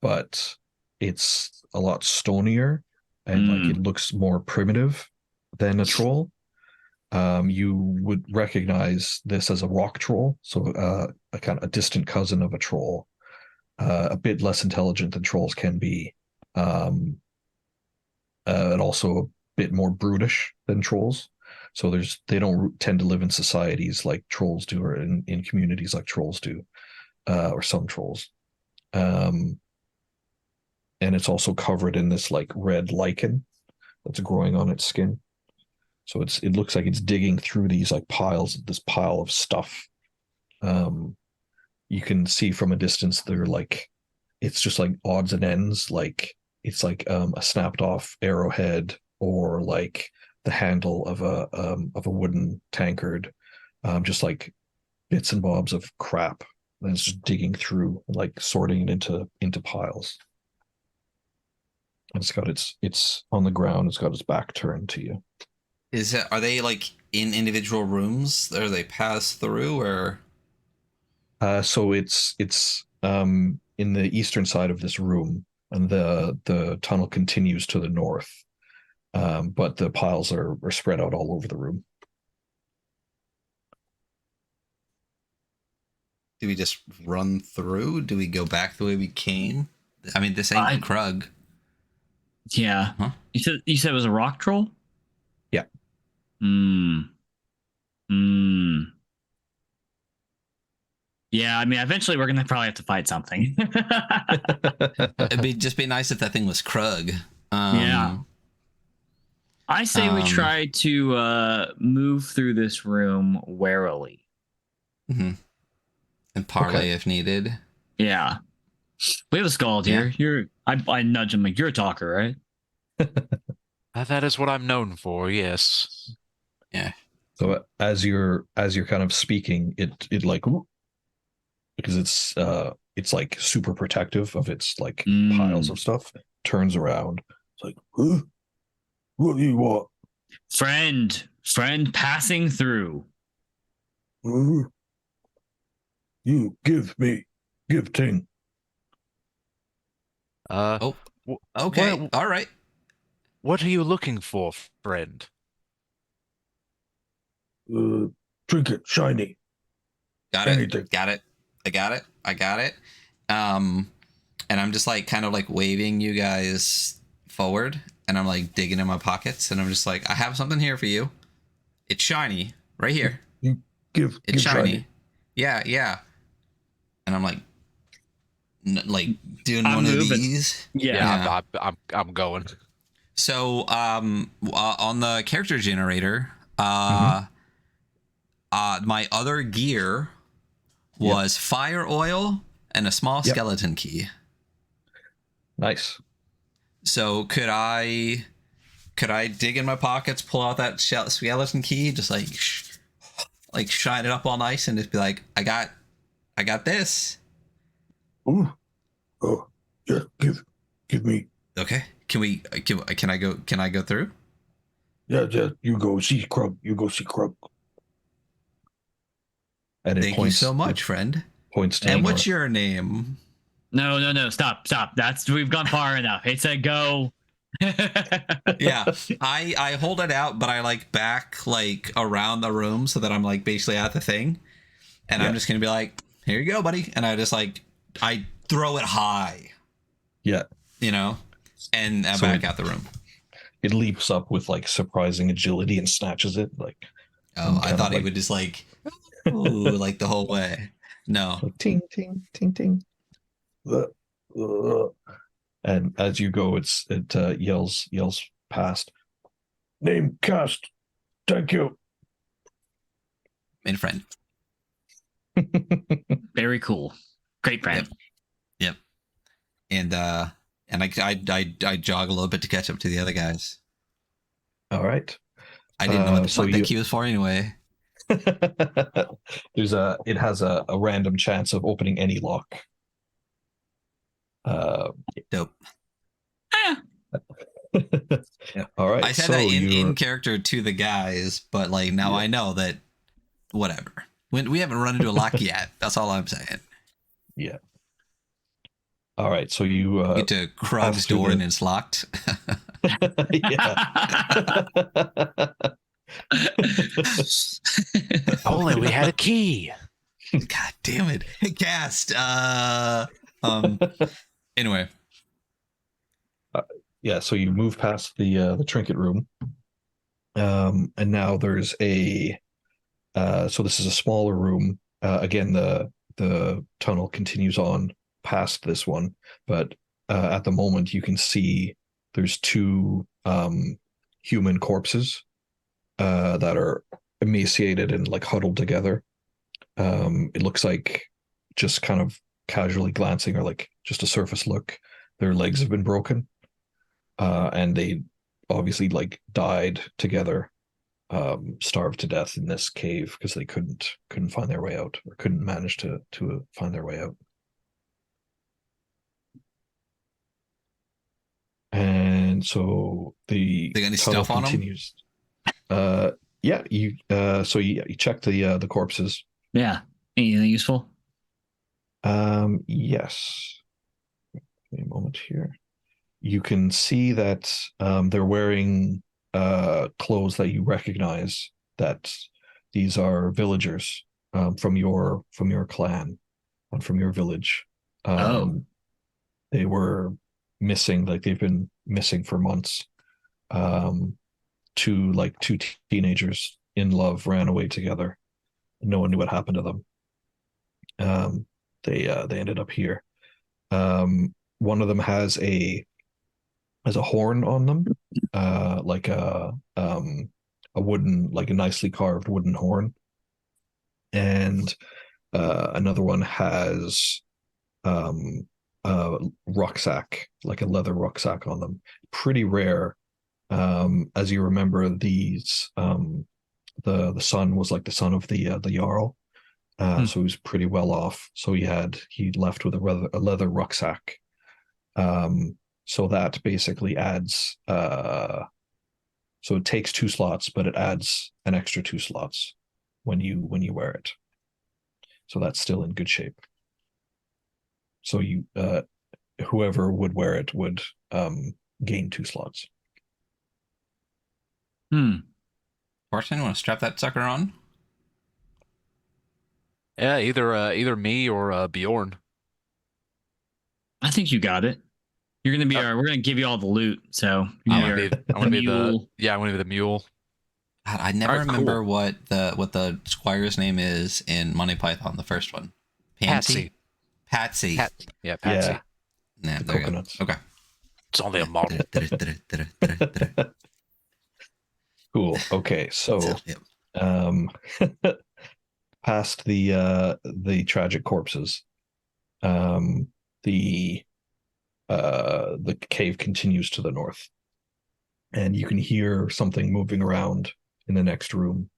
but it's a lot stonier, and like it looks more primitive than a troll. You would recognize this as a rock troll, so a kind of a distant cousin of a troll, a bit less intelligent than trolls can be, and also a bit more brutish than trolls. So they don't tend to live in societies like trolls do, or in communities like trolls do, or some trolls. And it's also covered in this like red lichen that's growing on its skin. So it looks like it's digging through these like this pile of stuff. You can see from a distance it's just like odds and ends, like it's like a snapped off arrowhead, or like the handle of a wooden tankard, just like bits and bobs of crap. And it's just digging through, like sorting it into piles. And it's on the ground. It's got its back turned to you. Are they like in individual rooms? Are they pass through, or? So it's in the eastern side of this room, and the tunnel continues to the north, but the piles are spread out all over the room. Do we just run through? Do we go back the way we came? I mean, this ain't Krug. Yeah. Huh? You said it was a rock troll? Yeah. Yeah, I mean, eventually we're gonna probably have to fight something. It'd just be nice if that thing was Krug. Yeah. I say we try to move through this room warily. And parlay if needed. Yeah. We have a Skald here. I nudge him like, you're a talker, right? That is what I'm known for, yes. Yeah. So as you're kind of speaking, it like, because it's like super protective of its like piles of stuff, turns around. It's like, huh? What do you want? Friend passing through. You give ting. Okay. All right. What are you looking for, friend? Trinket, shiny. Got it. Got it. I got it. And I'm just like kind of like waving you guys forward, and I'm like digging in my pockets, and I'm just like, I have something here for you. It's shiny, right here. It's shiny. Yeah. And I'm like doing one of these. Yeah. I'm going. So on the character generator, my other gear was fire oil and a small skeleton key. Nice. So could I dig in my pockets, pull out that skeleton key, just like shine it up all nice, and just be like, I got this. Ooh. Oh yeah. Give me. Okay. Can I go through? Yeah. You go see Krug. And thank you so much, friend. Points to. And what's your name? No. Stop. We've gone far enough. It said go. Yeah. I hold it out, but I like back like around the room so that I'm like basically at the thing. And I'm just gonna be like, here you go, buddy. And I just like I throw it high. Yeah. You know? And back out the room. It leaps up with like surprising agility and snatches it. Like, I thought he would just like, ooh, like the whole way. No. Like, ting, ting, ting, ting. And as you go, it yells past. Name cast. Thank you. And friend. Very cool. Great friend. Yep. And I jog a little bit to catch up to the other guys. All right. I didn't know what the fuck that key was for anyway. It has a random chance of opening any lock. Dope. Yeah. All right. I said that in character to the guys, but like now I know that whatever. We haven't run into a lock yet. That's all I'm saying. Yeah. All right. So you get to Krug's door and it's locked. Yeah. Only we had a key. God damn it. Cast. Anyway. Yeah, so you move past the trinket room. And now there's so this is a smaller room. Again, the tunnel continues on past this one, but at the moment you can see there's two human corpses that are emaciated and like huddled together. It looks like, just kind of casually glancing, or like just a surface look, their legs have been broken, and they obviously like died together, starved to death in this cave because they couldn't find their way out, or couldn't manage to find their way out. And so they got any stuff on continues. Yeah, you so you check the corpses. Yeah. Anything useful? Yes. Give me a moment here. You can see that they're wearing clothes that you recognize, that these are villagers from your clan and from your village. They were missing, like they've been missing for months. Two teenagers in love ran away together. No one knew what happened to them. They ended up here. One of them has a horn on them, like a wooden, like a nicely carved wooden horn, and another one has a rucksack, like a leather rucksack on them. Pretty rare. As you remember, these the son was like the son of the Jarl. So he was pretty well off. So he left with a leather rucksack. So that basically adds so it takes 2 slots, but it adds an extra 2 slots when you wear it. So that's still in good shape. So you whoever would wear it would gain 2 slots. Thorsten, you want to strap that sucker on? Yeah, either me or Bjorn. I think you got it. You're gonna be we're gonna give you all the loot. So I want to be the mule. God, I never remember what the squire's name is in Monty Python, the first one. Patsy. Patsy. Patsy. Yeah, the there coconuts. You go. Okay. It's only a model. Cool. Okay, so past the tragic corpses, the cave continues to the north, and you can hear something moving around in the next room.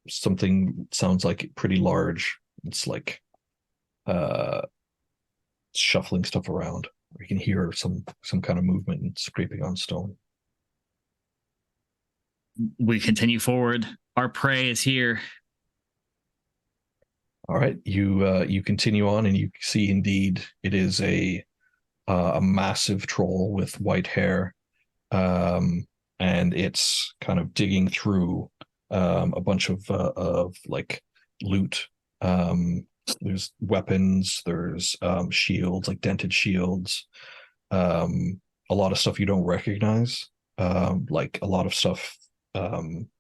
Something sounds like pretty large. It's like shuffling stuff around. You can hear some kind of movement and scraping on stone. We continue forward. Our prey is here. All right, you continue on, and you see indeed it is a massive troll with white hair, and it's kind of digging through a bunch of like loot. There's weapons, there's shields, like dented shields, a lot of stuff you don't recognize, like a lot of stuff,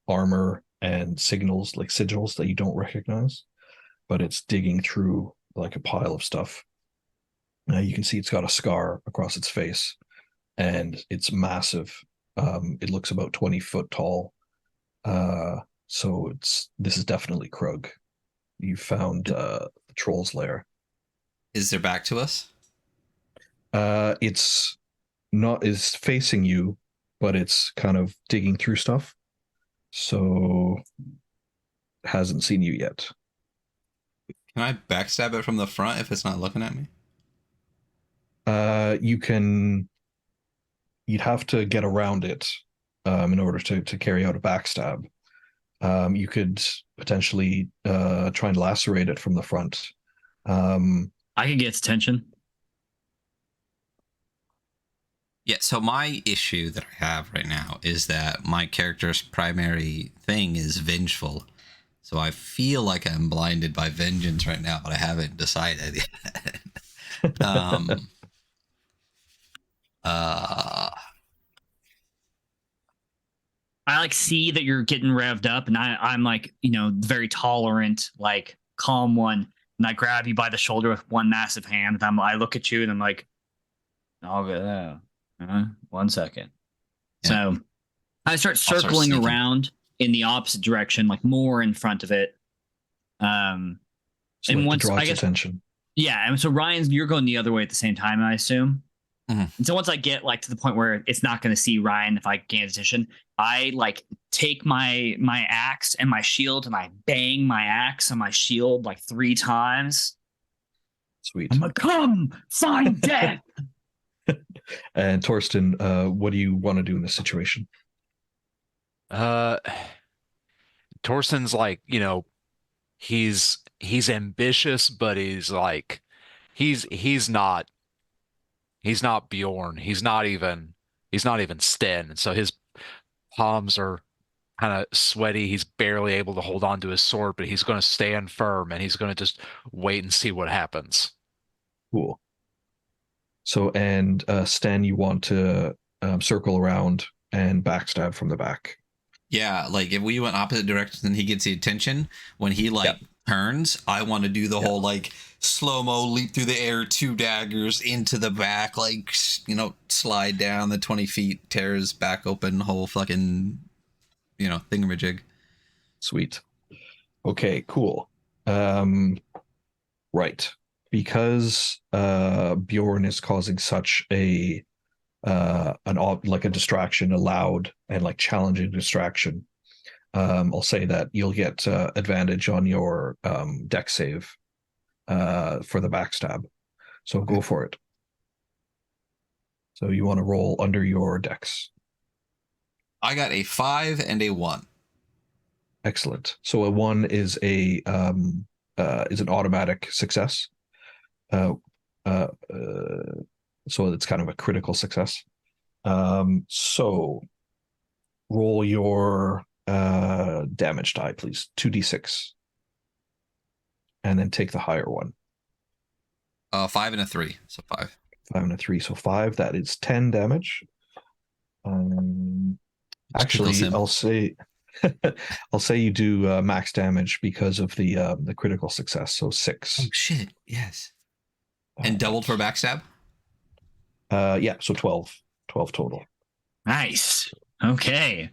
armor and sigils that you don't recognize, but it's digging through like a pile of stuff. You can see it's got a scar across its face, and it's massive. It looks about 20 foot tall. So this is definitely Krug. You found the troll's lair. Is there back to us? It's facing you, but it's kind of digging through stuff. So hasn't seen you yet. Can I backstab it from the front if it's not looking at me? You'd have to get around it in order to carry out a backstab. You could potentially try and lacerate it from the front. I could get its attention. Yeah, so my issue that I have right now is that my character's primary thing is vengeful. So I feel like I'm blinded by vengeance right now, but I haven't decided yet. I like see that you're getting revved up, and I'm like, very tolerant, like calm one, and I grab you by the shoulder with one massive hand, and I look at you, and I'm like, I'll get that. 1 second. Yeah. So I start circling around in the opposite direction, like more in front of it. And like once draw its attention. Yeah, and so Ryan's, you're going the other way at the same time, I assume. Mm-hmm. And so once I get like to the point where it's not going to see Ryan if I gain attention, I like take my axe and my shield, and I bang my axe on my shield like 3 times. Sweet. I'm like, come find death. And Thorsten, what do you want to do in this situation? Thorsten's like, he's ambitious, but he's like, he's not Bjorn. He's not even Sten. And so his palms are kind of sweaty. He's barely able to hold on to his sword, but he's going to stand firm, and he's going to just wait and see what happens. Cool. So, and Sten, you want to circle around and backstab from the back. Yeah, like if we went opposite directions and he gets the attention, when he like turns, I want to do the whole like slow-mo leap through the air, 2 daggers into the back, like, you know, slide down the 20 feet, tear his back open, whole fucking, you know, thingamajig. Sweet. Okay, cool. Right. Because Bjorn is causing such a like a distraction, a loud and like challenging distraction. I'll say that you'll get advantage on your dex save for the backstab. So go for it. So you want to roll under your dex. I got a 5 and a 1. Excellent. So a 1 is an automatic success. So it's kind of a critical success. So roll your damage die, please. 2d6. And then take the higher one. 5 and a 3. So 5. 5 and a 3. So 5. That is 10 damage. Actually, I'll say you do max damage because of the critical success. So 6. Oh shit! Yes. And doubled for backstab? Yeah, so 12. 12 total. Nice. Okay.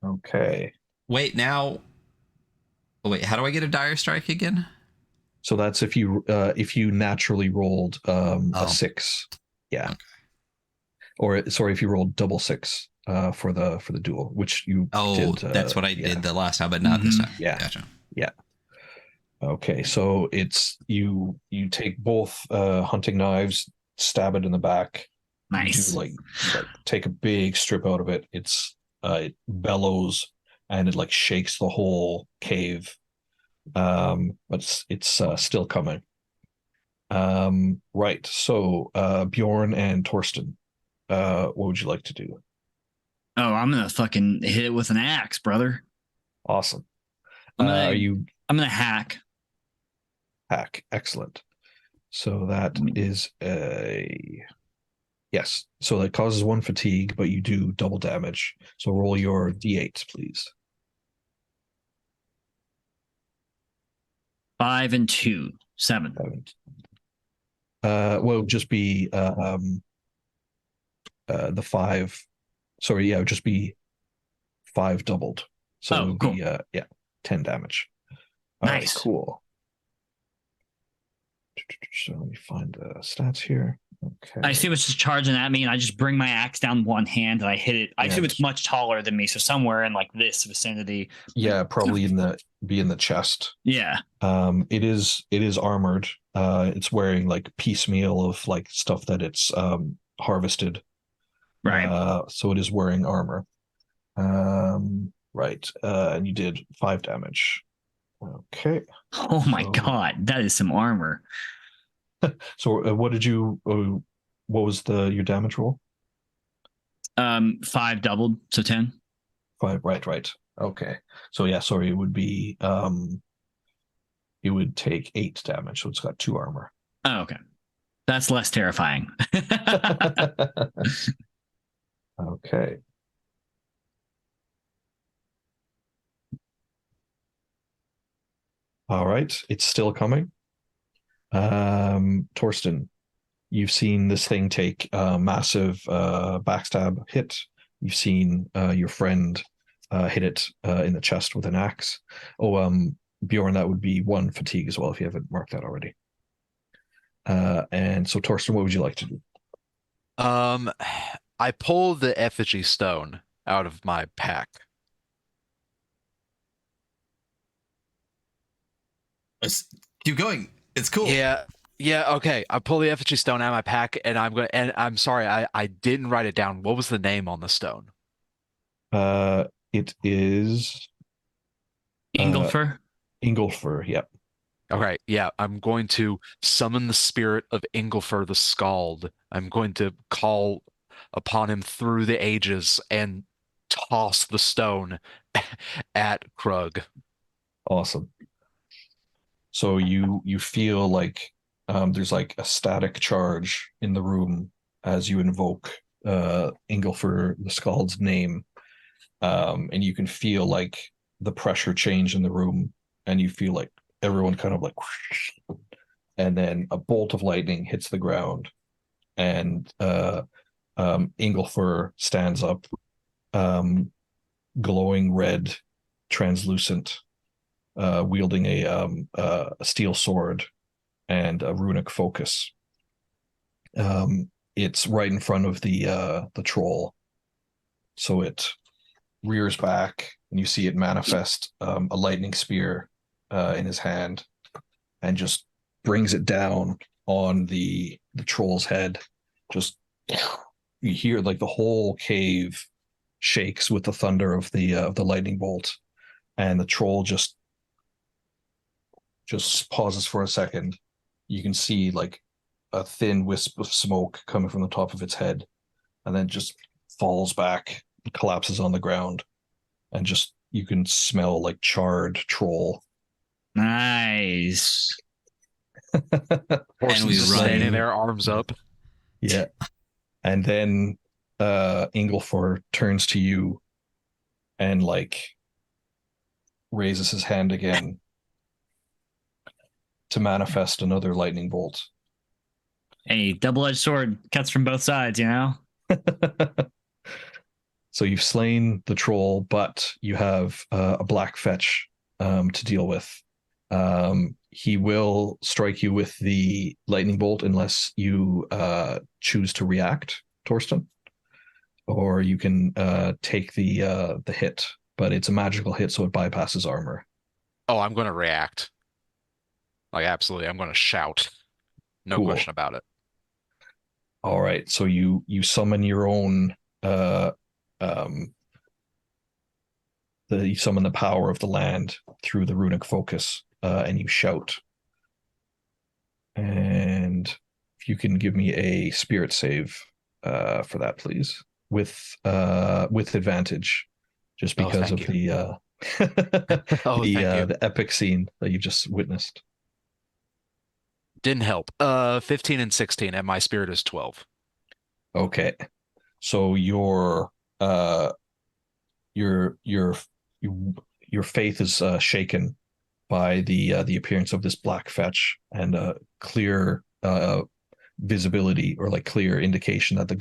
Okay. Wait, now... Oh, wait, how do I get a dire strike again? So that's if you naturally rolled a 6. Yeah. Okay. Or, sorry, if you rolled double 6 for the duel, which you did. That's what I did the last time, but not this time. Yeah. Gotcha. Yeah. Okay, so it's you take both hunting knives, stab it in the back. Nice. You like take a big strip out of it. It bellows and it like shakes the whole cave. But it's still coming. Right. So Bjorn and Torsten, what would you like to do? Oh, I'm gonna fucking hit it with an axe, brother. Awesome. I'm gonna hack. Hack. Excellent. So that is a yes. So that causes 1 fatigue, but you do double damage. So roll your d8, please. 5 and 2, 7. Well, just be the 5. Sorry, yeah, it would just be 5 doubled. So it would cool. be 10 damage. Nice. Right, cool. So let me find the stats here. Okay. I assume it's just charging at me, and I just bring my axe down one hand and I hit it. I assume it's much taller than me, so somewhere in like this vicinity. Yeah, probably in the chest. Yeah. It is armored. It's wearing like piecemeal of like stuff that it's harvested. Right. So it is wearing armor. Right. And you did 5 damage. Okay. Oh my god, that is some armor. So what did you? What was your damage roll? 5 doubled, so 10. 5. Right. Okay. So yeah, sorry, it would be it would take 8 damage. So it's got 2 armor. Oh, okay. That's less terrifying. Okay. All right, it's still coming. Torsten, you've seen this thing take a massive backstab hit. You've seen your friend hit it in the chest with an axe. Bjorn, that would be 1 fatigue as well if you haven't marked that already. And so Torsten, what would you like to do? I pull the effigy stone out of my pack. Let's keep going. It's cool. Yeah, okay. I pull the effigy stone out of my pack, and I'm sorry, I didn't write it down. What was the name on the stone? It is Ingolfur. Ingolfur, yep. Okay, yeah, I'm going to summon the spirit of Ingolfur the Skald. I'm going to call upon him through the ages and toss the stone at Krug. Awesome. So you feel like there's like a static charge in the room as you invoke Ingolfur the Skald's name, And you can feel like the pressure change in the room, and you feel like everyone kind of like, and then a bolt of lightning hits the ground, and 𝐑𝐔𝐍𝐄𝐂𝐀𝐈𑑑𝐍 stands up, glowing red, translucent, wielding a steel sword and a runic focus. It's right in front of the troll, so it rears back, and you see it manifest a lightning spear in his hand, and just brings it down on the troll's head. Just you hear like the whole cave shakes with the thunder of the lightning bolt, and the troll just pauses for a second. You can see like a thin wisp of smoke coming from the top of its head, and then just falls back, collapses on the ground, and just you can smell like charred troll. Nice. And we standing there, arms up. Yeah. And then 𝐑𝐔𝐍𝐄𝐂𝐀𝐈𑑑𝐍 turns to you and like raises his hand again to manifest another lightning bolt. A double-edged sword cuts from both sides, you know? So you've slain the troll, but you have a black fetch to deal with. He will strike you with the lightning bolt unless you choose to react, Torsten, or you can take the hit, but it's a magical hit, so it bypasses armor. Oh, I'm going to react. Like, absolutely. I'm going to shout. No question about it. All right. So you summon your own you summon the power of the land through the runic focus, and you shout. And if you can give me a spirit save for that, please, with advantage, just because of the the epic scene that you just witnessed. Didn't help. 15 and 16, and my spirit is 12. Okay. So your faith is shaken by the appearance of this black fetch, and clear visibility, or like clear indication that the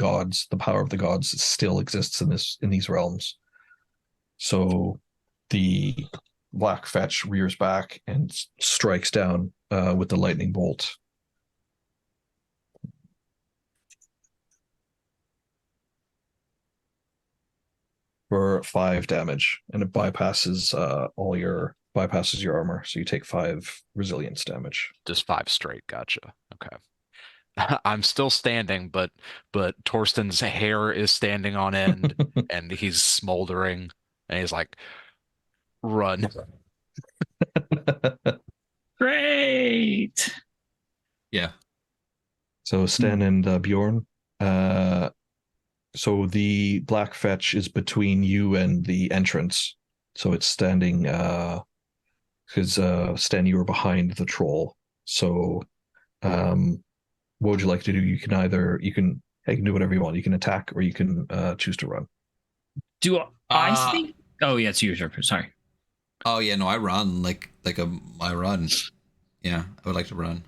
power of the gods still exists in these realms. So the black fetch rears back and strikes down with the lightning bolt. For 5 damage, and it bypasses your armor, so you take 5 resilience damage. Just 5 straight. Gotcha. Okay. I'm still standing, but Torsten's hair is standing on end, and he's smoldering, and he's like, "Run!" Great. Yeah. So Sten and Bjorn. So the black fetch is between you and the entrance. So it's standing because Sten, you were behind the troll. So what would you like to do? You can do whatever you want. You can attack, or you can choose to run. Do I think? Oh yeah, it's your turn. Sorry. Oh yeah, no, I run I run. Yeah, I would like to run.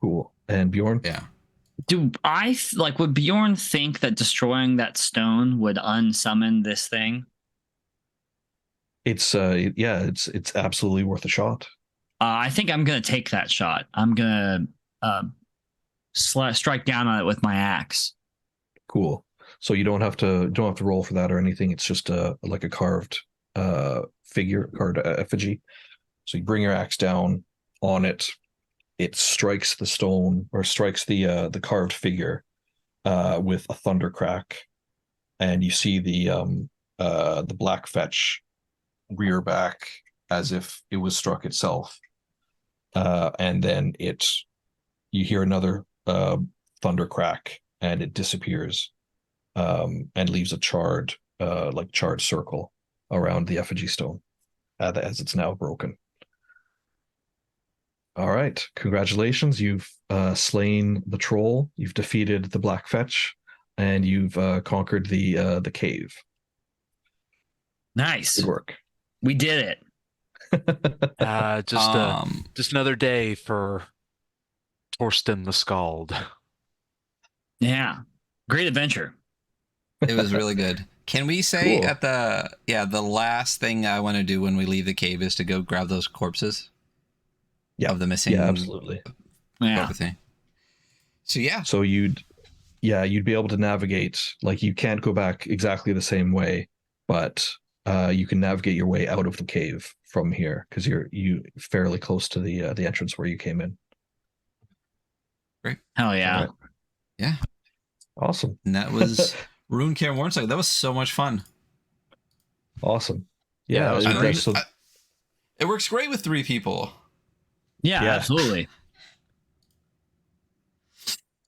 Cool. And Bjorn? Yeah. Do I would Bjorn think that destroying that stone would unsummon this thing? It's it's absolutely worth a shot. I think I'm gonna take that shot. I'm gonna strike down on it with my axe. Cool. So you don't have to roll for that or anything. It's just like a carved figure, carved effigy. So you bring your axe down on it. It strikes the stone, or strikes the carved figure with a thunder crack, and you see the black fetch rear back as if it was struck itself, and then you hear another thunder crack, and it disappears, and leaves a charred circle around the effigy stone as it's now broken. All right, congratulations. You've slain the troll. You've defeated the black fetch. and you've conquered the cave. Nice. Good work. We did it. Just another day for Torsten the Skald. Yeah. Great adventure. It was really good. Can we say Cool. at the last thing I want to do when we leave the cave is to go grab those corpses? Yeah. Of the missing. Yeah, absolutely. Yeah. Everything. So yeah. So you'd be able to navigate, like you can't go back exactly the same way, but you can navigate your way out of the cave from here because you're fairly close to the entrance where you came in. Great. Hell yeah. Right. Yeah. Awesome. And that was Runecairn Wardensaga. That was so much fun. Awesome. Yeah, Yeah, that was it- great. so- It works great with 3 people. Yeah, Yeah. absolutely.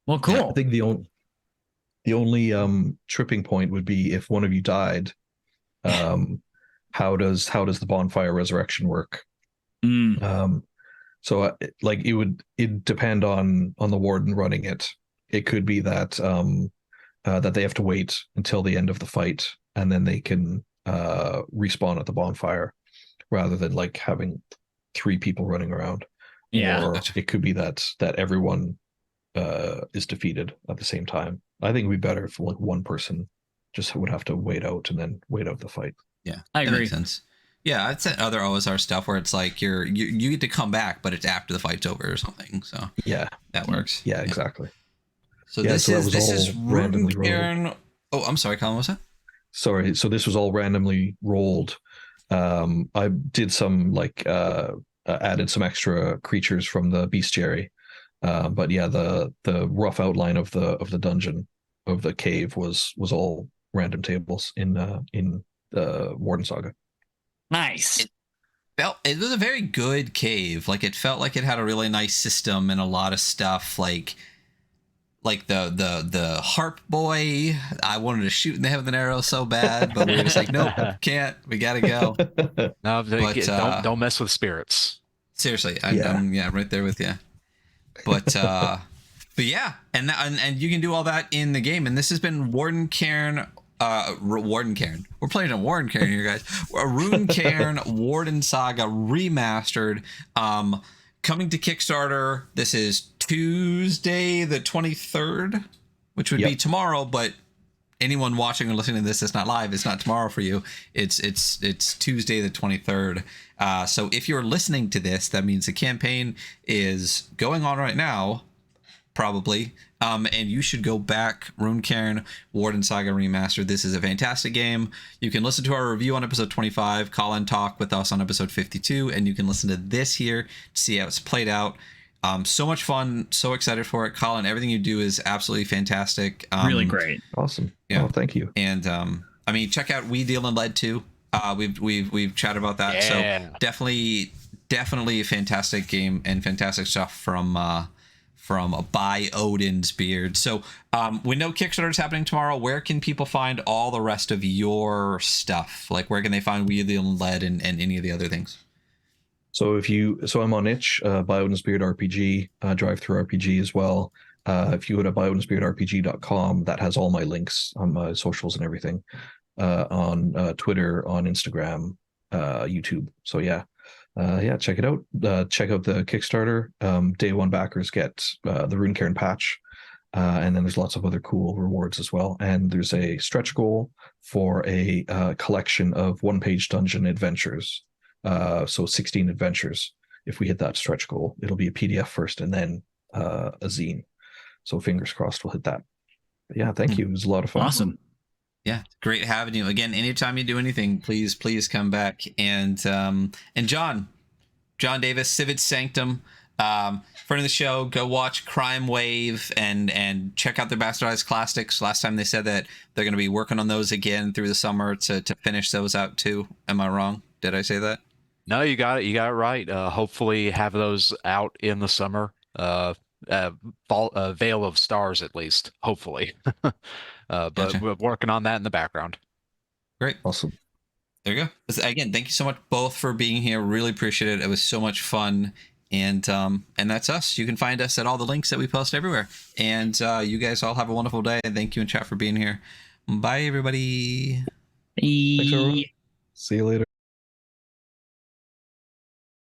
Well, cool. Yeah, I think the only tripping point would be if one of you died. How does the bonfire resurrection work? So like it'd depend on the warden running it. It could be that that they have to wait until the end of the fight and then they can respawn at the bonfire rather than like having 3 people running around. Yeah. Or it could be that everyone is defeated at the same time. I think it'd be better if like one person just would have to wait out and then wait out the fight. Yeah, I that agree. makes sense. Yeah, I'd say other OSR stuff where it's like you get to come back, but it's after the fight's over or something. So Yeah, that works. yeah, exactly. So Yeah, this so that is was all randomly Runecairn. Oh, I'm sorry, Colin. What's that? Sorry, so this was all randomly rolled. I did some like added some extra creatures from the bestiary, but yeah, the rough outline of the dungeon of the cave was all random tables in the Warden Saga. Nice. It was a very good cave. Like it felt like it had a really nice system and a lot of stuff. Like the harp boy, I wanted to shoot in the head with an arrow so bad, but we were just like, nope, can't. We gotta go. No, But, don't mess with spirits. Seriously, I'm right there with you. But yeah, and you can do all that in the game. And this has been Wardencairn. Wardencairn. We're playing a Wardencairn here, guys. Runecairn Wardensaga Remastered. Coming to Kickstarter. This is Tuesday the 23rd, which would be tomorrow, but anyone watching or listening to this that's not live, it's not tomorrow for you. It's Tuesday the 23rd. So if you're listening to this, that means the campaign is going on right now, probably. And you should go back. Runecairn Wardensaga Remastered. This is a fantastic game. You can listen to our review on episode 25. Colin talk with us on episode 52, and you can listen to this here to see how it's played out. So much fun. So excited for it, Colin. Everything you do is absolutely fantastic. Really great. Awesome. Yeah. Oh, thank you. And I mean, check out We Deal in Lead too. We've chatted about that. Yeah. So definitely a fantastic game and fantastic stuff from by Odin's Beard. So we know Kickstarter is happening tomorrow. Where can people find all the rest of your stuff? Like where can they find We Deal in Lead and any of the other things? So I'm on itch, by Odin's Beard RPG, Drive Through RPG as well. If you go to byodin'sbeardrpg.com, that has all my links on my socials and everything, on Twitter, on Instagram, YouTube. So yeah, check it out. Check out the Kickstarter. Day one backers get the Runecairn patch, and then there's lots of other cool rewards as well. And there's a stretch goal for a collection of one-page dungeon adventures. So 16 adventures. If we hit that stretch goal, it'll be a PDF first and then a zine. So fingers crossed we'll hit that. But yeah, thank you. It was a lot of fun. Awesome. Yeah, great having you again. Anytime you do anything, please come back. And John Davis, Sivad Sanctum, friend of the show. Go watch Crime Wave and check out their Bastardized Classics. Last time they said that they're going to be working on those again through the summer to finish those out too. Am I wrong? Did I say that? No, you got it. You got it right. Hopefully have those out in the summer. Veil of Stars, at least. Hopefully. But Gotcha. we're working on that in the background. Great. Awesome. There you go. Again, thank you so much both for being here. Really appreciate it. It was so much fun. And that's us. You can find us at all the links that we post everywhere. And you guys all have a wonderful day. And thank you in chat for being here. Bye, everybody. Thanks, everyone. See you later.